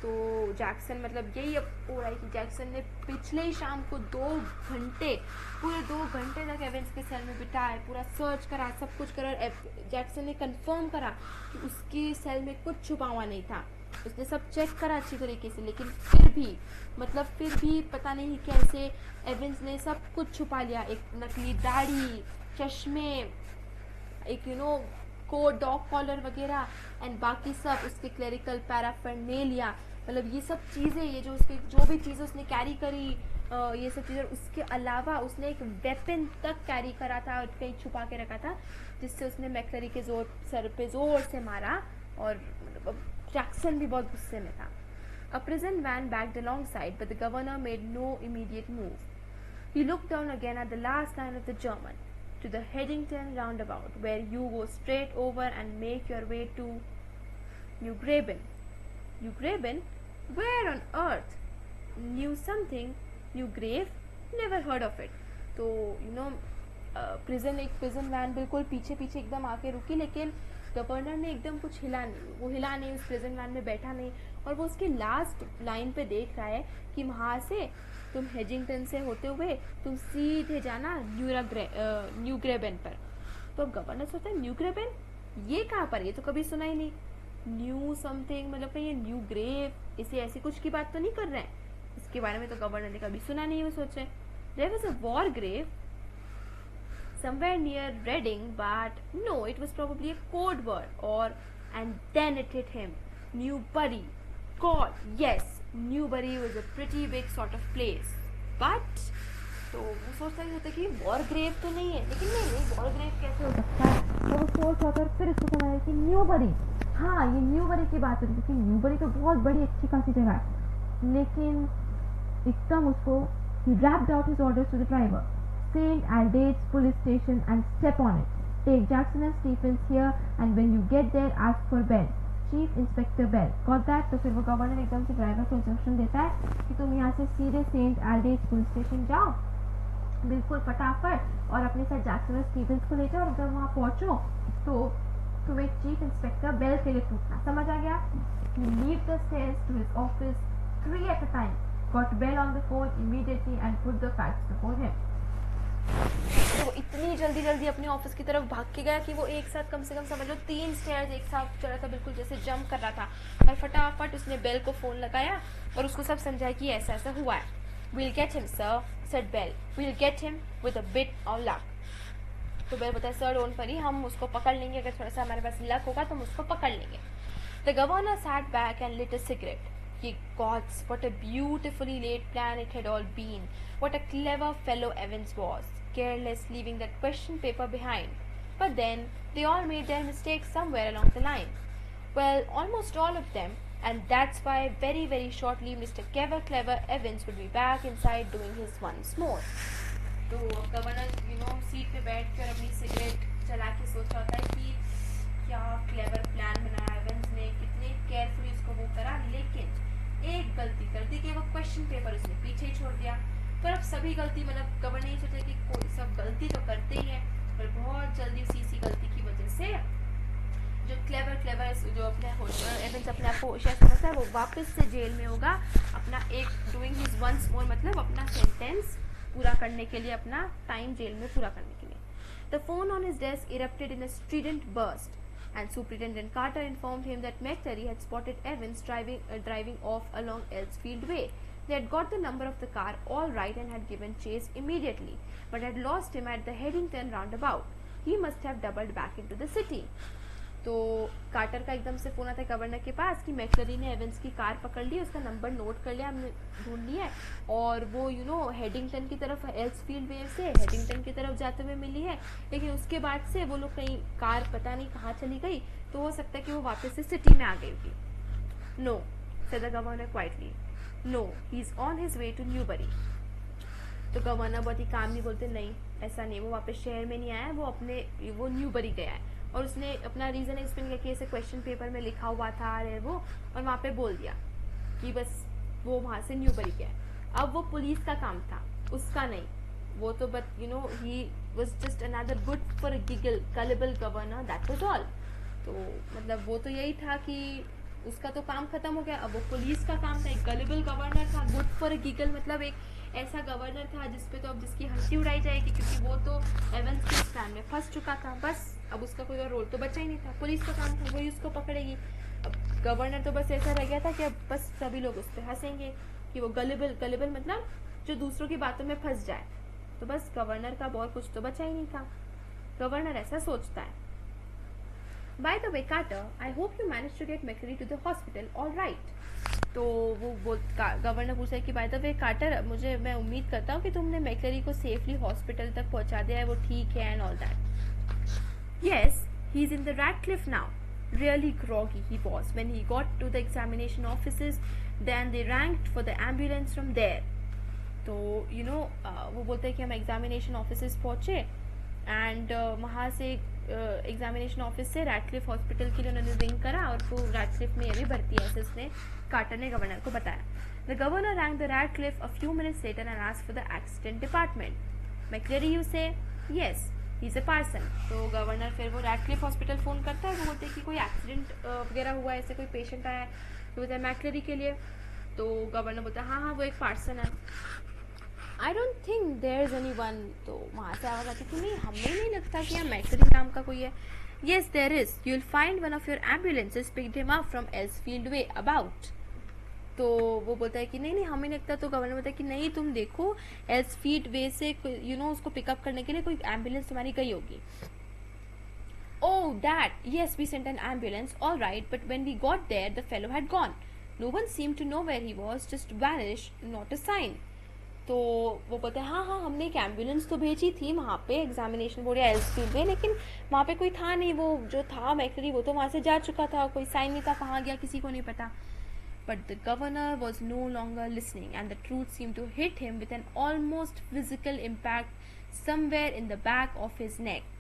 तो Jackson मतलब यही अब हो रहा है कि Jackson ने पिछले ही शाम को पूरे 2 घंटे तक एवेंस के सेल में बिताए, पूरा सर्च करा, सब कुछ करा. जैक्सन ने कंफर्म करा कि उसकी सेल में कुछ छुपा हुआ नहीं था. उसने सब चेक करा अच्छी तरीके से लेकिन फिर भी पता नहीं कैसे एवेंस ने सब कुछ छुपा लिया. एक नकली दाढ़ी, चश्मे, एक कोट, डॉग कॉलर वगैरह एंड बाकी सब उसके क्लेरिकल पैराफर्नेलिया, मतलब ये सब चीज़ें, ये जो भी चीज़ें उसने कैरी करी, ये सब चीज़ें. उसके अलावा उसने एक वेपन तक कैरी करा था और कहीं छुपा के रखा था जिससे उसने मैक्लरी के सर पे जोर से मारा. और जैक्सन भी बहुत गुस्से में था. A prison van backed alongside, but the governor made no immediate move. He looked down again at the last line of the German, to the Headington roundabout, where you go straight over and make your way to New Graben. New Graben? Where on earth? New something? New Grave? Never heard of it. तो एक prison van बिल्कुल पीछे एकदम आके रुकी लेकिन governor ने एकदम कुछ हिला नहीं, उस प्रिजन वैन में बैठा नहीं. और वो उसके लास्ट लाइन पे देख रहा है कि वहाँ से तुम हेजिंगटन से होते हुए तुम सीधे जाना न्यू ग्रेबन पर. तो गवर्नर सोचता है न्यू ग्रेबन ये कहाँ पर, ये तो कभी सुना ही नहीं. न्यू समथिंग, मतलब कहीं ये न्यू ग्रेव, इसे ऐसी कुछ की बात तो नहीं कर रहे हैं, इसके बारे में तो गवर्नर ने कभी सुना नहीं, वो सोचे there was a war grave somewhere near Reading, but no, it was probably a code word. Or and then it hit him, Newbury. God, yes, Newbury was a pretty big sort of place, but तो वो सोचता ही होता कि war grave तो नहीं है, लेकिन नहीं वॉर ग्रेव कैसे हो सकता है, तो वो सोच होकर फिर इसको समझा कि न्यूबरी, हाँ ये न्यूबरी की बात है, क्योंकि न्यूबरी तो बहुत बड़ी अच्छी खासी जगह है। लेकिन एकदम उसको he rapped out his orders to the driver, St. Aldate's police station and step on it. Take Jackson and Stephens here, and when you get there, ask for Bell, Chief Inspector Bell. Got that? तो फिर वो governor एकदम से driver को instruction देता है कि तुम यहाँ से सीधे सेंट एल्डेट्स पुलिस स्टेशन जाओ, बिल्कुल फटाफट, और अपने साथ जैक्सन और स्टीफेंस को ले जाओ, और जब वहाँ पहुँचो तो तुम्हें चीफ इंस्पेक्टर बेल के लिए पूछना। समझ आ गया? You leave the stairs to his office 3 at a time. Got Bell on the phone immediately and put the facts before him. तो वो इतनी जल्दी जल्दी अपने ऑफिस की तरफ भाग के गया कि वो एक साथ कम से कम समझ लो 3 स्टेयर्स एक साथ चढ़ा था, बिल्कुल जैसे जंप कर रहा था, और फटाफट उसने बेल को फोन लगाया और उसको सब समझाया कि ऐसा ऐसा हुआ है। We'll get him, sir, said Bell. We'll get him with a bit of luck. तो बेल बताया, सर डोंट वरी, हम उसको पकड़ लेंगे, अगर थोड़ा सा हमारे पास लक होगा तो हम उसको पकड़ लेंगे। The governor sat back and lit a cigarette. Ye gods, what a beautifully laid plan it had all been. What a clever fellow Evans was, careless leaving that question paper behind. But then, they all made their mistakes somewhere along the line. Well, almost all of them, and that's why very, very shortly Mr. Clever Evans would be back inside doing his once more. तो governor seat पे बैठ कर अपनी cigarette चला के सोच रहा था कि क्या क्लेवर प्लान बनाया एवंस ने, कितने केयरफुली उसको वो करा, लेकिन एक गलती कर दी कि वो क्वेश्चन पेपर उसने पीछे ही छोड़ दिया। पर अब सभी गलती, मतलब गवर्नर ने सोचा कि कोई सब गलती तो करते ही है, पर बहुत जल्दी उसी गलती की वजह से जो क्लेवर जो अपने एवंस अपने आप को होशियार समझता है, वो वापस से जेल में होगा, अपना एक डूइंग हिज वंस मोर, मतलब अपना सेंटेंस पूरा करने के लिए, अपना टाइम जेल में पूरा करने के लिए। The phone on his desk erupted in a strident burst, and Superintendent Carter informed him that McCleary had spotted Evans driving off along Elsfield Way. They had got the number of the car all right and had given chase immediately, but had lost him at the Headington roundabout. He must have doubled back into the city. तो quarter का एकदम से phone आता है governor के पास कि मैक्लरी ने Evans की कार पकड़ ली, उसका नंबर नोट कर लिया, हमने ढूंढ लिया है, और वो हेडिंगटन की तरफ, एल्सफील्ड वे से हेडिंगटन की तरफ जाते हुए मिली है, लेकिन उसके बाद से वो लोग कहीं कार पता नहीं कहाँ चली गई, तो हो सकता है कि वो वापस से सिटी में आ गई होगी। No, said the governor quietly, no, he is on his way to Newbury. तो गवर्नर बहुत ही काम नहीं बोलते, नहीं ऐसा नहीं, वो वापस शहर में नहीं आया, वो न्यूबरी गया है, और उसने अपना रीज़न एक्सप्लेन किया कि ऐसे क्वेश्चन पेपर में लिखा हुआ था अरे वो, और वहाँ पे बोल दिया कि बस वो वहाँ से न्यूबरी गया। अब वो पुलिस का काम था, उसका नहीं, वो तो but he was just another good for gullible governor, that was all. तो मतलब वो तो यही था कि उसका तो काम खत्म हो गया, अब वो पुलिस का काम था, एक गलिबल गवर्नर था, गुड फॉर गिगल, मतलब एक ऐसा गवर्नर था जिसपे तो अब जिसकी हंसी उड़ाई जाएगी, क्योंकि वो तो एवंस के स्टैंड में फंस चुका था, बस अब उसका कोई और रोल तो बचा ही नहीं था, पुलिस का काम था, वही उसको पकड़ेगी। अब गवर्नर तो बस ऐसा रह गया था कि अब बस सभी लोग उस पर हंसेंगे कि वो गलिबल मतलब जो दूसरों की बातों में फंस जाए, तो बस गवर्नर का और कुछ तो बचा ही नहीं था। गवर्नर ऐसा सोचता है। By the way, Carter, I hope you managed to get McCleary to the hospital all right. तो वो गवर्नर पूछा है कि बाय द वे कार्टर, मैं उम्मीद करता हूँ कि तुमने मैक्लेरी को सेफली हॉस्पिटल तक पहुँचा दिया है, वो ठीक है and all that. Yes, he is in the Radcliffe now. Really groggy he was when he got to the examination offices. Then they ranked for the ambulance from there. तो वो बोलते हैं कि हम एग्जामिनेशन ऑफिस पहुँचे and वहाँ से examination office से रैडक्लिफ हॉस्पिटल के लिए उन्होंने रिंग करा, और वो रैडक्लिफ में ये भी भर्ती है, ऐसे उसने कार्टर ने गवर्नर को बताया। The governor rang the Radcliffe a few minutes later and asked for the accident department. McLeary you say yes he is a person. तो गवर्नर फिर वो रैडक्लिफ हॉस्पिटल फ़ोन करता है, वो बोलते हैं कि कोई एक्सीडेंट वगैरह हुआ है, ऐसे कोई पेशेंट आया है, तो बोलता है मैक्लेरी के लिए। तो गवर्नर बोलता है हाँ वो एक पर्सन है। I don't think there is anyone. तो वहाँ से आवाज़ आती कि नहीं, हमें नहीं लगता कि यहाँ मैक्लेरी नाम का कोई है। Yes, there is. You'll find one of your ambulances picked him up from Elsfield Way about. तो वो बोलता है कि नहीं नहीं हमें लगता, तो गवर्नर बोलता है कि नहीं तुम देखो एल्सफील्ड वे से उसको पिकअप करने के लिए कोई एम्बुलेंस तुम्हारी गई होगी. Oh, that! Yes, we sent an ambulance, all right, but when we got there, the fellow had gone. No one seemed to know where he was, just vanished, not a sign. तो वो बोलते हैं हाँ हमने एक ambulance तो भेजी थी वहाँ पे एग्जामिनेशन बोर्ड या एल्सफील्ड में, लेकिन वहाँ पे कोई था नहीं, वो जो था मैक्लरी वो तो वहाँ से जा चुका था, कोई साइन नहीं था, कहाँ गया किसी को नहीं पता. But the governor was no longer listening, and the truth seemed to hit him with an almost physical impact somewhere in the back of his neck.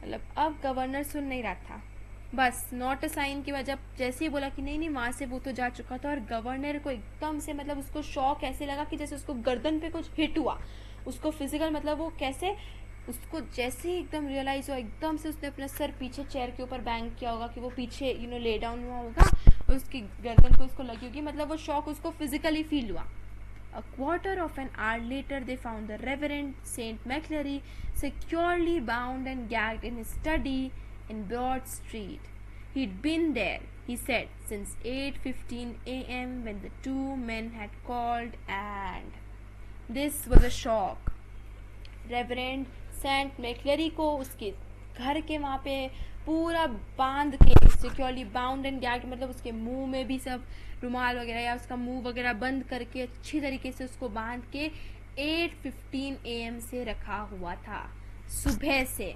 मतलब अब गवर्नर सुन नहीं रहा था, बस नॉट अ साइन की वजह जैसे ही बोला कि नहीं नहीं वहाँ से वो तो जा चुका था, और गवर्नर को एकदम से मतलब उसको शॉक ऐसे लगा कि जैसे उसको गर्दन पे कुछ हिट हुआ, उसको फिजिकल मतलब वो कैसे उसको जैसे ही एकदम रियलाइज हुआ, एकदम से उसने अपना सर पीछे चेयर के ऊपर बैंग किया होगा कि वो पीछे ले डाउन हुआ होगा, और उसकी गर्दन को उसको लगी होगी, मतलब वो शॉक उसको फिजिकली फील हुआ. A quarter of an hour later, they found the Reverend St. McClary securely bound and gagged in his study in Broad Street. He'd been there, he said, since 8:15 a.m. when the two men had called, and this was a shock. Reverend St. McClary को उसके घर के वहाँ पे पूरा बांध के, securely bound and गैग्ड, मतलब उसके मुंह में भी सब रुमाल वगैरह या उसका मुंह वगैरह बंद करके अच्छी तरीके से उसको बांध के 8:15 AM से रखा हुआ था, सुबह से.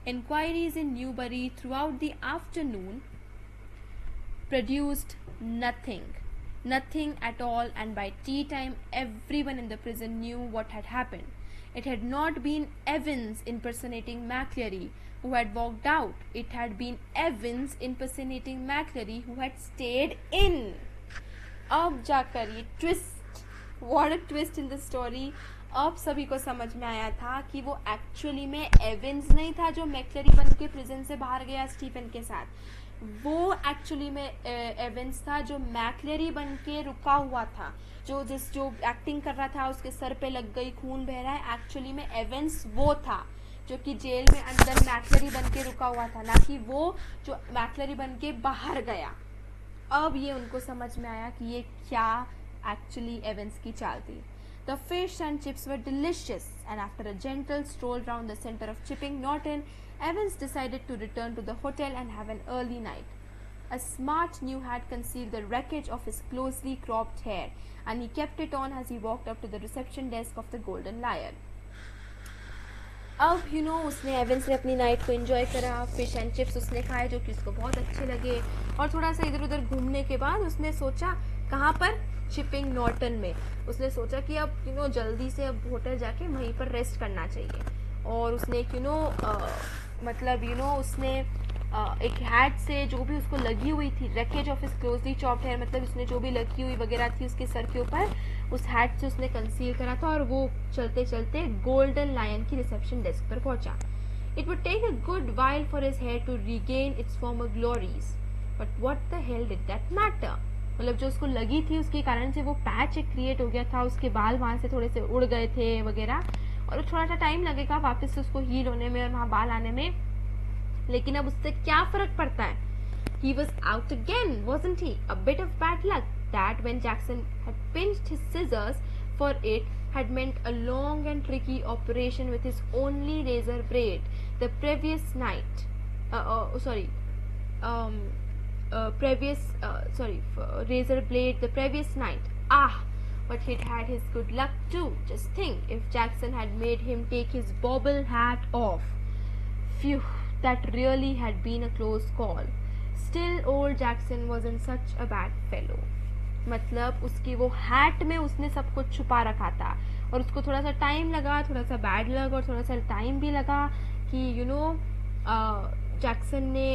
Inquiries in Newbury throughout the afternoon produced nothing at all, and by tea time everyone in the prison knew what had happened. It had not been Evans impersonating McClary who had walked out. It had been Evans impersonating McClary who had stayed in. अब जाकर ये twist, what a twist in the story. अब सभी को समझ में आया था कि वो एक्चुअली में एवेंस नहीं था जो मैक्लरी बन के प्रिजन से बाहर गया स्टीफन के साथ, वो एक्चुअली में एवेंस था जो मैक्लरी बन के रुका हुआ था, जो एक्टिंग कर रहा था, उसके सर पे लग गई, खून बह रहा है, एक्चुअली में एवेंस वो था जो कि जेल में अंदर मैक्लरी बन के रुका हुआ था, ना कि वो जो मैक्लरी बन के बाहर गया. अब ये उनको समझ में आया कि ये क्या एक्चुअली एवेंस की चाल थी. The fish and chips were delicious, and after a gentle stroll round the center of Chipping Norton, Evans decided to return to the hotel and have an early night. A smart new hat concealed the wreckage of his closely cropped hair, and he kept it on as he walked up to the reception desk of the Golden Lion. अब उसने एवेंस ने अपनी night को enjoy करा, fish and chips उसने खाए जो कि उसको बहुत अच्छे लगे, और थोड़ा सा इधर उधर घूमने के बाद उसने सोचा कहाँ पर, चिपिंग नॉर्टन में. उसने सोचा कि अब जल्दी से अब होटल जाके वहीं पर रेस्ट करना चाहिए, और उसने उसने एक हैट से जो भी उसको लगी हुई थी, wreckage of his closely chopped hair, मतलब उसने जो भी लगी हुई वगैरह थी उसके सर के ऊपर, उस हैट से उसने कंसील करा था, और वो चलते चलते गोल्डन लायन की रिसेप्शन डेस्क पर पहुंचा. It would take a good while for his hair to regain its former glories, but what the hell did that matter. मतलब जो उसको लगी थी उसके कारण से वो पैच एक क्रिएट हो गया था, उसके बाल वहाँ से थोड़े से उड़ गए थे वगैरह, और थोड़ा सा टाइम लगेगा वापस से उसको हील होने में और वहाँ बाल आने में, लेकिन अब उससे क्या फर्क पड़ता है. He was out again, wasn't he? A bit of bad luck that when Jackson had pinched his scissors for it had meant a long and tricky operation with his only razor blade the previous night. Razor blade the previous night. But he'd had his good luck too. Just think, if Jackson had made him take his bobble hat off. Phew, that really had been a close call. Still, old Jackson wasn't such a bad fellow. मतलब उसकी वो hat में उसने सब कुछ छुपा रखा था, और उसको थोड़ा सा टाइम लगा, थोड़ा सा बैड लग और थोड़ा सा टाइम भी लगा कि जैक्सन ने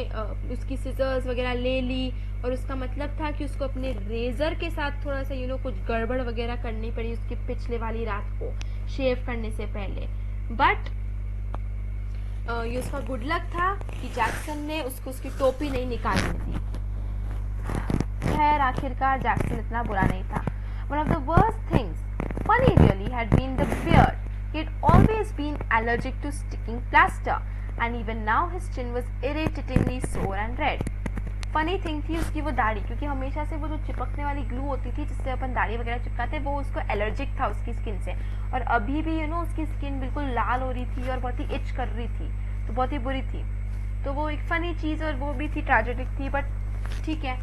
उसकी सिजर्स वगैरह ले ली, और उसका मतलब था कि उसको अपने रेजर के साथ थोड़ा सा कुछ गड़बड़ वगैरह करनी पड़ी उसकी पिछले वाली रात को शेव करने से पहले. बट ये उसका गुड लक था कि जैक्सन ने उसको उसकी टोपी नहीं निकालनी थी. खैर आखिरकार जैक्सन इतना बुरा नहीं था. One of the worst things, funny really, had been the beard. He had always been allergic to sticking plaster. and even now his chin was irritatingly sore and red. Funny thing थी उसकी वो दाढ़ी, क्योंकि हमेशा से वो जो चिपकने वाली ग्लू होती थी जिससे अपन दाढ़ी वगैरह चिपकाते, वो उसको एलर्जिक था उसकी स्किन से, और अभी भी उसकी स्किन बिल्कुल लाल हो रही थी और बहुत ही इच कर रही थी, तो बहुत ही बुरी थी. तो वो एक फनी चीज़ और वो भी थी, ट्रेजेडिक थी, बट ठीक है.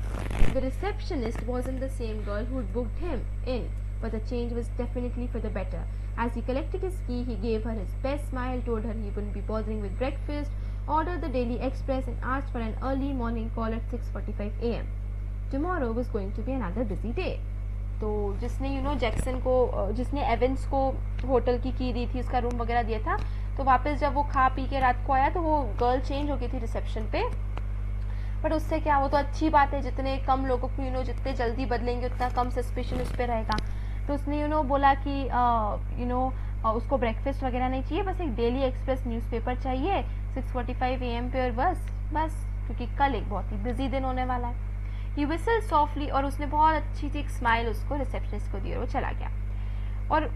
The receptionist wasn't the same girl who booked him in, but the change was definitely for the better. As he collected his key, he gave her his best smile, told her he wouldn't be bothering with breakfast, ordered the Daily Express, and asked for an early morning call at 6:45 a.m. Tomorrow was going to be another busy day. तो जिसने Jackson को, जिसने एवेंस को hotel की दी थी, उसका room वगैरह दिया था, तो वापस जब वो खा पी के रात को आया तो वो गर्ल चेंज हो गई थी रिसेप्शन पे. बट उससे क्या, वो तो अच्छी बात है, जितने कम लोगों को जितने जल्दी बदलेंगे उतना कम सस्पिशन उस पर रहेगा. तो उसने बोला कि उसको ब्रेकफास्ट वगैरह नहीं चाहिए, बस एक डेली एक्सप्रेस न्यूज़पेपर चाहिए 6:45 AM पे, और बस क्योंकि कल एक बहुत ही बिजी दिन होने वाला है. ही विसल सॉफ्टली, और उसने बहुत अच्छी सी एक स्माइल उसको रिसेप्शनिस्ट को दी और वो चला गया. और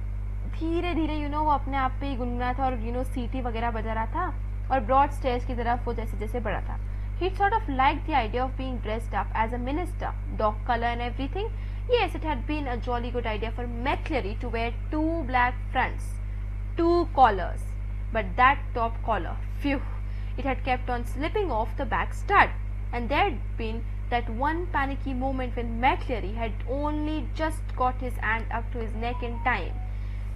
धीरे धीरे वो अपने आप पे ही गुनगुना था, और सीटी वगैरह बजा रहा था, और ब्रॉड स्टेयर्स की तरफ वो जैसे जैसे बढ़ा था. He sort of liked the idea of being dressed up as a minister, dog color and everything. Yes, it had been a jolly good idea for McCleary to wear 2 black fronts, 2 collars, but that top collar, phew, it had kept on slipping off the back stud, and there had been that one panicky moment when McCleary had only just got his hand up to his neck in time.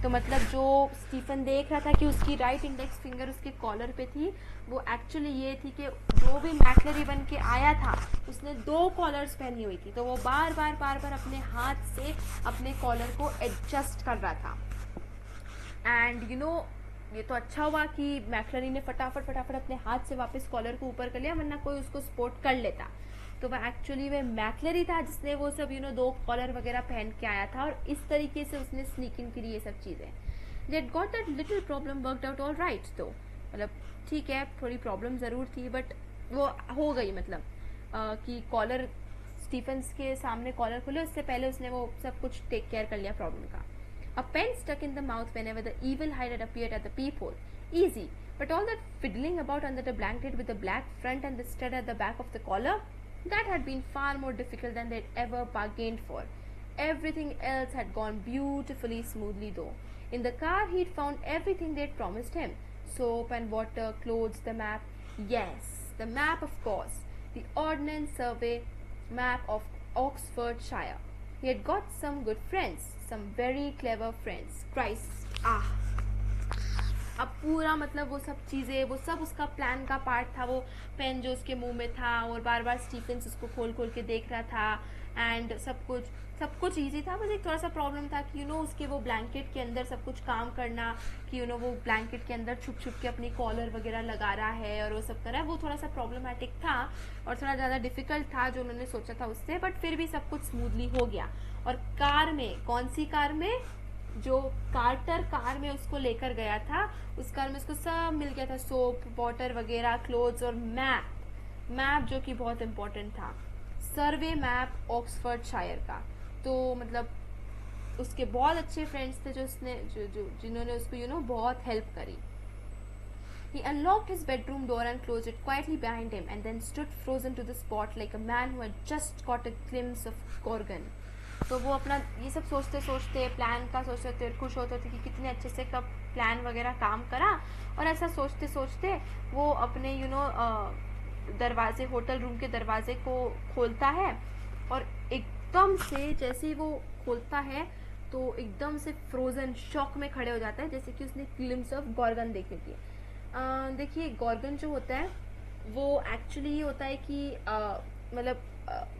तो मतलब जो Stephen देख रहा था कि उसकी right index finger उसके collar पे थी, वो एक्चुअली ये थी कि जो भी मैक्लरी बन के आया था उसने 2 कॉलर्स पहनी हुई थी, तो वो बार बार अपने हाथ से अपने कॉलर को एडजस्ट कर रहा था. एंड ये तो अच्छा हुआ कि मैक्लरी ने फटाफट अपने हाथ से वापस कॉलर को ऊपर कर लिया, वरना कोई उसको स्पोर्ट कर लेता. तो वह एक्चुअली वे मैक्लरी था जिसने वो सब 2 कॉलर वगैरह पहन के आया था, और इस तरीके से उसने स्नीक इन करी ये सब चीज़ें. They'd got that little problem worked out all right, तो मतलब ठीक है, थोड़ी प्रॉब्लम ज़रूर थी, बट वो हो गई. मतलब कि कॉलर स्टीफन्स के सामने कॉलर खुले, उससे पहले उसने वो सब कुछ टेक केयर कर लिया प्रॉब्लम का. A pen stuck in the mouth whenever the evil hide had appeared at the peephole. Easy, but all that fiddling about under the blanket with the black front and the stud at the back of the collar, that had been far more difficult than they'd ever bargained for. Everything else had gone beautifully smoothly though. In the car he'd found everything they'd promised him. Soap and water, clothes, the map. Yes, the map of course. The Ordnance Survey map of Oxfordshire. He had got some good friends. Some very clever friends. Christ, अब पूरा मतलब वो सब चीज़ें, वो सब उसका plan का पार्ट था. वो पेन जो उसके मुंह में था और बार बार स्टीफन्स उसको खोल के देख रहा था, एंड सब कुछ ईजी था. बस एक थोड़ा सा प्रॉब्लम था कि उसके वो ब्लैंकेट के अंदर सब कुछ काम करना, कि वो ब्लैंकेट के अंदर छुप के अपनी कॉलर वगैरह लगा रहा है और वो सब कर रहा है. वो थोड़ा सा प्रॉब्लमेटिक था और थोड़ा ज़्यादा डिफिकल्ट था जो उन्होंने सोचा था उससे, बट फिर भी सब कुछ स्मूथली हो गया. और कार में, कौन सी कार में, जो कार्टर कार में उसको लेकर गया था, उस कार में उसको सब मिल गया था, सोप, वाटर वगैरह, क्लोथ्स और मैप जो कि बहुत इम्पोर्टेंट था, सर्वे मैप ऑक्सफोर्डशायर का. तो मतलब उसके बहुत अच्छे फ्रेंड्स थे जिन्होंने उसको बहुत हेल्प करी. He unlocked his bedroom door and closed it quietly behind him, and then stood frozen to the spot like a man who had just caught a glimpse of Gorgon. तो वो अपना ये सब सोचते प्लान का सोचते खुश होते थे कि कितने अच्छे से कब प्लान वगैरह काम करा, और ऐसा सोचते वो अपने दरवाजे, होटल रूम के दरवाजे को खोलता है, और एकदम से जैसे ही वो खोलता है तो एकदम से फ्रोजन शॉक में खड़े हो जाता है, जैसे कि उसने ग्लिम्स ऑफ गॉर्गन देखी थी. देखिए, गॉर्गन जो होता है वो एक्चुअली ये होता है कि मतलब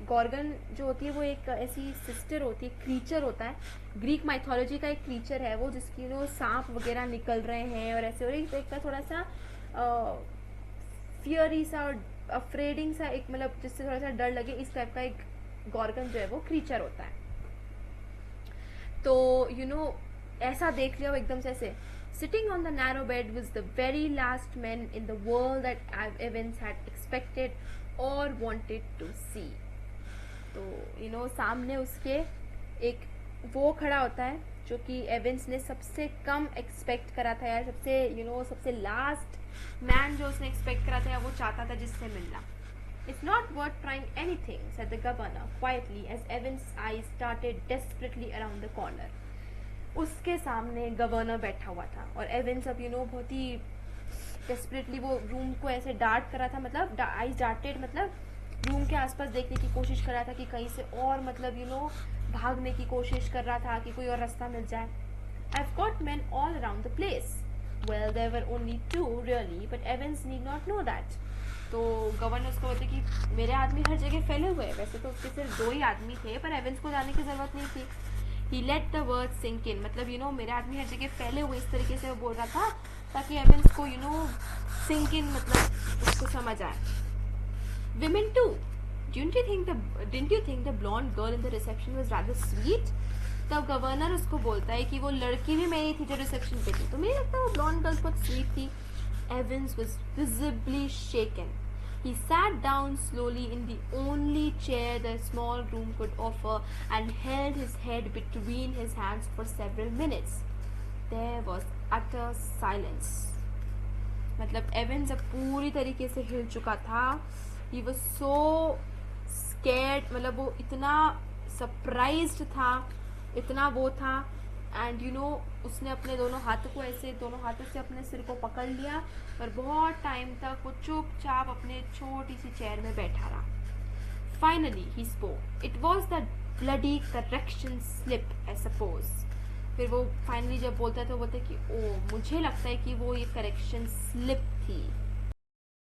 गॉर्गन जो होती है वो एक ऐसी सिस्टर होती है, क्रीचर होता है, ग्रीक माइथोलॉजी का एक क्रीचर है वो, जिसकी सांप वगैरह निकल रहे हैं और ऐसे, और एक का थोड़ा सा फियरी सा और अफ्रेडिंग सा, एक मतलब जिससे थोड़ा सा डर लगे, इस टाइप का एक गॉर्गन जो है वो क्रीचर होता है. तो ऐसा देख लिया वो एकदम से ऐसे. Sitting on the narrow bed was the very last man in the world that Evans had expected or wanted to see. तो सामने उसके एक वो खड़ा होता है जो कि एवेंस ने सबसे कम एक्सपेक्ट करा था यार, सबसे सबसे लास्ट मैन जो उसने एक्सपेक्ट करा था या वो चाहता था जिससे मिलना. It's not worth trying anything, said the governor quietly as Evans' eyes started desperately around the corner. उसके सामने गवर्नर बैठा हुआ था और एवेंस अब बहुत ही डेस्परेटली वो रूम को ऐसे डार्ट करा था, मतलब आईज डार्टेड, मतलब रूम के आसपास देखने की कोशिश कर रहा था कि कहीं से और मतलब भागने की कोशिश कर रहा था कि कोई और रास्ता मिल जाए. I've got men all around the place. Well, there were only 2 really, but Evans need not know that. तो गवर्नर उसको बोलते कि मेरे आदमी हर जगह फैले हुए हैं. वैसे तो उसके सिर्फ 2 ही आदमी थे पर एवेंस को जाने की ज़रूरत नहीं थी. He let the word sink in, मतलब मेरे आदमी हर जगह फैले हुए, इस तरीके से वो बोल रहा था ताकि एवेंस को sink in, मतलब उसको समझ आए. Women too. Didn't you think the blonde girl in the reception was rather sweet? तब गवर्नर उसको बोलता है कि वो लड़की भी मेरी थी जो रिसेप्शन पे थी, तो मुझे लगता है वो ब्लॉन्ड गर्ल बहुत स्वीट थी. Evans was visibly shaken. He sat down slowly in the only chair the small room could offer and held his head between his hands for several minutes. There was utter silence. मतलब एवेंस अब पूरी तरीके से हिल चुका था. He was so scared, मतलब वो इतना सरप्राइज्ड था, इतना वो था. एंड उसने अपने दोनों हाथों से अपने सिर को पकड़ लिया और बहुत टाइम तक वो चुपचाप अपने छोटी सी चेयर में बैठा रहा. Finally he spoke. It was the bloody correction slip I suppose. फिर वो फाइनली जब बोलता है तो बोलते कि ओ मुझे लगता है कि वो ये करेक्शन स्लिप थी.